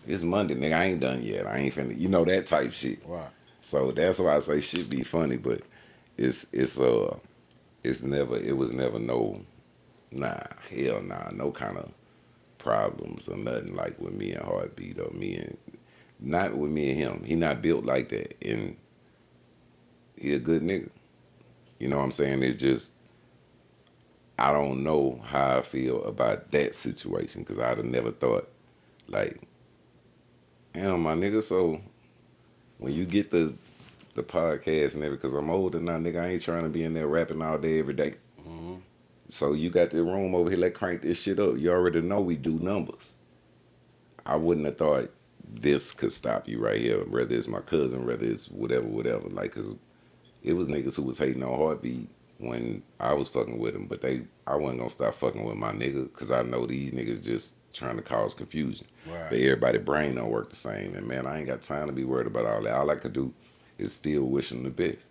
it's Monday, nigga. I ain't done yet. I ain't finna, that type shit. Right. So that's why I say shit be funny, but it's never, it was never no, nah, hell nah, no kind of problems or nothing like with me and Heartbeat or me and, not with me and him. He not built like that, and he a good nigga. You know what I'm saying? It's just, I don't know how I feel about that situation because I'd have never thought, like, damn, my nigga, so when you get the podcast and everything, because I'm older now, nigga, I ain't trying to be in there rapping all day, every day. Mm-hmm. So you got the room over here, let's crank this shit up. You already know we do numbers. I wouldn't have thought this could stop you right here, whether it's my cousin, whether it's whatever. Like, because it was niggas who was hating on Heartbeat when I was fucking with him, but I wasn't gonna stop fucking with my nigga because I know these niggas just trying to cause confusion. Right. But everybody brain don't work the same, and man, I ain't got time to be worried about all that. All I could do is still wish him the best.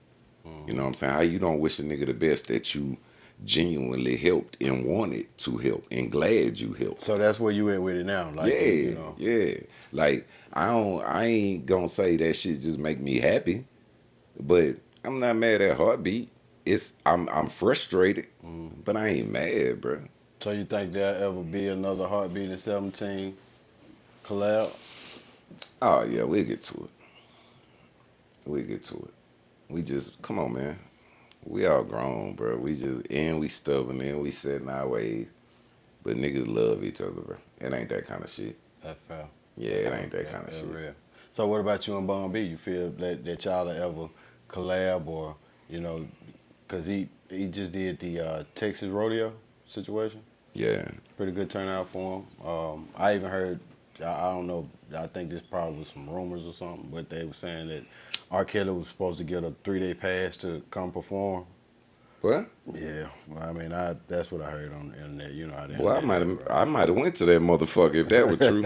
You know what I'm saying? How you don't wish a nigga the best that you genuinely helped and wanted to help and glad you helped? So that's where you at with it now. Like, Yeah, yeah. Like I ain't gonna say that shit just make me happy. But I'm not mad at Heartbeat. I'm frustrated, but I ain't mad, bro. So you think there'll ever be another Heartbeat in 17 collab? Oh yeah, we'll get to it. We'll get to it. We just come on, man. We all grown, bro. We stubborn and we set in our ways. But niggas love each other, bro. It ain't that kind of shit. That's fair. Yeah, it ain't that kind of That's shit. real. So what about you and Bun B? You feel that y'all will ever collab or, you know, because he just did the Texas rodeo situation. Yeah. Pretty good turnout for him. I even heard, I don't know, I think this probably was some rumors or something, but they were saying that R. Kelly was supposed to get a 3-day pass to come perform. What? Yeah, well, I mean, that's what I heard on the internet. You know how the Boy, internet is, bro. I might have went to that motherfucker if that were true.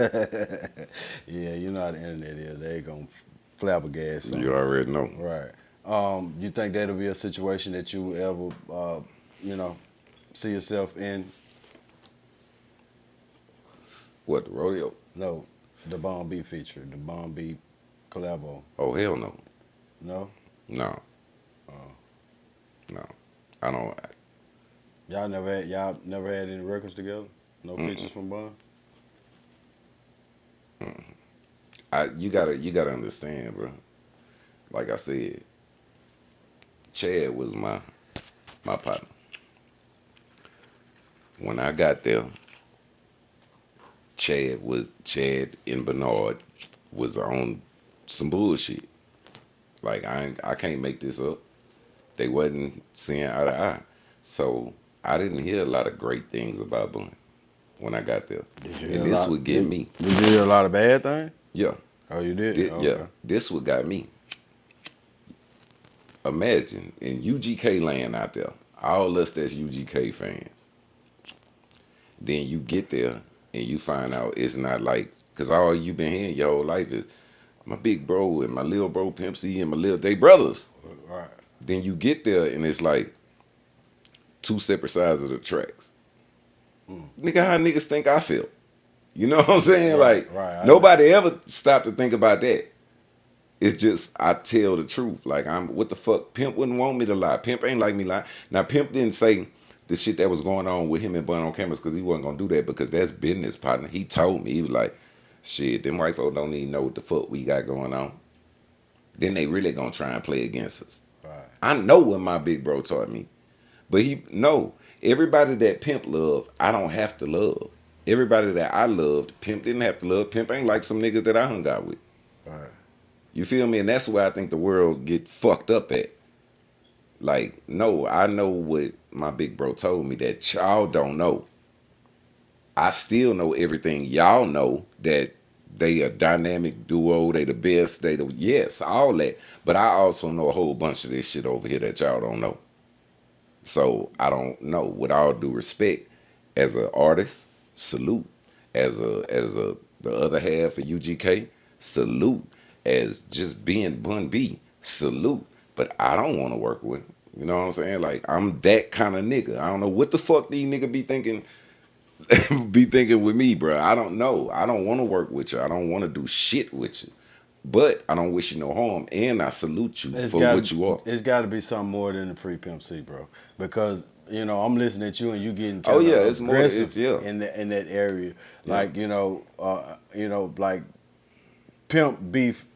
Yeah, you know how the internet is. They gonna flabbergast something. You already know. Right. You think that'll be a situation that you ever, you know, see yourself in? What, the rodeo? No, the Bomb B feature, the Bomb B collabo. Oh hell no. No? No. No. I don't. Y'all never had any records together? No features from Bomb? You gotta understand, bro. Like I said, Chad was my partner. When I got there, Chad and Bernard was on some bullshit. Like I can't make this up. They wasn't seeing eye to eye. So I didn't hear a lot of great things about Bun when I got there. Did you And hear a this lot? would get me. Did you hear a lot of bad things? Yeah. Oh, you did? Yeah. Okay. This what got me. Imagine in UGK land out there, all us that's UGK fans. Then you get there and you find out it's not like, cause all you been hearing your whole life is my big bro and my little bro Pimp C and my little they brothers. Right. Then you get there and it's like two separate sides of the tracks. Nigga, how niggas think I feel? You know what I'm saying? Right. Nobody ever stopped to think about that. It's just I tell the truth. Like what the fuck? Pimp wouldn't want me to lie. Pimp ain't like me lie. Now Pimp didn't say the shit that was going on with him and Bun on cameras because he wasn't gonna do that because that's business partner. He told me, he was like, shit, them white folks don't even know what the fuck we got going on. Then they really gonna try and play against us. Right. I know what my big bro taught me. But everybody that Pimp loved, I don't have to love. Everybody that I loved, Pimp didn't have to love. Pimp ain't like some niggas that I hung out with. Right. You feel me? And that's where I think the world get fucked up at. Like, no, I know what my big bro told me that y'all don't know. I still know everything y'all know that they a dynamic duo, they the best, yes, all that. But I also know a whole bunch of this shit over here that y'all don't know. So I don't know. With all due respect, as an artist, salute. As a the other half of UGK, salute. As just being Bun B, salute. But I don't want to work with him. You know what I'm saying? Like I'm that kind of nigga. I don't know what the fuck these niggas be thinking. Be thinking with me, bro. I don't know. I don't want to work with you. I don't want to do shit with you. But I don't wish you no harm, and I salute you for what you are. It's got to be something more than the free Pimp C, bro. Because you know I'm listening at you and you getting Oh kind yeah, of it's more. aggressive Yeah. in that area. Yeah. Like like Pimp beef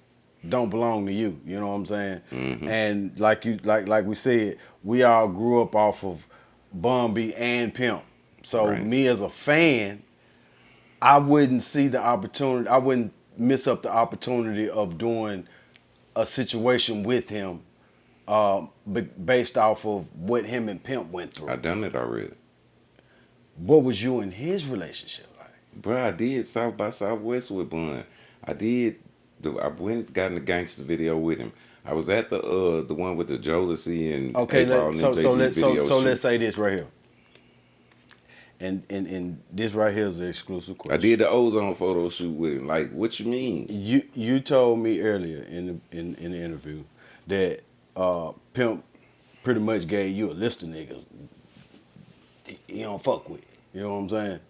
don't belong to you. You know what I'm saying? Mm-hmm. And like we said, we all grew up off of Bun B and Pimp. So Right. me as a fan, I wouldn't see the opportunity. I wouldn't miss up the opportunity of doing a situation with him, based off of what him and Pimp went through. I done it already. What was you and his relationship like? Bro, I did South by Southwest with Bun. I did. I went got in the gangster video with him. I was at the one with the Jodeci and Okay, A-Ball and so MJG video shoot. let's say this right here, and this right here is the exclusive question. I did the ozone photo shoot with him. Like, what you mean? You told me earlier in the interview that Pimp pretty much gave you a list of niggas he don't fuck with. You know what I'm saying?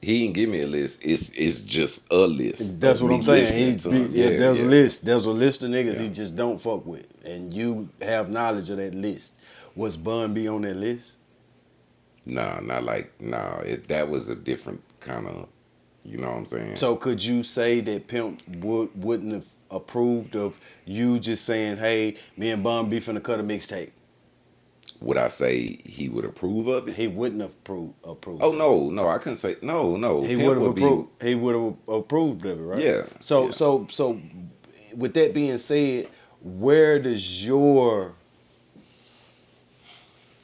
he didn't give me a list. It's just a list That's of what me I'm saying. listening to him. Yeah, There's a yeah, list. There's a list of niggas yeah. he just don't fuck with, and you have knowledge of that list. Was Bun B on that list? Nah, not like nah. That was a different kind of. You know what I'm saying? So could you say that Pimp wouldn't have approved of you just saying, "Hey, me and Bun B finna cut a mixtape"? Would I say he would approve of it? He wouldn't have Oh approved of it. no, no, I couldn't say no, no. He would Pimp have would be. approved. He would have approved of it, right? Yeah, So, yeah. so, with that being said, where does your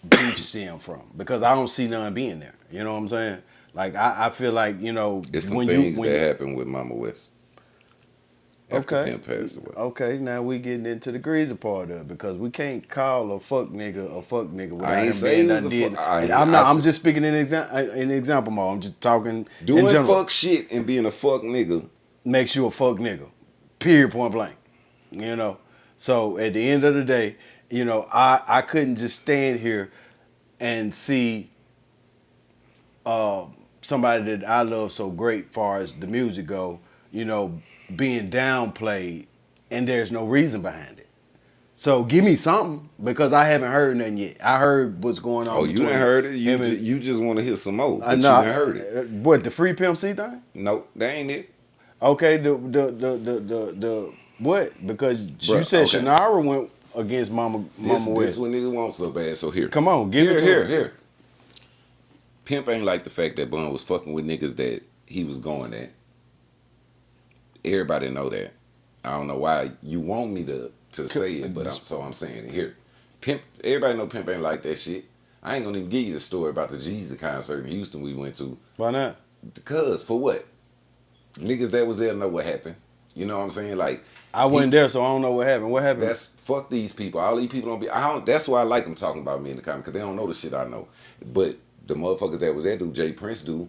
beef stem from? Because I don't see none being there. You know what I'm saying? Like I feel like It's some when things that happened with Mama West after okay. Pimp passed away. Okay, now we getting into the greasy part of it because we can't call a fuck nigga I without ain't him say being he was done a did. fuck. I And ain't, I'm I not. I'm s- just speaking in example mode. I'm just talking in doing general. fuck shit and being a fuck nigga. Makes you a fuck nigga. Period. Point blank. You know. So at the end of the day, I couldn't just stand here and see somebody that I love so great, far as the music go, being downplayed, and there's no reason behind it. So give me something because I haven't heard nothing yet. I heard what's going Oh, on you done between heard it. him and You just want to hear some more, I but know you done heard it. what the Free Pimp C thing. No, that ain't it, Okay, the what? Because you bruh. said Okay, Shannara went against this Mama this West. what nigga want so bad. So here, Come on, give it here, to here, him. here. Pimp ain't like the fact that Bun was fucking with niggas that he was going at. Everybody know that. I don't know why you want me to say it, but I'm saying it here. Pimp, everybody know Pimp ain't like that shit. I ain't gonna even give you the story about the Jeezy concert in Houston we went to. Why not? Because for what? Niggas that was there know what happened. You know what I'm saying? Like I wasn't he there, so I don't know what happened. What happened? that's fuck these people. All these people don't be. I don't. That's why I like them talking about me in the comments because they don't know the shit I know. But the motherfuckers that was there do. Jay Prince do.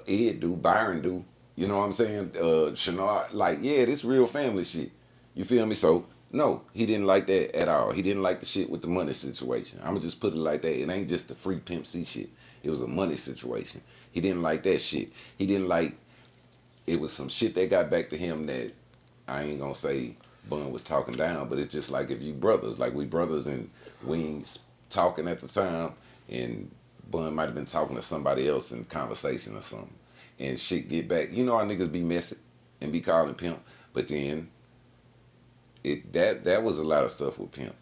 Ed do. Byron do. You know what I'm saying? Shanard. Like yeah, this real family shit. You feel me? So no, he didn't like that at all. He didn't like the shit with the money situation. I'ma just put it like that. It ain't just the free Pimp C shit. It was a money situation. He didn't like that shit. He didn't like. It was some shit that got back to him that I ain't gonna say Bun was talking down, but it's just like if you brothers, like we brothers and we ain't talking at the time, and Bun might have been talking to somebody else in conversation or something, and shit get back. You know how niggas be messy and be calling Pimp, but then that was a lot of stuff with Pimp.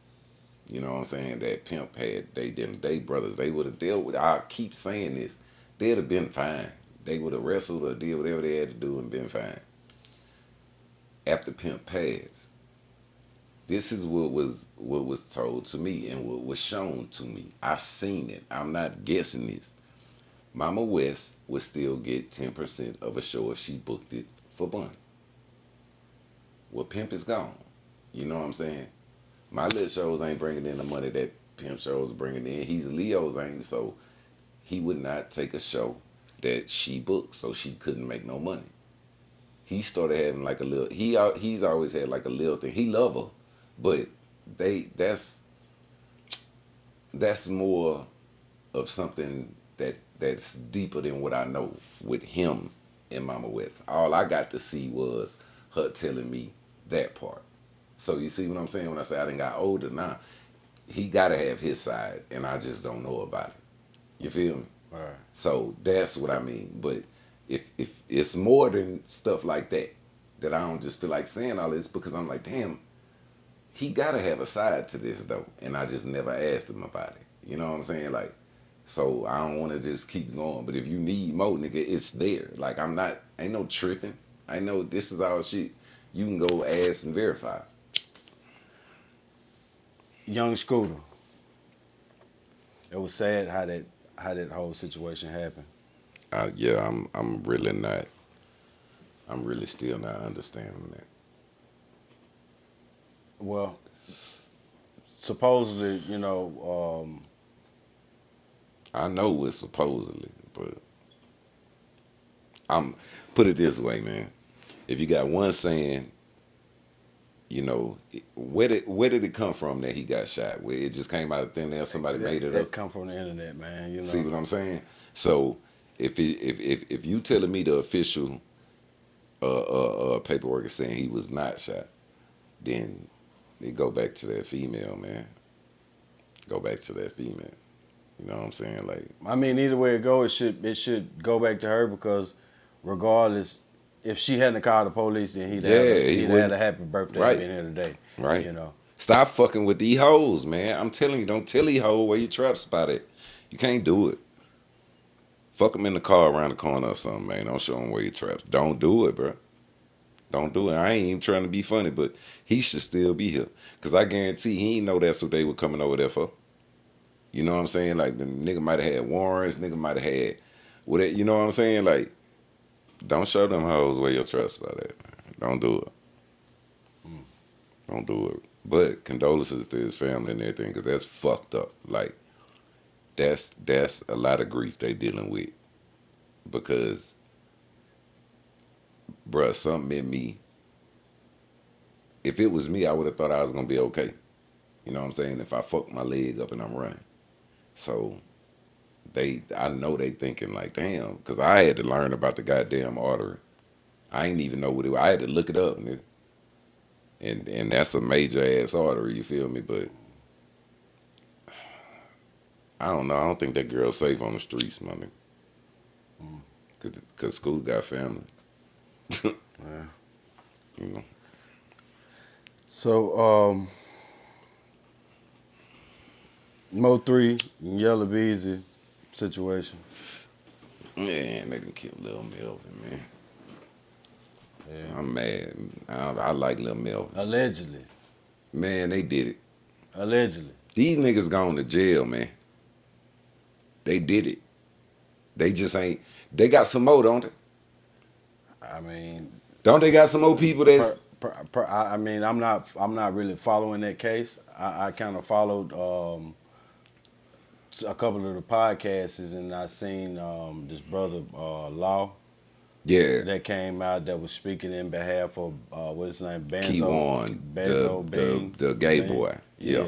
You know what I'm saying? That Pimp had they brothers, they would have dealt with. I keep saying this, they'd have been fine. They would have wrestled or did whatever they had to do and been fine. After Pimp passed, this is what was told to me and what was shown to me. I seen it. I'm not guessing this. Mama West would still get 10% of a show if she booked it for Bun. Well, Pimp is gone. You know what I'm saying? My little shows ain't bringing in the money that Pimp shows bringing in. He's Leo's ain't, so he would not take a show that she booked, so she couldn't make no money. He started having like a little. He's always had like a little thing. He love her, but they that's more of something that's deeper than what I know with him and Mama West. All I got to see was her telling me that part. So you see what I'm saying when I say I done got older now. He gotta have his side, and I just don't know about it. You feel me? All right. So that's what I mean. But if it's more than stuff like that I don't just feel like saying all this because I'm like, damn, he gotta have a side to this though, and I just never asked him about it. You know what I'm saying? Like, so I don't want to just keep going. But if you need more, nigga, it's there. Like ain't no tripping. I know this is all shit. You can go ask and verify. Young Scooter. It was sad how that whole situation happened. Yeah, I'm really not. I'm really still not understanding that. Well, supposedly, I know it's supposedly, but I'm put it this way, man. If you got one saying, where did it come from that he got shot? Where it just came out of thin air, somebody made it that up. come from the internet, man. See what I'm saying? So If you telling me the official paperwork is saying he was not shot, then it go back to that female, man. Go back to that female. You know what I'm saying? Like, I mean, either way it goes, it should go back to her because regardless, if she hadn't called the police, then he'd had a happy birthday right, being here today. right. You know. Stop fucking with these hoes, man. I'm telling you, don't tell these hoes where your trap spot at. You can't do it. Fuck them in the car around the corner or something, man. Don't show them where your traps. Don't do it, bro. Don't do it. I ain't even trying to be funny, but he should still be here. Because I guarantee he ain't know that's what they were coming over there for. You know what I'm saying? Like, the nigga might have had warrants, nigga might have had whatever. You know what I'm saying? Like, don't show them hoes where your trust spot at. Man. Don't do it. Don't do it. But condolences to his family and everything, because that's fucked up. Like, that's a lot of grief they dealing with. Because, bruh, something in me, if it was me, I would have thought I was going to be okay. You know what I'm saying? If I fuck my leg up and I'm running. So, I know they thinking like, damn, because I had to learn about the goddamn artery. I ain't even know what it was. I had to look it up, nigga. And that's a major ass artery, you feel me? But I don't know. I don't think that girl's safe on the streets, my nigga. Cause school got family. Yeah. You know. So, Mo3 and Yellow Beezy situation. Man, they can kill Lil Melvin, man. Yeah. I'm mad. I like Lil Melvin. Allegedly. Man, they did it. Allegedly. These niggas gone to jail, man. They did it. They just ain't. They got some more, don't they? I mean, don't they got some more people that's? I mean, I'm not really following that case. I kind of followed a couple of the podcasts, and I seen this brother Law. Yeah. That came out that was speaking in behalf of what's his name, Keywan, the gay Bean. boy. Yeah.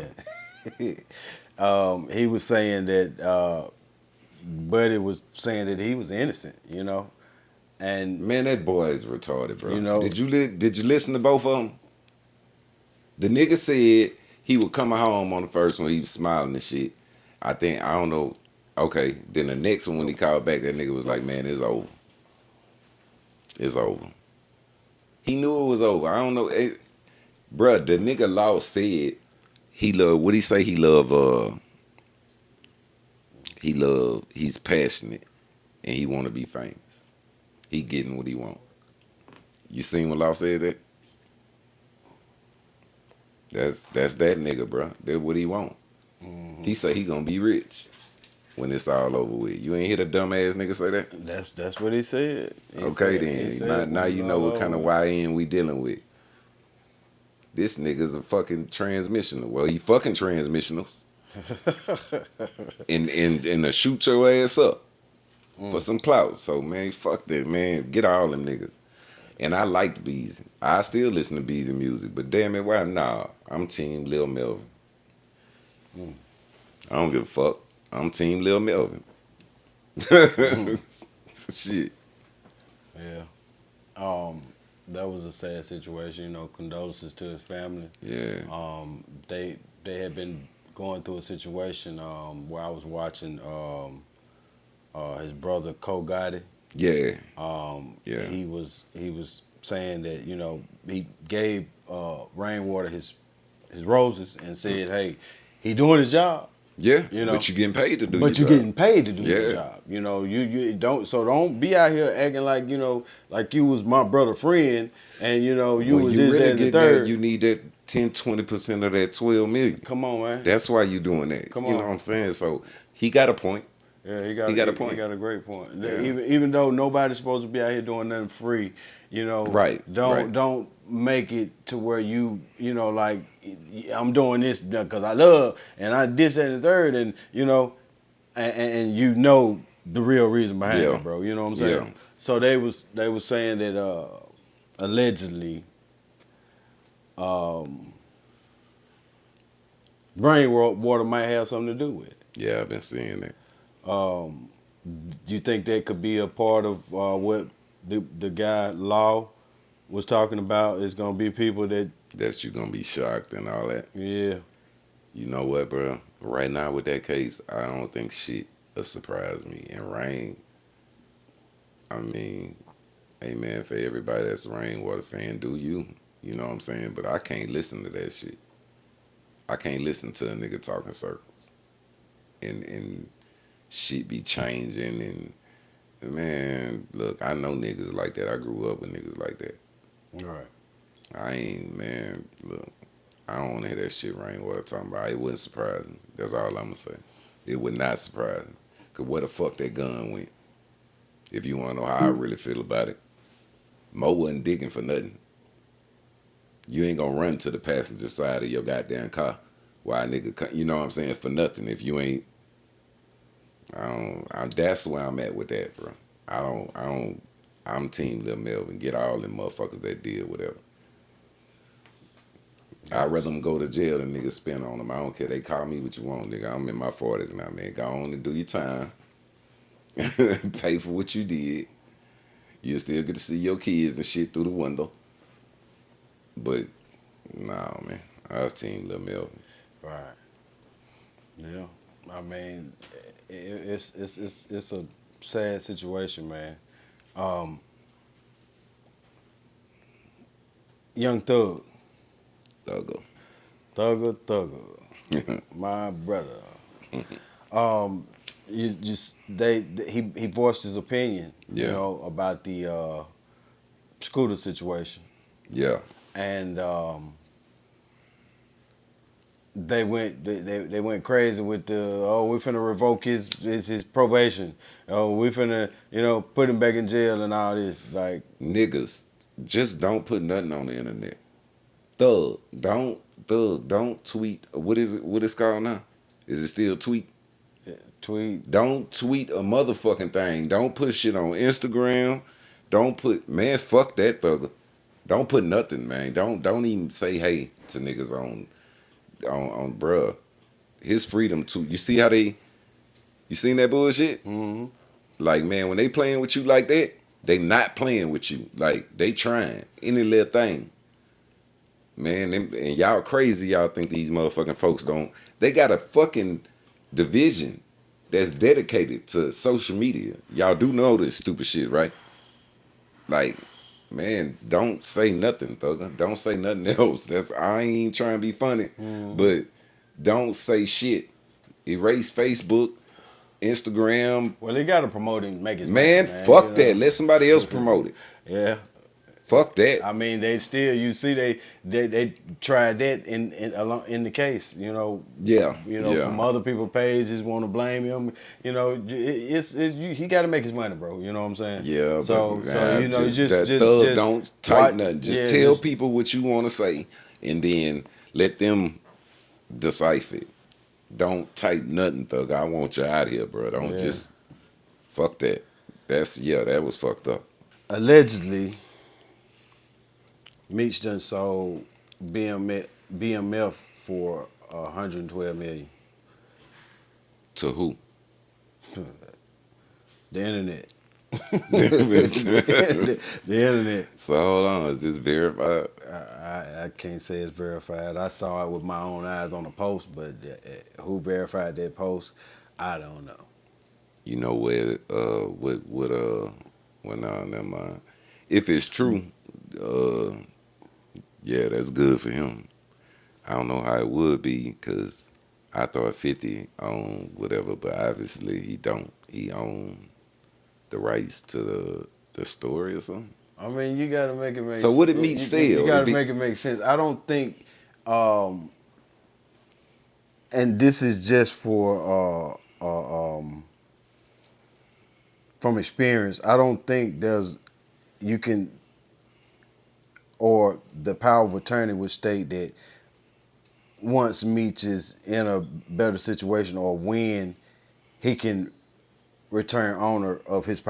He was saying that Buddy was saying that he was innocent, you know. And man, that boy is retarded, bro. You know, did you listen to both of them? The nigga said he would come home on the first one. He was smiling and shit. I don't know. Okay, then the next one when he called back, that nigga was like, "Man, it's over. It's over." He knew it was over. I don't know, bruh. The nigga Law said he loved. What he say? He love. He's passionate and he want to be famous. He getting what he want. You seen what Law said that? That's that nigga, bro. That's what he want. Mm-hmm. He say he gonna be rich when it's all over with. You ain't hear the dumb ass nigga say that? That's what he said. Now you know what kind of YN we dealing with. This nigga's a fucking transmissioner. Well, he fucking transmissionals. and to shoot your ass up for some clout. So man, fuck that, man. Get all them niggas. And I liked Beezy. I still listen to Beezy music, but damn it, why? Nah, I'm team Lil Melvin. I don't give a fuck. I'm team Lil Melvin. Shit. Yeah. That was a sad situation. You know, condolences to his family. Yeah. They had been going through a situation where I was watching his brother Ko Gotti. Yeah. Yeah. He was saying that, you know, he gave Rainwater his roses and said, "Hey, he doing his job." Yeah. You know, but you getting paid to do. But you're getting paid to do your Yeah. job. You know, you don't be out here acting like, you know, like you was my brother friend and, you know, you was this, that, and the third. You need that 10-20% of that 12 million. Come on, man. That's why you doing that. Come You on. know what I'm saying? So he got a point. Yeah, he got a point. He got a great point. Yeah. Even though nobody's supposed to be out here doing nothing free, you know, don't make it to where you know, like, I'm doing this because I love and I this and the third, and you know, and you know the real reason behind it, bro. You know what I'm saying? Yeah. So they was saying that allegedly, Rainwater might have something to do with it. Yeah, I've been seeing that. You think that could be a part of what the guy Law was talking about? It's gonna be people that, That you gonna be shocked and all that. yeah, You know what, bro? Right now with that case, I don't think shit will surprise me. And Rain, I mean, hey man, for everybody that's a Rainwater fan, do you? You know what I'm saying? But I can't listen to that shit. I can't listen to a nigga talking circles and shit be changing and man, look, I know niggas like that. I grew up with niggas like that. right. I ain't man, look, I don't wanna hear that shit Rainwater talking about. It wouldn't surprise me. That's all I'm gonna say. It would not surprise me. Cause where the fuck that gun went? If you wanna know how I really feel about it. Mo wasn't digging for nothing. You ain't gonna run to the passenger side of your goddamn car. Why a nigga, you know what I'm saying, for nothing. If you ain't, that's where I'm at with that, bro. I'm Team Lil Melvin. Get all them motherfuckers that did whatever. I'd rather them go to jail than niggas spend on them. I don't care. They call me what you want, nigga. I'm in my 40s now, man. Go on and do your time. Pay for what you did. You still get to see your kids and shit through the window. But, nah, man. I was Team Lil Melvin. Right. Yeah. I mean, it's a sad situation, man. Young Thug, Thugger. Thugger, my brother. You just he voiced his opinion, you Yeah. know, about the Scooter situation, Yeah. and they went crazy with the, oh, we're finna revoke his probation, oh, we finna, you know, put him back in jail and all this, like, Niggas, just don't put nothing on the internet. Thug, don't tweet. What is it? What it's called now? Is it still tweet? tweet. Don't tweet a motherfucking thing. Don't put shit on Instagram. Don't put, man, fuck that thugger. Don't put nothing, man. Don't even say hey to niggas on bruh. His freedom to, you see how you seen that bullshit? Mm-hmm. Like, man, when they playing with you like that, they not playing with you. Like, they trying any little thing. Man, and y'all crazy, y'all think these motherfucking folks don't. They got a fucking division that's dedicated to social media. Y'all do know this stupid shit, right? Like, man, don't say nothing, thugger. Don't say nothing else. I ain't trying to be funny, but don't say shit. Erase Facebook, Instagram. Well, he got to promote him, make his money, Man, man. You fuck that. know. Let somebody else promote it. Yeah. Fuck that. I mean, they still, you see, they tried that in the case, you know. Yeah. You know, Yeah. from other people's pages want to blame him. You know, he got to make his money, bro. You know what I'm saying? Yeah, So but so you know, that just thug don't type watch, nothing. Just yeah, tell people what you want to say, and then let them decipher it. Don't type nothing, thug. I want you out of here, bro. Don't Yeah. just fuck that. That was fucked up. Allegedly, Meech done sold BMF for 112 million. To who? The internet. the internet. So hold on, is this verified? I can't say it's verified. I saw it with my own eyes on a post, but who verified that post, I don't know. You know where? Well, nah, never mind. If it's true, yeah, that's good for him. I don't know how it would be because I thought 50 owned whatever, but obviously he don't. He owned the rights to the story or something. I mean, you got to make it make. So what did Meech You sell? got to make it make sense. I don't think, and this is just for from experience. I don't think you can, or the power of attorney would state that once Meech is in a better situation or when he can return owner of his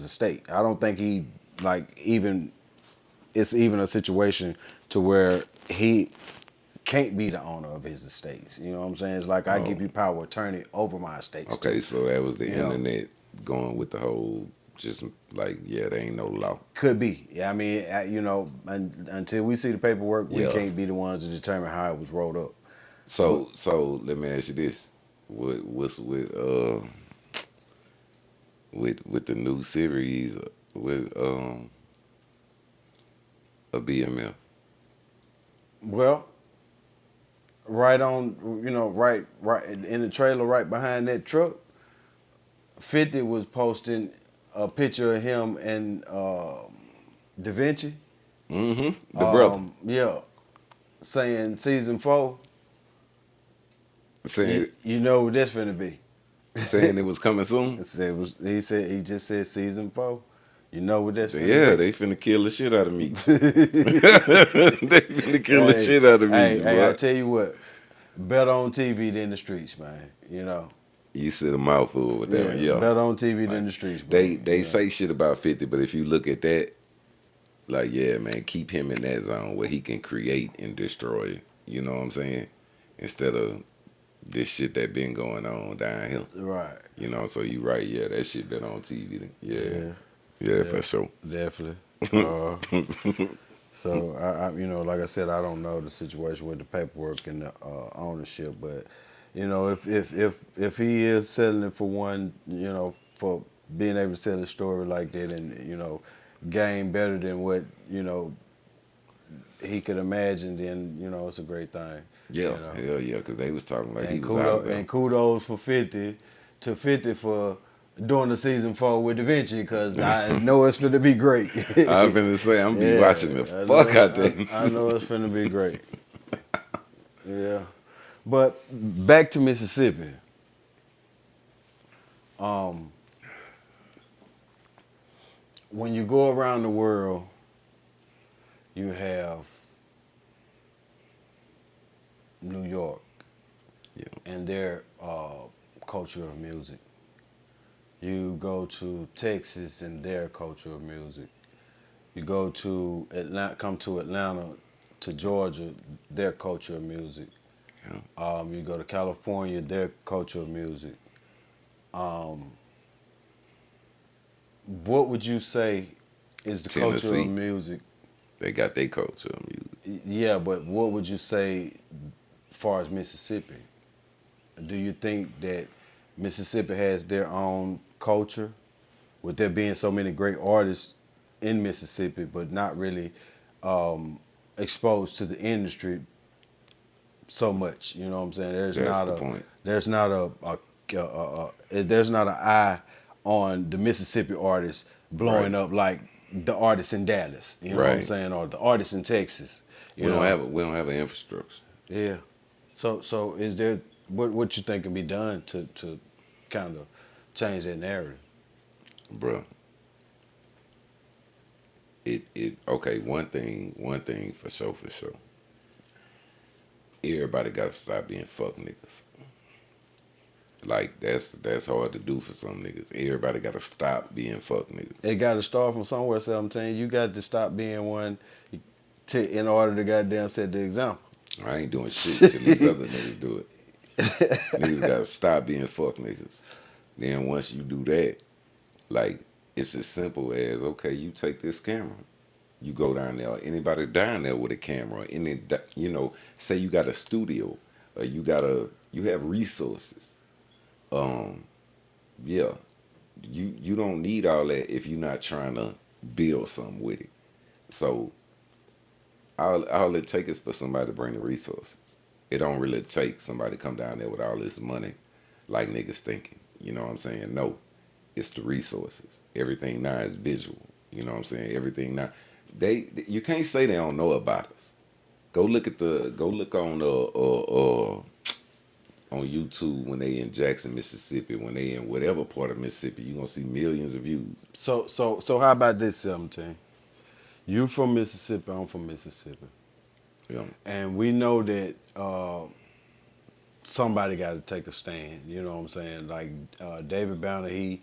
estate. I don't think he it's even a situation to where he can't be the owner of his estates. You know what I'm saying? It's like I give you power of attorney over my estates. Okay, so that was the You know. internet going with the whole just like yeah, there ain't no law. Could be. Yeah, I mean, until we see the paperwork, we Yeah. can't be the ones to determine how it was rolled up. But So let me ask you this: what's with the new series with a BMF? well, right on, right in the trailer, right behind that truck, 50 was posting a picture of him and Da Vinci. Mm-hmm. The brother Yeah, saying season 4. saying You know what that's finna be. saying it was coming soon. He just said season 4. You know what that's finna Yeah, be. they finna kill the shit out of me. They finna kill the Hey, shit out of me, I boy. tell you what, better on TV than the streets, man. You know. You said a mouthful with that Yeah, one, yeah. better on TV Like than the streets, bro. they say shit about 50, but if you look at that, like yeah, man, keep him in that zone where he can create and destroy. You know what I'm saying? Instead of this shit that been going on down here. Right. You know, so you right, yeah, that shit been on TV. Yeah, Yeah. yeah, for sure. Definitely. So like I said, I don't know the situation with the paperwork and the ownership, but if he is selling it for one, for being able to sell a story like that and gain better than what he could imagine, then it's a great thing. Yeah, hell yeah, because they was talking like he And was out of there. kudos for 50 to 50 for doing the season 4 with Da Vinci, because I know it's gonna be great. I've been to say I'm be Yeah, watching the fuck out there. I know it's finna be great. Yeah. But back to Mississippi. Um, when you go around the world, you have New York Yeah, and their culture of music. You go to Texas and their culture of music. You go to Atlanta, come to Atlanta, to Georgia, their culture of music. yeah. You go to California, their culture of music. Um, what would you say is the culture of Tennessee, music? they got their culture of music. Yeah, but what would you say as far as Mississippi? Do you think that Mississippi has their own culture, with there being so many great artists in Mississippi, but not really exposed to the industry so much? You know what I'm saying? That's the point. There's not there's not an eye on the Mississippi artists blowing Right, up like the artists in Dallas. You know what I'm right. saying? Or the artists in Texas. We You don't know? have an infrastructure, Yeah. So is there what you think can be done to kind of change that narrative? bruh. It okay. One thing for sure, for sure. Everybody got to stop being fuck niggas. Like that's hard to do for some niggas. Everybody got to stop being fuck niggas. It got to start from somewhere. 17. You got to stop being one in order to goddamn set the example. I ain't doing shit till these other niggas do it. Niggas got to stop being fuck niggas. Then once you do that, like it's as simple as okay, you take this camera, you go down there. Anybody down there with a camera, say you got a studio, or you have resources. Um, yeah, you don't need all that if you're not trying to build something with it. So all it takes is for somebody to bring the resources. It don't really take somebody to come down there with all this money, like niggas thinking. You know what I'm saying? No, it's the resources. Everything now is visual. You know what I'm saying? Everything now, you can't say they don't know about us. Go look on YouTube when they in Jackson, Mississippi, when they in whatever part of Mississippi, you gonna see millions of views. So how about this, 17? You from Mississippi, I'm from Mississippi. You know? And we know that somebody got to take a stand. You know what I'm saying? Like David Banner, he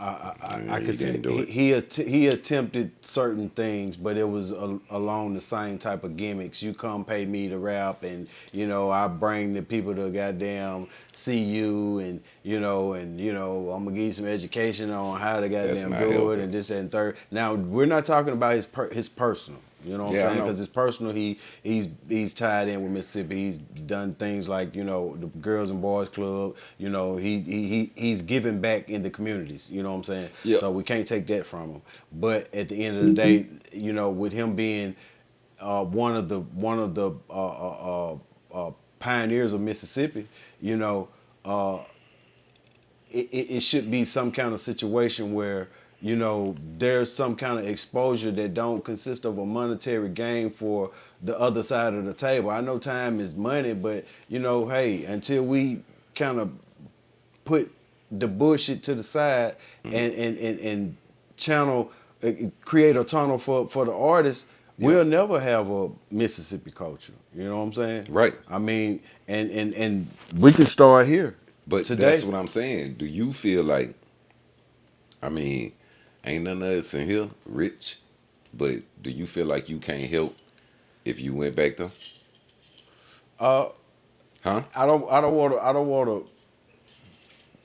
I could You say didn't do it. he attempted certain things, but it was along the same type of gimmicks. You come pay me to rap, and I bring the people to goddamn see you, and I'm gonna give you some education on how to That's goddamn not do it, helping. and this that, and third. Now we're not talking about his personal. You know what I'm Yeah, I saying? know. Because it's personal. He's tied in with Mississippi. He's done things like the Girls and Boys Club. He's giving back in the communities. You know what I'm saying? Yeah. So we can't take that from him. But at the end of the day, with him being one of the pioneers of Mississippi, it should be some kind of situation where there's some kind of exposure that don't consist of a monetary gain for the other side of the table. I know time is money, but hey, until we kind of put the bullshit to the side and channel create a tunnel for the artists, Yeah. we'll never have a Mississippi culture. You know what I'm saying? Right. I mean, and we can start here But that's today. what I'm saying. Do you feel like, I mean, ain't none of us in here rich, but do you feel like you can't help if you went back there? Uh, Huh? I don't want to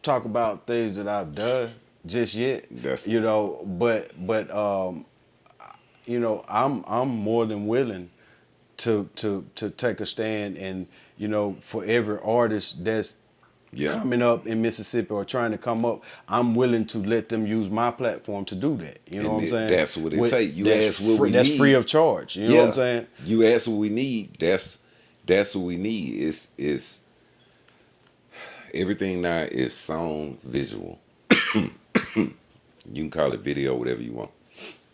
talk about things that I've done just yet. That's But I'm more than willing to take a stand, and for every artist that's yeah. coming up in Mississippi or trying to come up, I'm willing to let them use my platform to do that. You know And what I'm saying? that's what it take. You ask what we that's free need. of charge. You know what I'm Yeah. saying? You ask what we need. That's what we need. It's everything now is sound visual. You can call it video, whatever you want,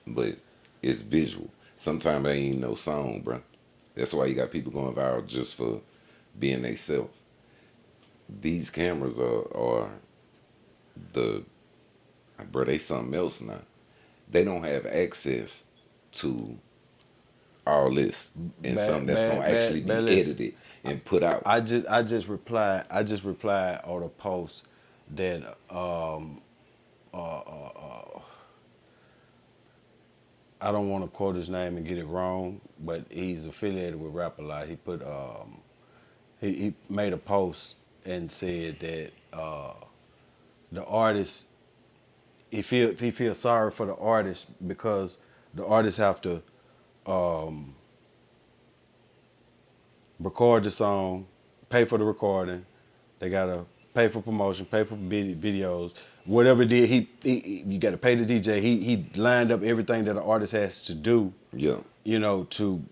but it's visual. Sometimes there ain't no song, bro. That's why you got people going viral just for being they self. These cameras are the bro. They something else now. They don't have access to all this and something Bad, that's gonna bad, actually bad, be bad. Listen, edited and put out. I just replied on a post that I don't want to quote his name and get it wrong, but he's affiliated with Rap a Lot. He put he made a post and said that the artist he feels sorry for the artist because the artists have to record the song, pay for the recording, they gotta pay for promotion, pay for videos, whatever it did. You got to pay the DJ. He lined up everything that an artist has to do, Yeah, to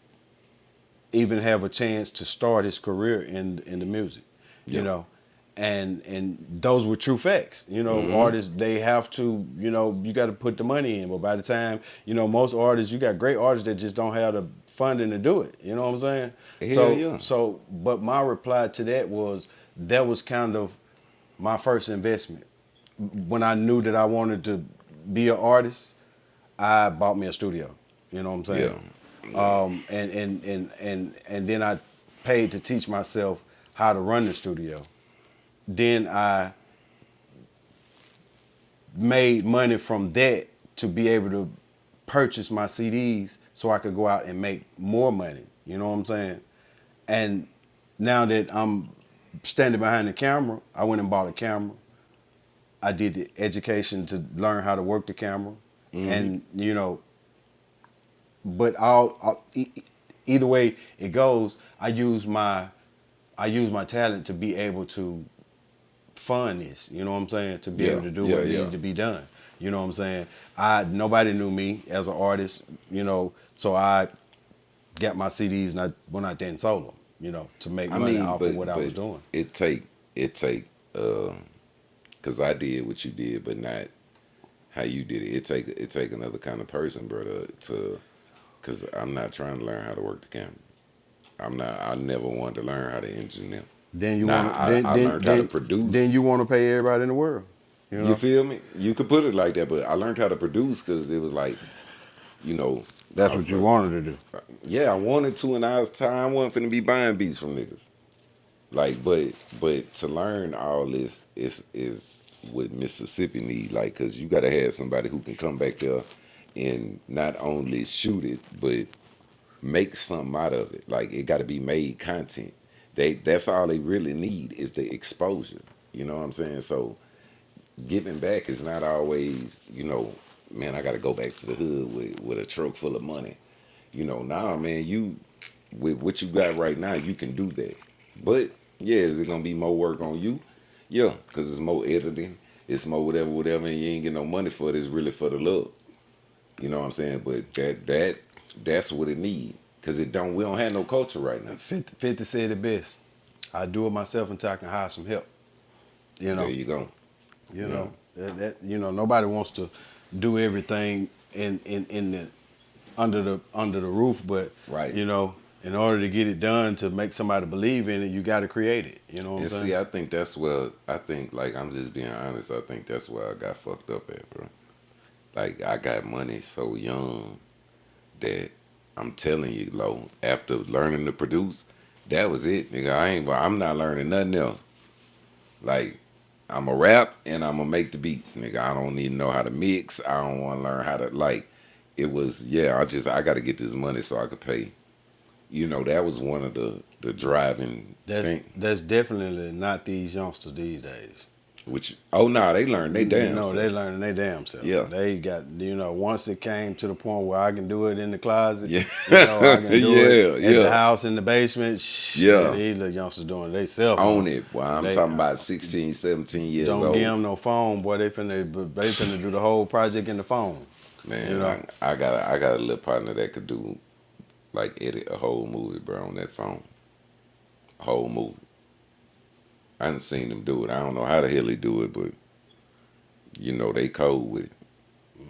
even have a chance to start his career in the music, you yeah. know. And those were true facts. Mm-hmm. Artists, they have to, you got to put the money in. But by the time, most artists, you got great artists that just don't have the funding to do it. You know what I'm saying? Hell So yeah. so but my reply to that was kind of my first investment. When I knew that I wanted to be an artist, I bought me a studio. You know what I'm Yeah. saying? And then I paid to teach myself how to run the studio. Then I made money from that to be able to purchase my CDs so I could go out and make more money. You know what I'm saying? And now that I'm standing behind the camera, I went and bought a camera. I did the education to learn how to work the camera, Mm-hmm. and but either way it goes, I use my talent to be able to fund this. You know what I'm saying? To be Yeah. able to do Yeah. what Yeah. needed to be done. You know what I'm saying? Nobody knew me as an artist. So I got my CDs and I went out there and sold them. To make I money mean, off of what I was but doing. it take cause I did what you did, but not how you did it. It take another kind of person, brother, to cause I'm not trying to learn how to work the camera. I'm not. I never wanted to learn how to engineer. Then you Now want to I learned how to then produce. you want to pay everybody in the world. You You know. feel me? You could put it like that, but I learned how to produce because it was like, you know, That's what you wanted to do. yeah, I wanted to, and I was tired. I wasn't finna be buying beats from niggas. Like, but to learn all this is what Mississippi need, like, cause you gotta have somebody who can come back there and not only shoot it, but make something out of it. Like it gotta be made content. That's all they really need is the exposure. You know what I'm saying? So giving back is not always, man, I gotta go back to the hood with a truck full of money. Nah, man, you with what you got right now, you can do that. But yeah, is it gonna be more work on you? Yeah, because it's more editing, it's more whatever, and you ain't get no money for it. It's really for the love. You know what I'm saying? But that's what it need. Cause we don't have no culture right now. 50 said it best. I do it myself until I can hire some help. You know. There you go. You know that nobody wants to do everything in the under the roof, but Right. in order to get it done, to make somebody believe in it, you got to create it. You know what I'm saying? See, I think that's where like I'm just being honest. I think that's where I got fucked up at, bro. Like I got money so young that I'm telling you, Lo, after learning to produce, that was it, nigga. I'm not learning nothing else. Like I'm a rap and I'm gonna make the beats, nigga. I don't need to know how to mix. I don't want to learn how to like. It was I got to get this money so I could pay. That was one of the driving thing. That's definitely not these youngsters these days. Which they learn they damn. They learning they damn self. Yeah. They got once it came to the point where I can do it in the closet. Yeah. I can do it in yeah. the house, in the basement. Yeah. These little youngsters doing it they self. Own it, boy. I'm talking about 16, 17 years old. Don't give them no phone, boy. They finna do the whole project in the phone. Man, I got a little partner that could do like edit a whole movie, bro, on that phone. A whole movie. I done seen him do it. I don't know how the hell he do it, but they cold with it.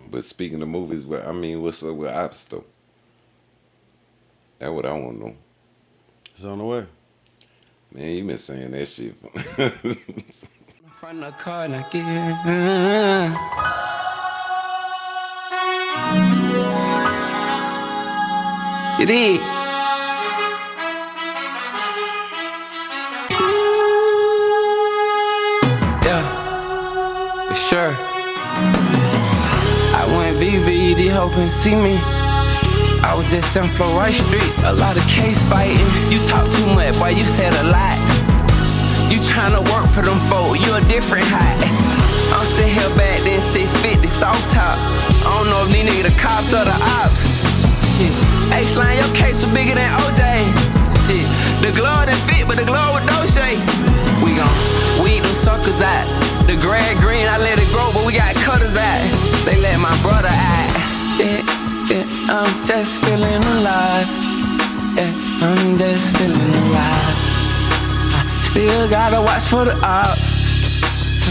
But speaking of movies, what's up with Ops though? That's what I want to know. It's on the way. Man, you been saying that shit. From the car and I get it is. Yeah, for sure. I went VVD hoping to see me. I was just on Florida Street, a lot of case fighting. You talk too much, boy, you said a lot. You tryna work for them folk, you a different height. I'm sitting here back then, 650, soft top. I don't know if these niggas the cops or the ops. Shit, H-line, your case was bigger than OJ. Shit, the glove didn't fit, but the glove was Dolce. We gon' weed them suckers out. The grass green, I let it grow, but we got cutters out. They let my brother out. Yeah, I'm just feeling alive. Yeah, I'm just feeling alive. Still gotta watch for the ops.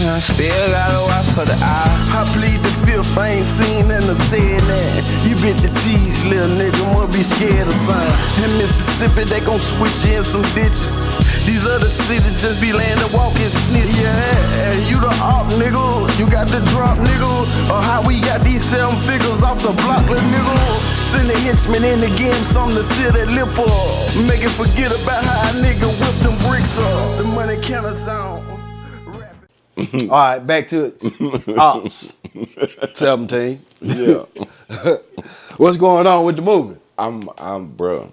I still gotta watch for the ops. I plead the fifth, I ain't seen nothing to say that. You bit the cheese, little nigga, must be scared of something. In Mississippi, they gon' switch you in some ditches. These other cities just be laying to walking snitches. Yeah, you the op, nigga. You got the drop, nigga. Or how we got these 7 figures off the block, little nigga. Send the henchmen in the game, something to seal that lip up. Make it forget about how a nigga whip them bricks up. The money counters on. All right, back to it. Ops 17. Yeah. What's going on with the movie? Bro.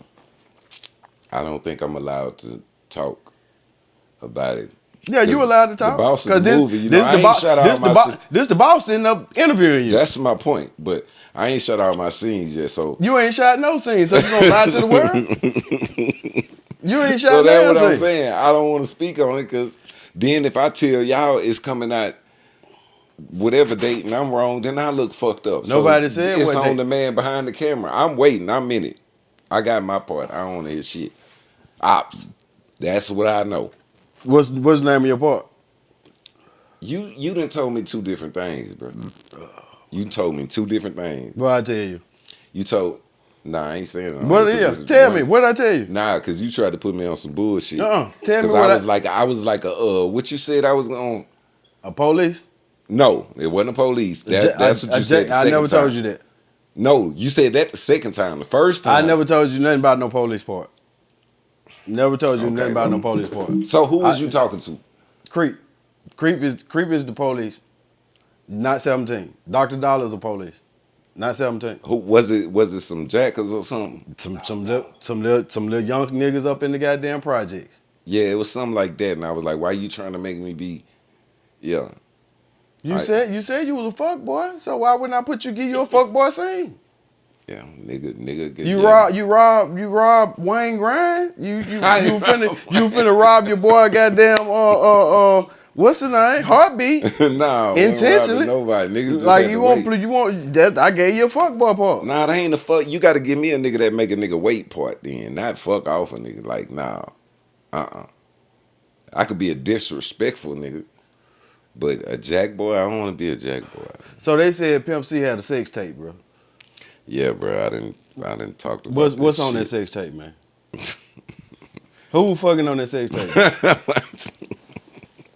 I don't think I'm allowed to talk about it. Yeah, you allowed to talk. The boss of the movie, I ain't shut out my this the boss sitting up interviewing you. That's my point, but I ain't shut out my scenes yet, so. You ain't shot no scenes, so you gonna lie to the world? You ain't shot So that's no what I'm scene. saying. I don't want to speak on it because then if I tell y'all it's coming out whatever date and I'm wrong, then I look fucked up. Nobody so said it's what on date. the man behind the camera. I'm waiting. I'm in it. I got my part. I don't want to hear shit. Ops. That's what I know. What's the name of your part? You done told me 2 different things, bro. You told me 2 different things. What I tell you? You told. Nah, I ain't saying it. What it is? Tell me. What I tell you? Nah, cause you tried to put me on some bullshit. Tell me Cause what I was like what you said I was on. A police? No, it wasn't a police. That's what you said. I never told you that. No, you said that the second time. The first time. I never told you nothing about no police part. Never told you nothing about no police part. So who was you talking to? Creek. Creep is the police, not 17. Dr. Dollar's the police, not 17. Who was it? Was it some jackers or something? Some little young niggas up in the goddamn projects. Yeah, it was something like that. And I was like, why you trying to make me be? Yeah. You said you was a fuck boy, so why wouldn't I give you a fuck boy scene? Yeah, nigga. You rob Wayne Grind. You finna rob your boy goddamn what's the name? Heartbeat. Nah, Intentionally. nobody. Niggas just Like had you to want that I gave you a fuck boy part. Nah, that ain't a fuck. You got to give me a nigga that make a nigga wait part then, not fuck off a nigga. Like nah, I could be a disrespectful nigga, but a jack boy, I don't want to be a jack boy. So they said Pimp C had a sex tape, bro. Yeah, bro, I didn't talk about What's on that shit. sex tape, man? Who fucking on that sex tape?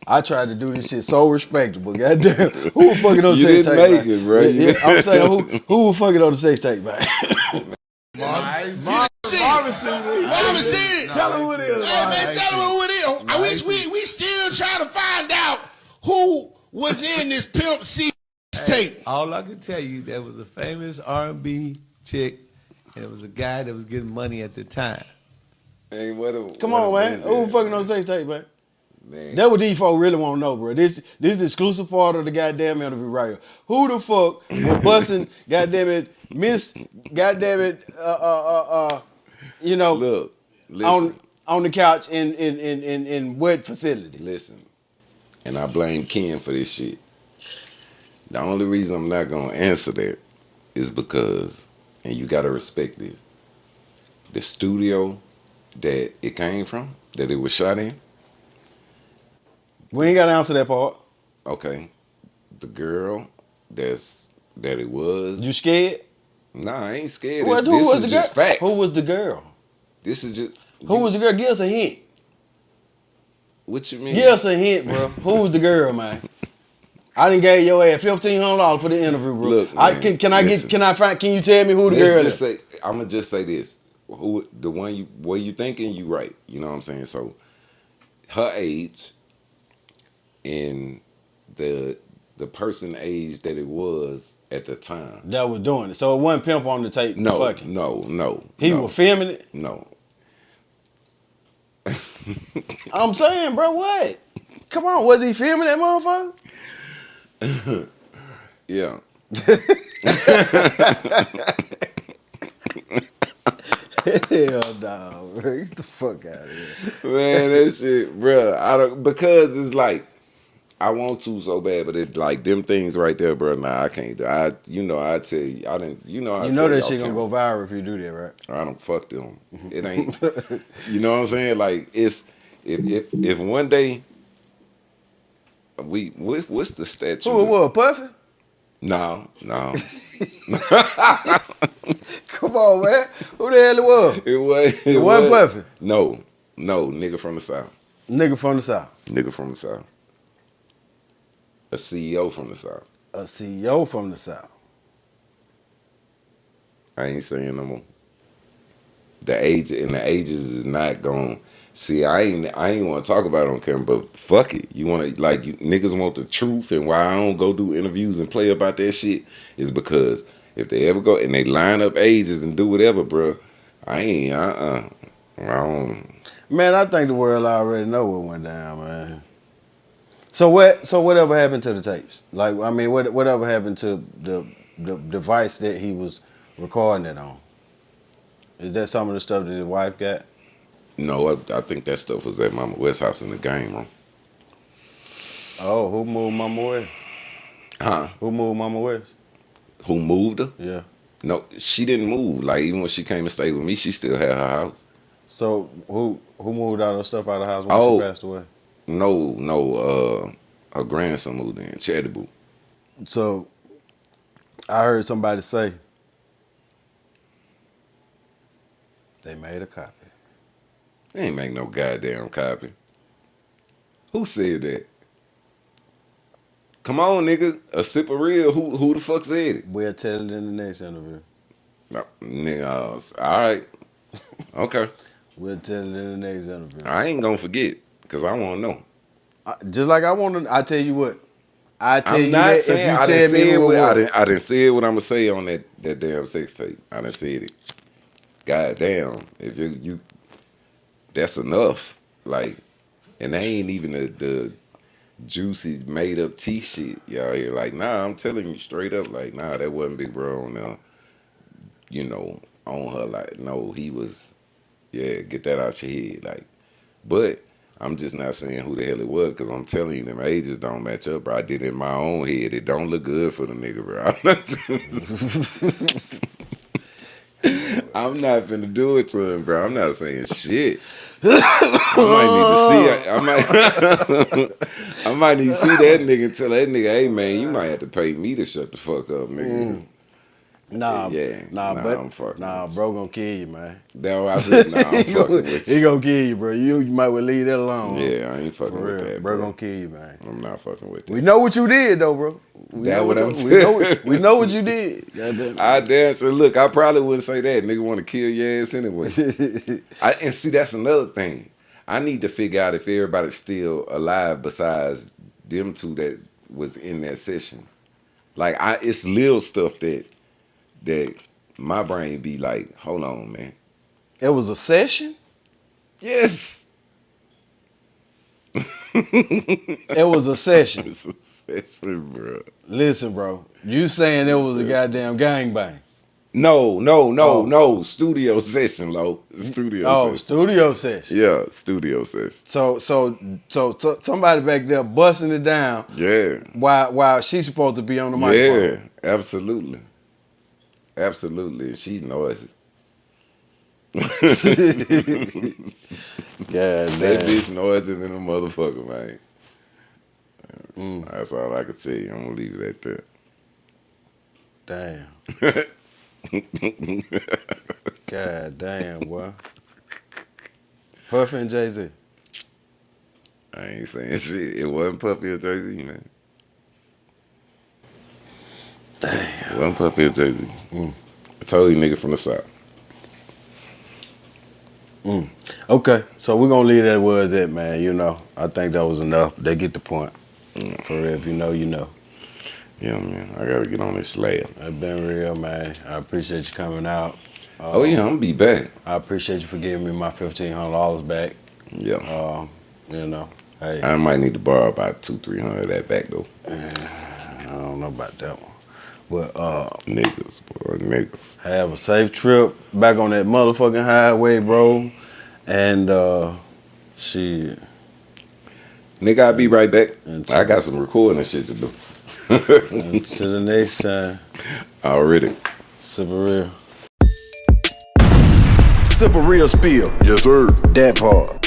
I tried to do this shit so respectable. Goddamn, who was fucking on the You sex didn't tape? make man? it, bro. Yeah, I'm saying who was fucking on the sex tape, man? Marvin seen it. Tell him who it is. Hey, man, tell him who it is. We still trying to find out who was in this Pimp C tape. All I can tell you, there was a famous R&B chick, and it was a guy that was getting money at the time. Hey, Come on, man. Who fucking on the sex tape, man? Man. That's what these folks really want to know, bro. This is exclusive part of the goddamn interview right here. Who the fuck was busting, goddamn it, Miss, goddamn it, you know, Look, listen, on the couch in what facility? listen, and I blame Ken for this shit. The only reason I'm not gonna answer that is because, and you gotta respect this, the studio that it came from, that it was shot in, We ain't got to answer that part. okay, the girl that it was. You scared? Nah, I ain't scared. Who This was is the just girl? facts. Who was the girl? This is just. Who was the girl? Give us a hint. What you mean? Give us a hint, bro. Who was the girl, man? I done gave your ass $1,500 for the interview, bro. Look, man, Can listen. you tell me who the girl is? I'm gonna just say this. Who the one you thinking you right? You know what I'm saying? So, her age and the person age that it was at the time. That was doing it. So it wasn't Pimp on the tape. No, fucking. no. He no, was filming it. No. I'm saying, bro, what? Come on, was he filming that motherfucker? Yeah. Hell no, bro. Get the fuck out of here. Man, that shit, bro. Because it's like I want to so bad, but it like them things right there, bro. Nah, I can't do. I tell you, I didn't. You know That shit gonna go viral if you do that, right? I don't fuck them. It ain't. You know what I'm saying? Like it's if one day what's the statue? Who it was, Puffy? No. Come on, man. Who the hell it was? It wasn't Puffy? No, nigga from the South. Nigga from the South. Nigga from the South. A CEO from the South. A CEO from the South. I ain't saying no more. The ages is not going. See, I ain't want to talk about it on camera, but fuck it. You want to niggas want the truth, and why I don't go do interviews and play about that shit is because if they ever go and they line up ages and do whatever, bro, I ain't. I don't. Man, I think the world already know what went down, man. So whatever happened to the tapes? Like, I mean, whatever happened to the device that he was recording it on? Is that some of the stuff that his wife got? No, I think that stuff was at Mama West's house in the game room. Oh, who moved Mama West? Huh? Who moved Mama West? Who moved her? Yeah. No, she didn't move. Like, even when she came and stayed with me, she still had her house. So who moved all her stuff out of the house when she passed away? No, her grandson moved in, Chattaboo. So I heard somebody say they made a copy. They ain't make no goddamn copy. Who said that? Come on, nigga. A sip of real. Who the fuck said it? We'll tell it in the next interview. No, nigga, all right. Okay. We'll tell it in the next interview. I ain't gonna forget, because I want to know. Just like I want to, I tell you what. I tell I'm you not that saying if I you didn't tell me say it. what I didn't say it. What I'm gonna say on that damn sex tape. I didn't say it. God damn, if you that's enough. Like, and they ain't even the juicy made up tea shit. Y'all here like, nah, I'm telling you straight up, like, nah, that wasn't Big Bro on there, you know, on her. Like, no, he was, yeah, get that out your head. Like, but I'm just not saying who the hell it was, because I'm telling you, them ages don't match up, bro. I did it in my own head. It don't look good for the nigga, bro. I'm not finna do it to him, bro. I'm not saying shit. I might need to see. I might need to see that nigga and tell that nigga, hey man, you might have to pay me to shut the fuck up, nigga. Nah, I'm fucking with you. bro gonna kill you, man. That's what I said. Nah, I'm fucking with you. He gonna kill you, bro. You might well leave that alone. Yeah, I ain't fucking For with real. that, Bro bro. gonna kill you, man. I'm not fucking with that. We know what you did, though, bro. We know what you did. Goddamn. I damn sure. Look, I probably wouldn't say that. Nigga want to kill your ass anyway. And see, that's another thing. I need to figure out if everybody's still alive besides them two that was in that session. Like, it's little stuff that my brain be like, hold on, man. It was a session? Yes. It was a session. It's a session, bro. Listen, bro. You saying it was a goddamn gangbang. No. Studio session, Lo. Studio session. Studio session. Yeah, studio session. So somebody back there busting it down. Yeah. While she's supposed to be on the microphone. Yeah, absolutely. Absolutely. She's noisy. Yeah, that bitch noisy than a motherfucker, man. That's all I can tell you. I'm gonna leave it at that. Damn. God damn, boy. Puffy and Jay-Z. I ain't saying shit. It wasn't Puffy or Jay-Z, man. Damn. It wasn't Puffy or Jay-Z. I told you nigga from the South. Okay, so we're gonna leave that where it's at, man. You know, I think that was enough. They get the point. For real, if you know, you know. Yeah, man. I gotta get on this slab. It's been real, man. I appreciate you coming out. Oh yeah, I'm gonna be back. I appreciate you for giving me my $1,500 back. Yeah. You know, hey. I might need to borrow about $200-300 of that back though. I don't know about that one. But Niggas, boy, niggas. have a safe trip back on that motherfucking highway, bro. And shit. Nigga, I'll be right back. I got some recording and shit to do. Until the next time. Already. Super real. Super real spill. Yes, sir. That part.